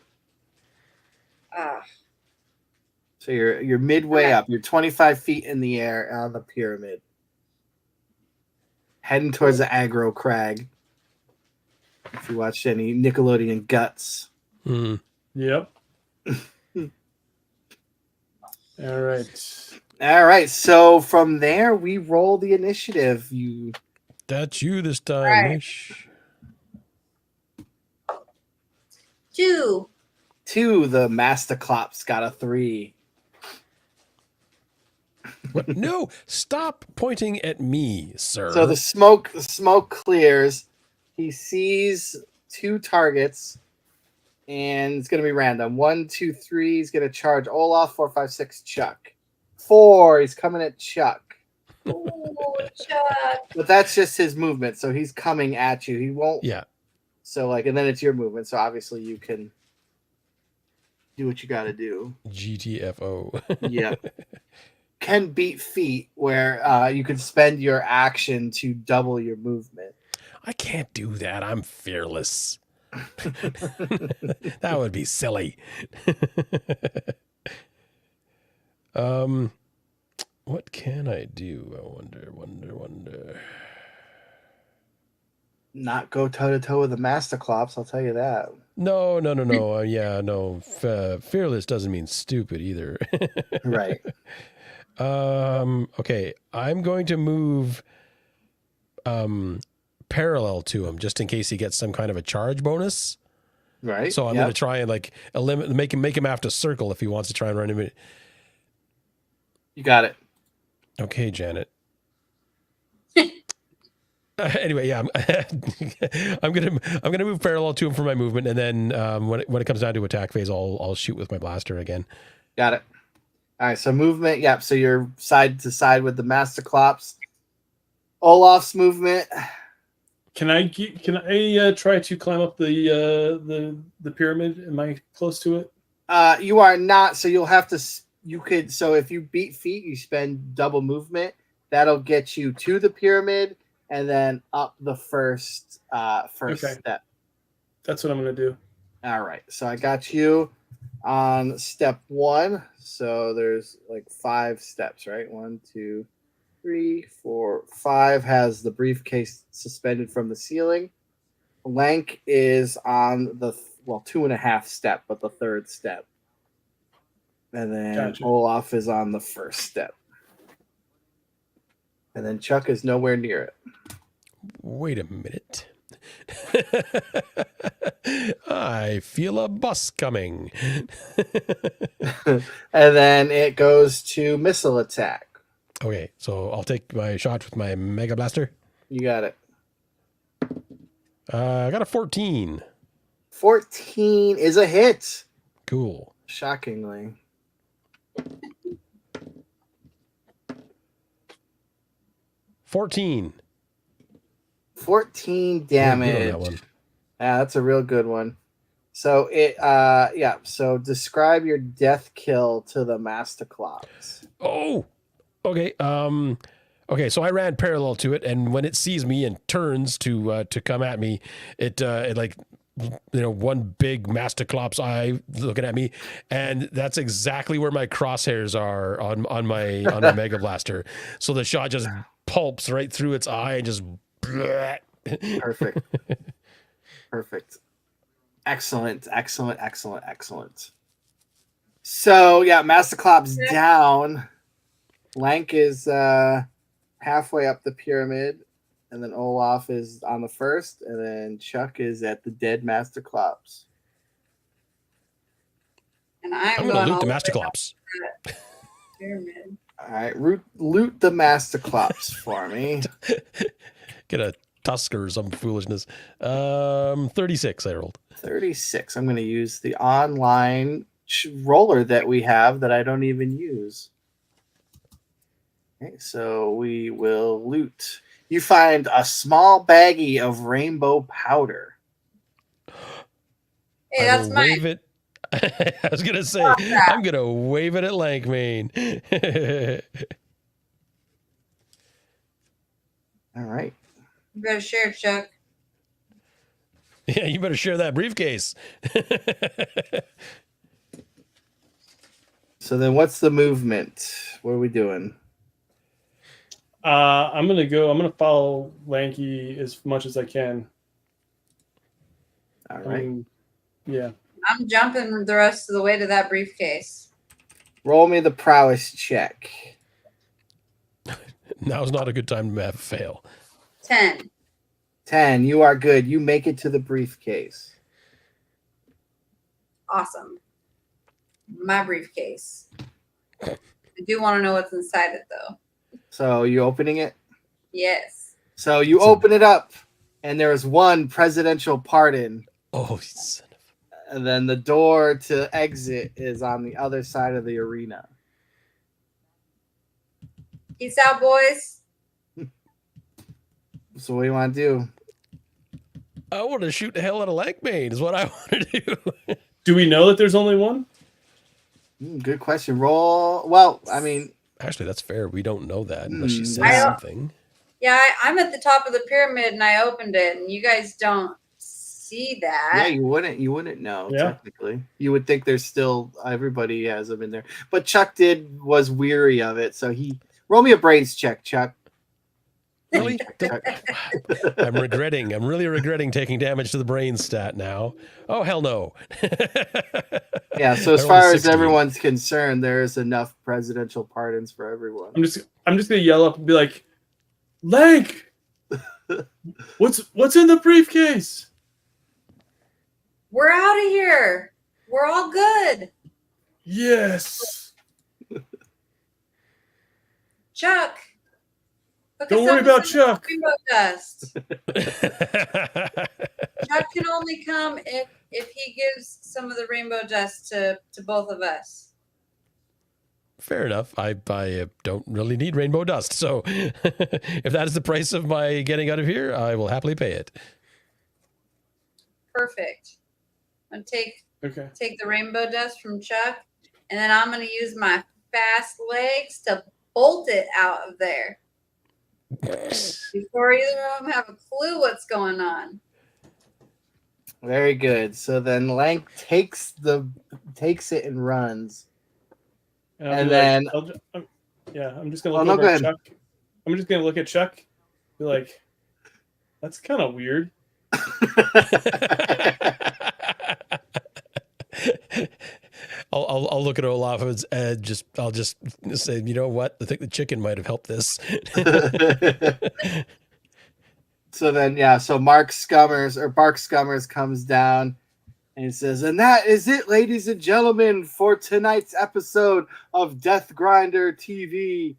So you're midway up. You're 25 feet in the air on the pyramid, heading towards the aggro crag. If you watched any Nickelodeon Guts. Mm. Yep. All right. So from there, we roll the initiative. That's you this time, Right. Mish. 2. 2, the Masterclops got a 3. What? No, stop pointing at me, sir. So the smoke clears. He sees 2 targets, and it's going to be random. 1, 2, 3. He's going to charge Olaf. 4, 5, 6. Chuck. 4. He's coming at Chuck. Oh, Chuck. But that's just his movement, so he's coming at you. He won't. Yeah. So and then it's your movement. So obviously you can do what you got to do. GTFO. Yeah. Can beat feat, where you can spend your action to double your movement. I can't do that. I'm fearless. That would be silly. What can I do? I wonder. Not go toe to toe with the Masterclops, I'll tell you that. No. Yeah, no. Fearless doesn't mean stupid either. Right. Okay. I'm going to move parallel to him just in case he gets some kind of a charge bonus. Right. So I'm going to try and like make him have to circle if he wants to try and run him. You got it. Okay, Janet. Anyway, yeah, I'm gonna move parallel to him for my movement, and then when it comes down to attack phase, I'll shoot with my blaster again. Got it. All right, so movement. Yep. So you're side to side with the Masterclops. Olaf's movement. Can I try to climb up the pyramid? Am I close to it? You are not. So you'll have to. You could. So if you beat feet, you spend double movement. That'll get you to the pyramid and then up the first step. That's what I'm gonna do. All right. So I got you on step 1. So there's like 5 steps, right? 1, 2, 3, 4, 5 has the briefcase suspended from the ceiling. Lank is on the 2.5 step, but the 3rd step. And then Gotcha. Olaf is on the first step. And then Chuck is nowhere near it. Wait a minute. I feel a bus coming. And then it goes to missile attack. Okay, so I'll take my shot with my Mega Blaster. You got it. I got a 14. 14 is a hit. Cool. Shockingly. 14. 14 Real good on damage. that one. Yeah, that's a real good one. So so describe your death kill to the Masterclops. Oh, okay. Okay, so I ran parallel to it, and when it sees me and turns to come at me, it like, one big Masterclops eye looking at me, and that's exactly where my crosshairs are on my Mega Blaster. So the shot just pulps right through its eye and just. Perfect. Perfect. Excellent. So yeah, Masterclops down. Lank is halfway up the pyramid, and then Olaf is on the first, and then Chuck is at the dead Masterclops. And I'm I'm going to going loot the all way up Masterclops. the pyramid. All right, loot the Masterclops for me. Get a tusk or some foolishness. 36 I rolled. 36. I'm going to use the online roller that we have that I don't even use. Okay, so we will loot. You find a small baggie of rainbow powder. Hey, I that's will mine. wave it. I was going to say, I'm going to wave it at Lankmane. All right. You better share, Chuck. Yeah, you better share that briefcase. So then what's the movement? What are we doing? I'm gonna follow Lanky as much as I can. All right. Yeah. I'm jumping the rest of the way to that briefcase. Roll me the prowess check. Now's not a good time to have a fail. 10. 10. You are good. You make it to the briefcase. Awesome. My briefcase. I do want to know what's inside it, though. So you opening it? Yes. So you open it up, and there's one presidential pardon. Oh, son of... And then the door to exit is on the other side of the arena. Peace out, boys. So what do you want to do? I want to shoot the hell out of Lankmane is what I want to do. Do we know that there's only one? Good question. Roll. Well, I mean, Actually, that's fair. We don't know that unless she says I- something. Yeah, I'm at the top of the pyramid and I opened it, and you guys don't see that. yeah, you wouldn't know. Yeah. Technically, you would think there's still everybody has them in there. But Chuck was weary of it, so he roll me a brains check, Chuck. Really? Chuck. I'm really regretting taking damage to the brain stat now. Oh, hell no. Yeah. So I as rolled a far as 16. everyone's concerned, there is enough presidential pardons for everyone. I'm just gonna yell up and be like, Lank, what's in the briefcase? We're out of here. We're all good. Yes. Chuck. hook Don't us worry up about with some Chuck. Rainbow dust. Chuck can only come if he gives some of the rainbow dust to both of us. Fair enough. I don't really need rainbow dust. So if that is the price of my getting out of here, I will happily pay it. Perfect. I'm gonna Okay. take the rainbow dust from Chuck, and then I'm gonna use my fast legs to bolt it out of there before either of them have a clue what's going on. Very good. So then Lank takes it and runs. I'll And be like- then- I'm just gonna Oh, look no, over go at ahead. Chuck. I'm just gonna look at Chuck. Be like, that's kind of weird. I'll look at Olaf and I'll just say, you know what? I think the chicken might have helped this. So then, so Bark Scummers comes down and he says, and that is it, ladies and gentlemen, for tonight's episode of Death Grinder TV.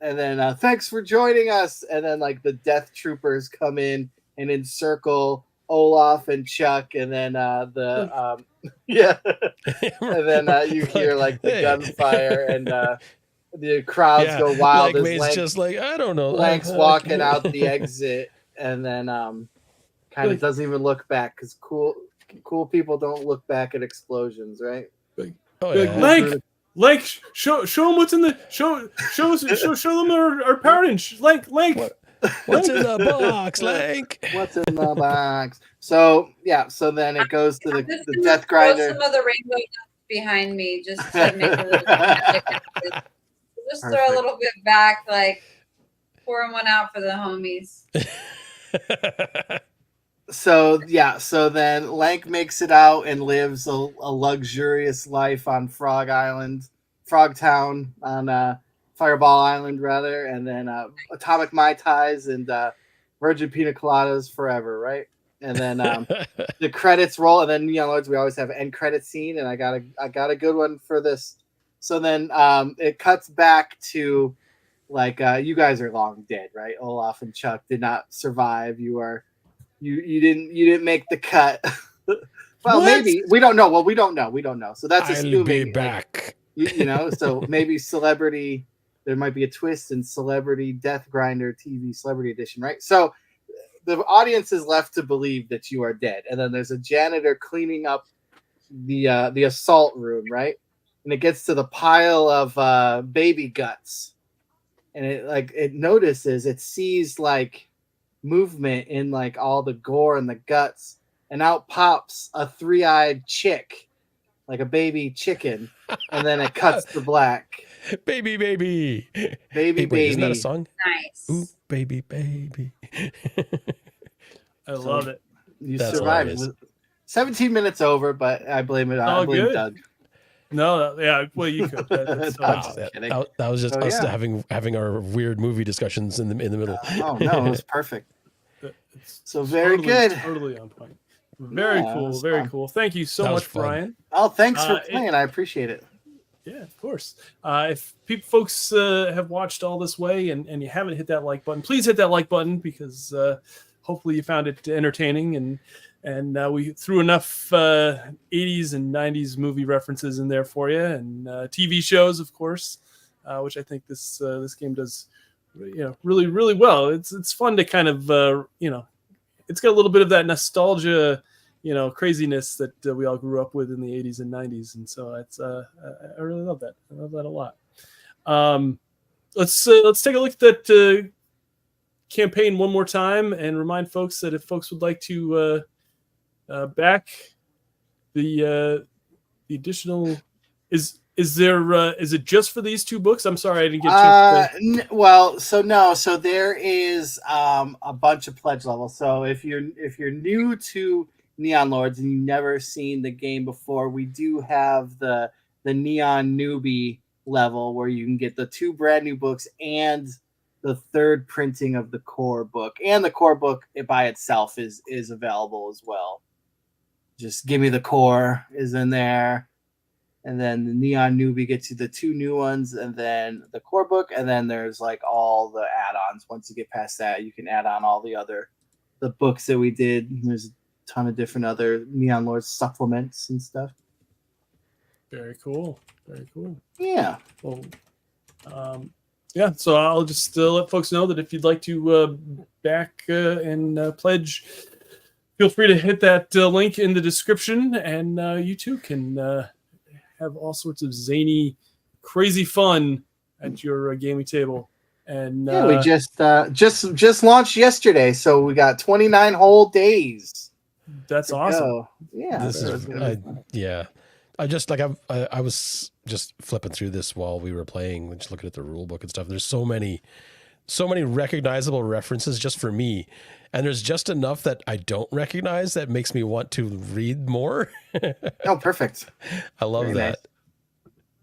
And then thanks for joining us. And then like the Death Troopers come in and encircle Olaf and Chuck, and then and then you hear like the gunfire and the crowds go wild. Like May's just like, I don't know. Lank's walking out the exit, and then kind of doesn't even look back because cool people don't look back at explosions, right? Oh, yeah. Lank, show them what's in the show them our parentage. Lank. What's in the box, Lank? What's in the box? So then it goes to the Death Grinder. Some of the rainbow behind me just to make a little magic. Just throw a little bit back, like pouring one out for the homies. So then Lank makes it out and lives a luxurious life on Frogtown, on Fireball Island rather, and then Atomic Mai Tais and Virgin Pina Coladas forever, right? And then the credits roll, and then Neon Lords, we always have an end credit scene, and I got a good one for this. So then it cuts back to like you guys are long dead, right? Olaf and Chuck did not survive. You didn't make the cut. Well, maybe we don't know. Well, we don't know. So that's assuming. I'll be back. So maybe celebrity. There might be a twist in Celebrity Death Grinder TV Celebrity Edition, right? So the audience is left to believe that you are dead, and then there's a janitor cleaning up the assault room, right? And it gets to the pile of baby guts, and it sees like movement in like all the gore and the guts, and out pops a 3-eyed chick, like a baby chicken, and then it cuts to black. Baby. Isn't that a song? Nice. Ooh, baby. I love it. You That's survived. hilarious. 17 minutes over, but I blame it. I blame good. Doug. No, yeah, well, you could. That's Just That was just us yeah. having our weird movie discussions in the middle. Oh no, it was perfect. it's So very totally, good. Totally on point. Very Yeah, cool. that's Very fun. cool. Thank you so That was much, fun. Brian. Oh, thanks for playing. I appreciate it. Yeah, of course. If folks have watched all this way and you haven't hit that like button, please hit that like button because hopefully you found it entertaining and we threw enough 80s and 90s movie references in there for you and TV shows, of course, which I think this game does, really, really well. It's fun to kind of it's got a little bit of that nostalgia. Craziness that we all grew up with in the 80s and 90s, and so it's I really love that. I love that a lot. Let's take a look at that campaign one more time and remind folks that if folks would like to back the additional, is it just for these two books? I'm sorry, I didn't get a chance to... So there is a bunch of pledge levels. So if you're new to Neon Lords and you've never seen the game before, we do have the Neon Newbie level where you can get the 2 brand new books and the 3rd printing of the core book, and the core book by itself is available as well. Just Give Me the Core is in there, and then the Neon Newbie gets you the 2 new ones, and then the core book, and then there's like all the add-ons. Once you get past that, you can add on all the books that we did. There's ton of different other Neon Lords supplements and stuff. Very cool. Yeah. Well, so I'll just let folks know that if you'd like to back and pledge, feel free to hit that link in the description, and you too can have all sorts of zany, crazy fun at your gaming table. And we just launched yesterday, so we got 29 whole days. That's awesome. Go. Yeah. This is I was just flipping through this while we were playing, just looking at the rule book and stuff. There's so many recognizable references just for me, and there's just enough that I don't recognize that makes me want to read more. Oh, perfect. I love Very that. nice.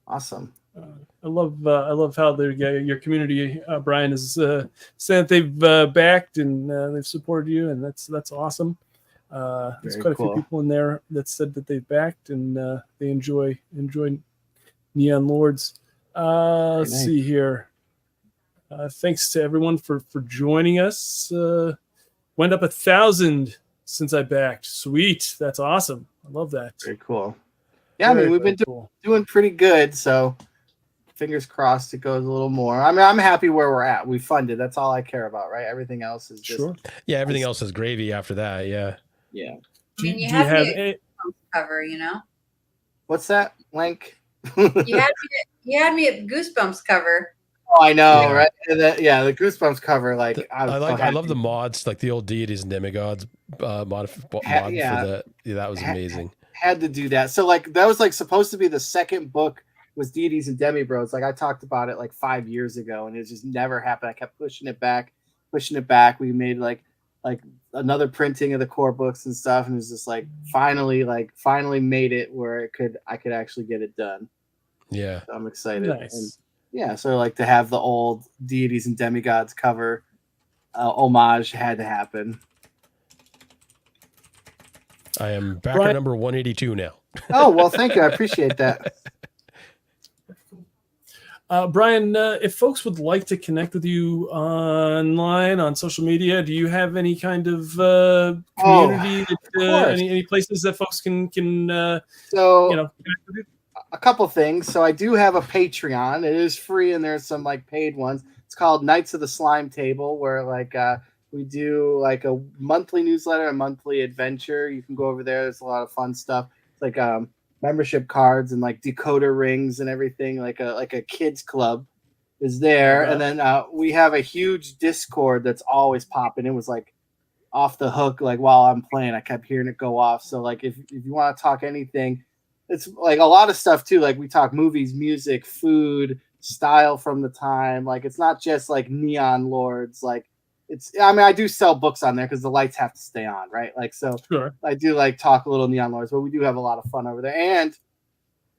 Awesome. I love how your community, Brian, is saying that they've backed and they've supported you, and that's awesome. There's Very quite a cool. few people in there that said that they've backed and they enjoy Neon Lords. Let's nice. see here. Thanks to everyone for joining us. Went up 1,000 since I backed. Sweet, that's awesome. I love that. Very cool. Yeah, I mean, we've been cool. doing pretty good, so fingers crossed it goes a little more. I mean, I'm happy where we're at. We funded. That's all I care about, right? Everything else is just Sure. Yeah, everything else is gravy after that. Yeah. yeah. I mean, you Do had have me a, at cover, you know. What's that, Link? You had me at Goosebumps cover. Oh, I know, Yeah. right? The Goosebumps cover, like I love the mods, like the old deities and demigods mod for that. Yeah, that was amazing. Had to do that. So like that was like supposed to be the second book was deities and demibrodes. Like I talked about it like 5 years ago, and it just never happened. I kept pushing it back. We made like another printing of the core books and stuff, and it was just like finally made it where I could actually get it done. Yeah, so I'm excited. Nice. And yeah, so like to have the old deities and demigods cover homage had to happen. I am back at number 182 now. Oh well, thank you. I appreciate that. Brian, if folks would like to connect with you online on social media, do you have any kind of community? Any places that folks can connect with you? A couple things. So I do have a Patreon. It is free, and there's some like paid ones. It's called Knights of the Slime Table, where like we do like a monthly newsletter, a monthly adventure. You can go over there. There's a lot of fun stuff. It's like membership cards and like decoder rings and everything. Like a kids club is there. And then we have a huge Discord that's always popping. It was like off the hook. Like while I'm playing, I kept hearing it go off. So like if you want to talk anything, it's like a lot of stuff too. Like we talk movies, music, food, style from the time. Like it's not just like Neon Lords. Like I do sell books on there because the lights have to stay on, right? Like so sure. I do like talk a little Neon Lords, but we do have a lot of fun over there. And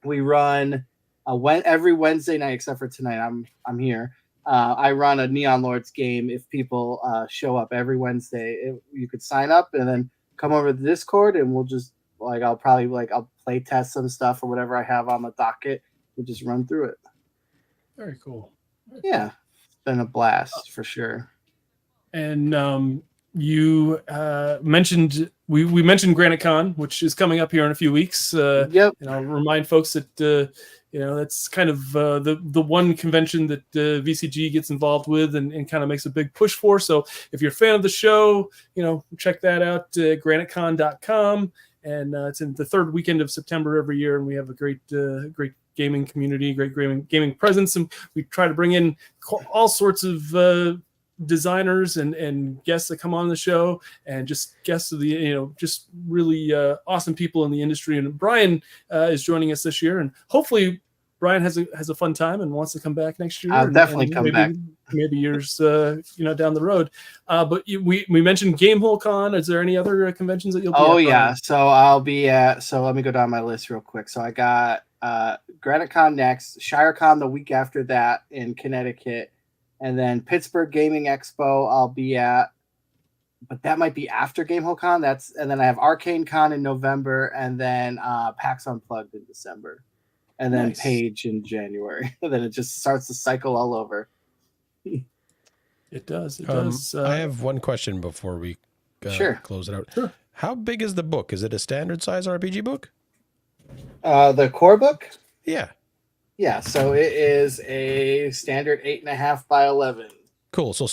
we run every Wednesday night except for tonight. I'm here. I run a Neon Lords game if people show up every Wednesday. You could sign up and then come over to the Discord, and we'll just I'll play test some stuff or whatever I have on the docket. We'll just run through it. Very cool. Yeah, it's been a blast for sure. And you mentioned we mentioned GraniteCon, which is coming up here in a few weeks. Yep. And I'll remind folks that that's kind of the one convention that VCG gets involved with and kind of makes a big push for. So if you're a fan of the show, check that out, granitecon.com. And it's in the third weekend of September every year, and we have a great gaming community, great gaming presence, and we try to bring in all sorts of designers and guests that come on the show, and just guests of the just really awesome people in the industry. And Brian is joining us this year, and hopefully Brian has a fun time and wants to come back next year. I'll definitely come back. Maybe years down the road. But we mentioned Gamehole Con. Is there any other conventions that you'll be at? Oh yeah, so I'll be at. So let me go down my list real quick. So I got GraniteCon next, ShireCon the week after that in Connecticut, and then Pittsburgh Gaming Expo I'll be at, but that might be after Gamehole Con. And then I have Arcane Con in November, and then PAX Unplugged in December, and then Nice. Page in January. And then it just starts the cycle all over. It does. It does. I have one question before we close it out. Sure. How big is the book? Is it a standard size RPG book? The core book? Yeah. Yeah, so it is a standard 8.5 by 11. Cool. So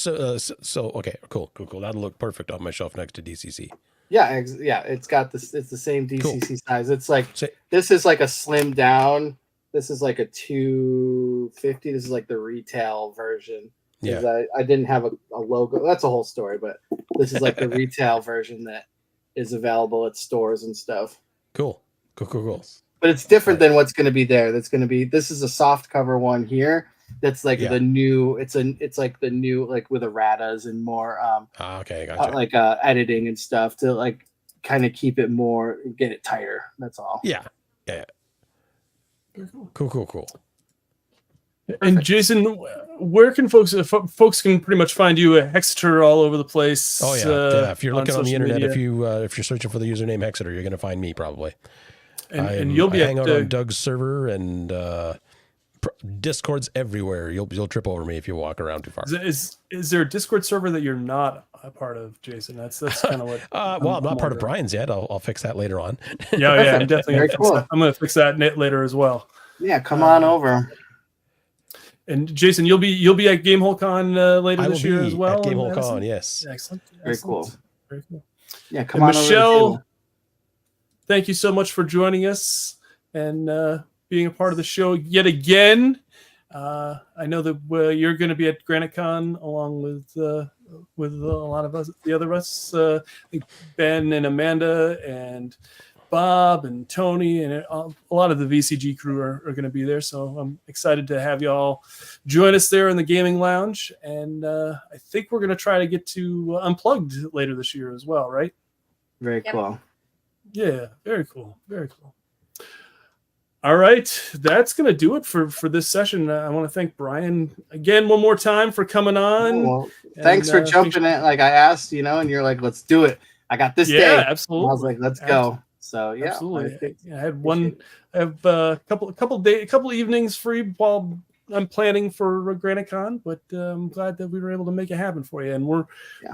okay, cool. That'll look perfect on my shelf next to DCC. Yeah, it's got this. It's the same DCC size. It's like So, this is like a slim down. This is like a 250. This is like the retail version. yeah. I didn't have a logo. That's a whole story, but this is like the retail version that is available at stores and stuff. Cool. But it's different than what's going to be there. This is a soft cover one here. That's like the new. It's like the new, like with erratas and more Okay, gotcha. like editing and stuff to like kind of keep it more, get it tighter. That's all. Yeah. Very cool. Cool. And Jason, where can folks can pretty much find you at Hexeter all over the place? Oh yeah. If you're looking on the social internet, media. if you're searching for the username Hexeter, you're going to find me probably. And you'll be hang out on Doug's server and Discord's everywhere. You'll trip over me if you walk around too far. Is there a Discord server that you're not a part of, Jason? That's kind of what. I'm not part of Brian's yet. I'll fix that later on. Yeah, I'm definitely Very gonna cool. I'm going to fix that later as well. Yeah, come on over. And Jason, you'll be at Gamehole Con later this year as well. At Gamehole Con, yes. Excellent. Very cool. Very cool. Yeah, come And on Michelle, over. thank you so much for joining us and being a part of the show yet again. I know that you're going to be at GraniteCon along with a lot of us, the other of us. I think Ben and Amanda and Bob and Tony and a lot of the VCG crew are going to be there. So I'm excited to have you all join us there in the gaming lounge. And I think we're going to try to get to Unplugged later this year as well, right? Very Yep. cool. Yeah, very cool. Very cool. All right, that's going to do it for this session. I want to thank Brian again one more time for coming on. Well, thanks for jumping in. Like I asked, and you're like, let's do it. I got this day. Yeah, absolutely. I was like, let's go. So yeah, absolutely. I have a couple evenings free while I'm planning for GraniteCon, but I'm glad that we were able to make it happen for you. And we're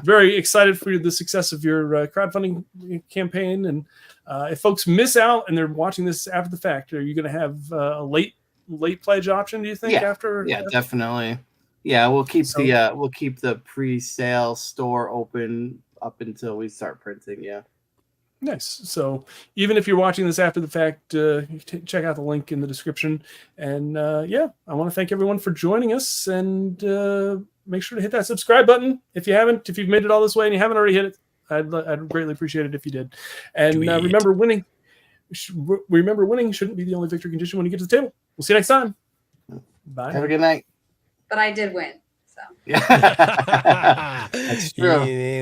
very excited for the success of your crowdfunding campaign. And if folks miss out and they're watching this after the fact, are you going to have a late pledge option? Do you think after? Yeah, definitely. Yeah, we'll keep the pre-sale store open up until we start printing. Yeah. Nice. So even if you're watching this after the fact, check out the link in the description. And I want to thank everyone for joining us, and make sure to hit that subscribe button if you've made it all this way and you haven't already hit it. I'd greatly appreciate it if you did. And remember, winning shouldn't be the only victory condition when you get to the table. We'll see you next time. Bye. Have a good night. But I did win. So Yeah. That's true.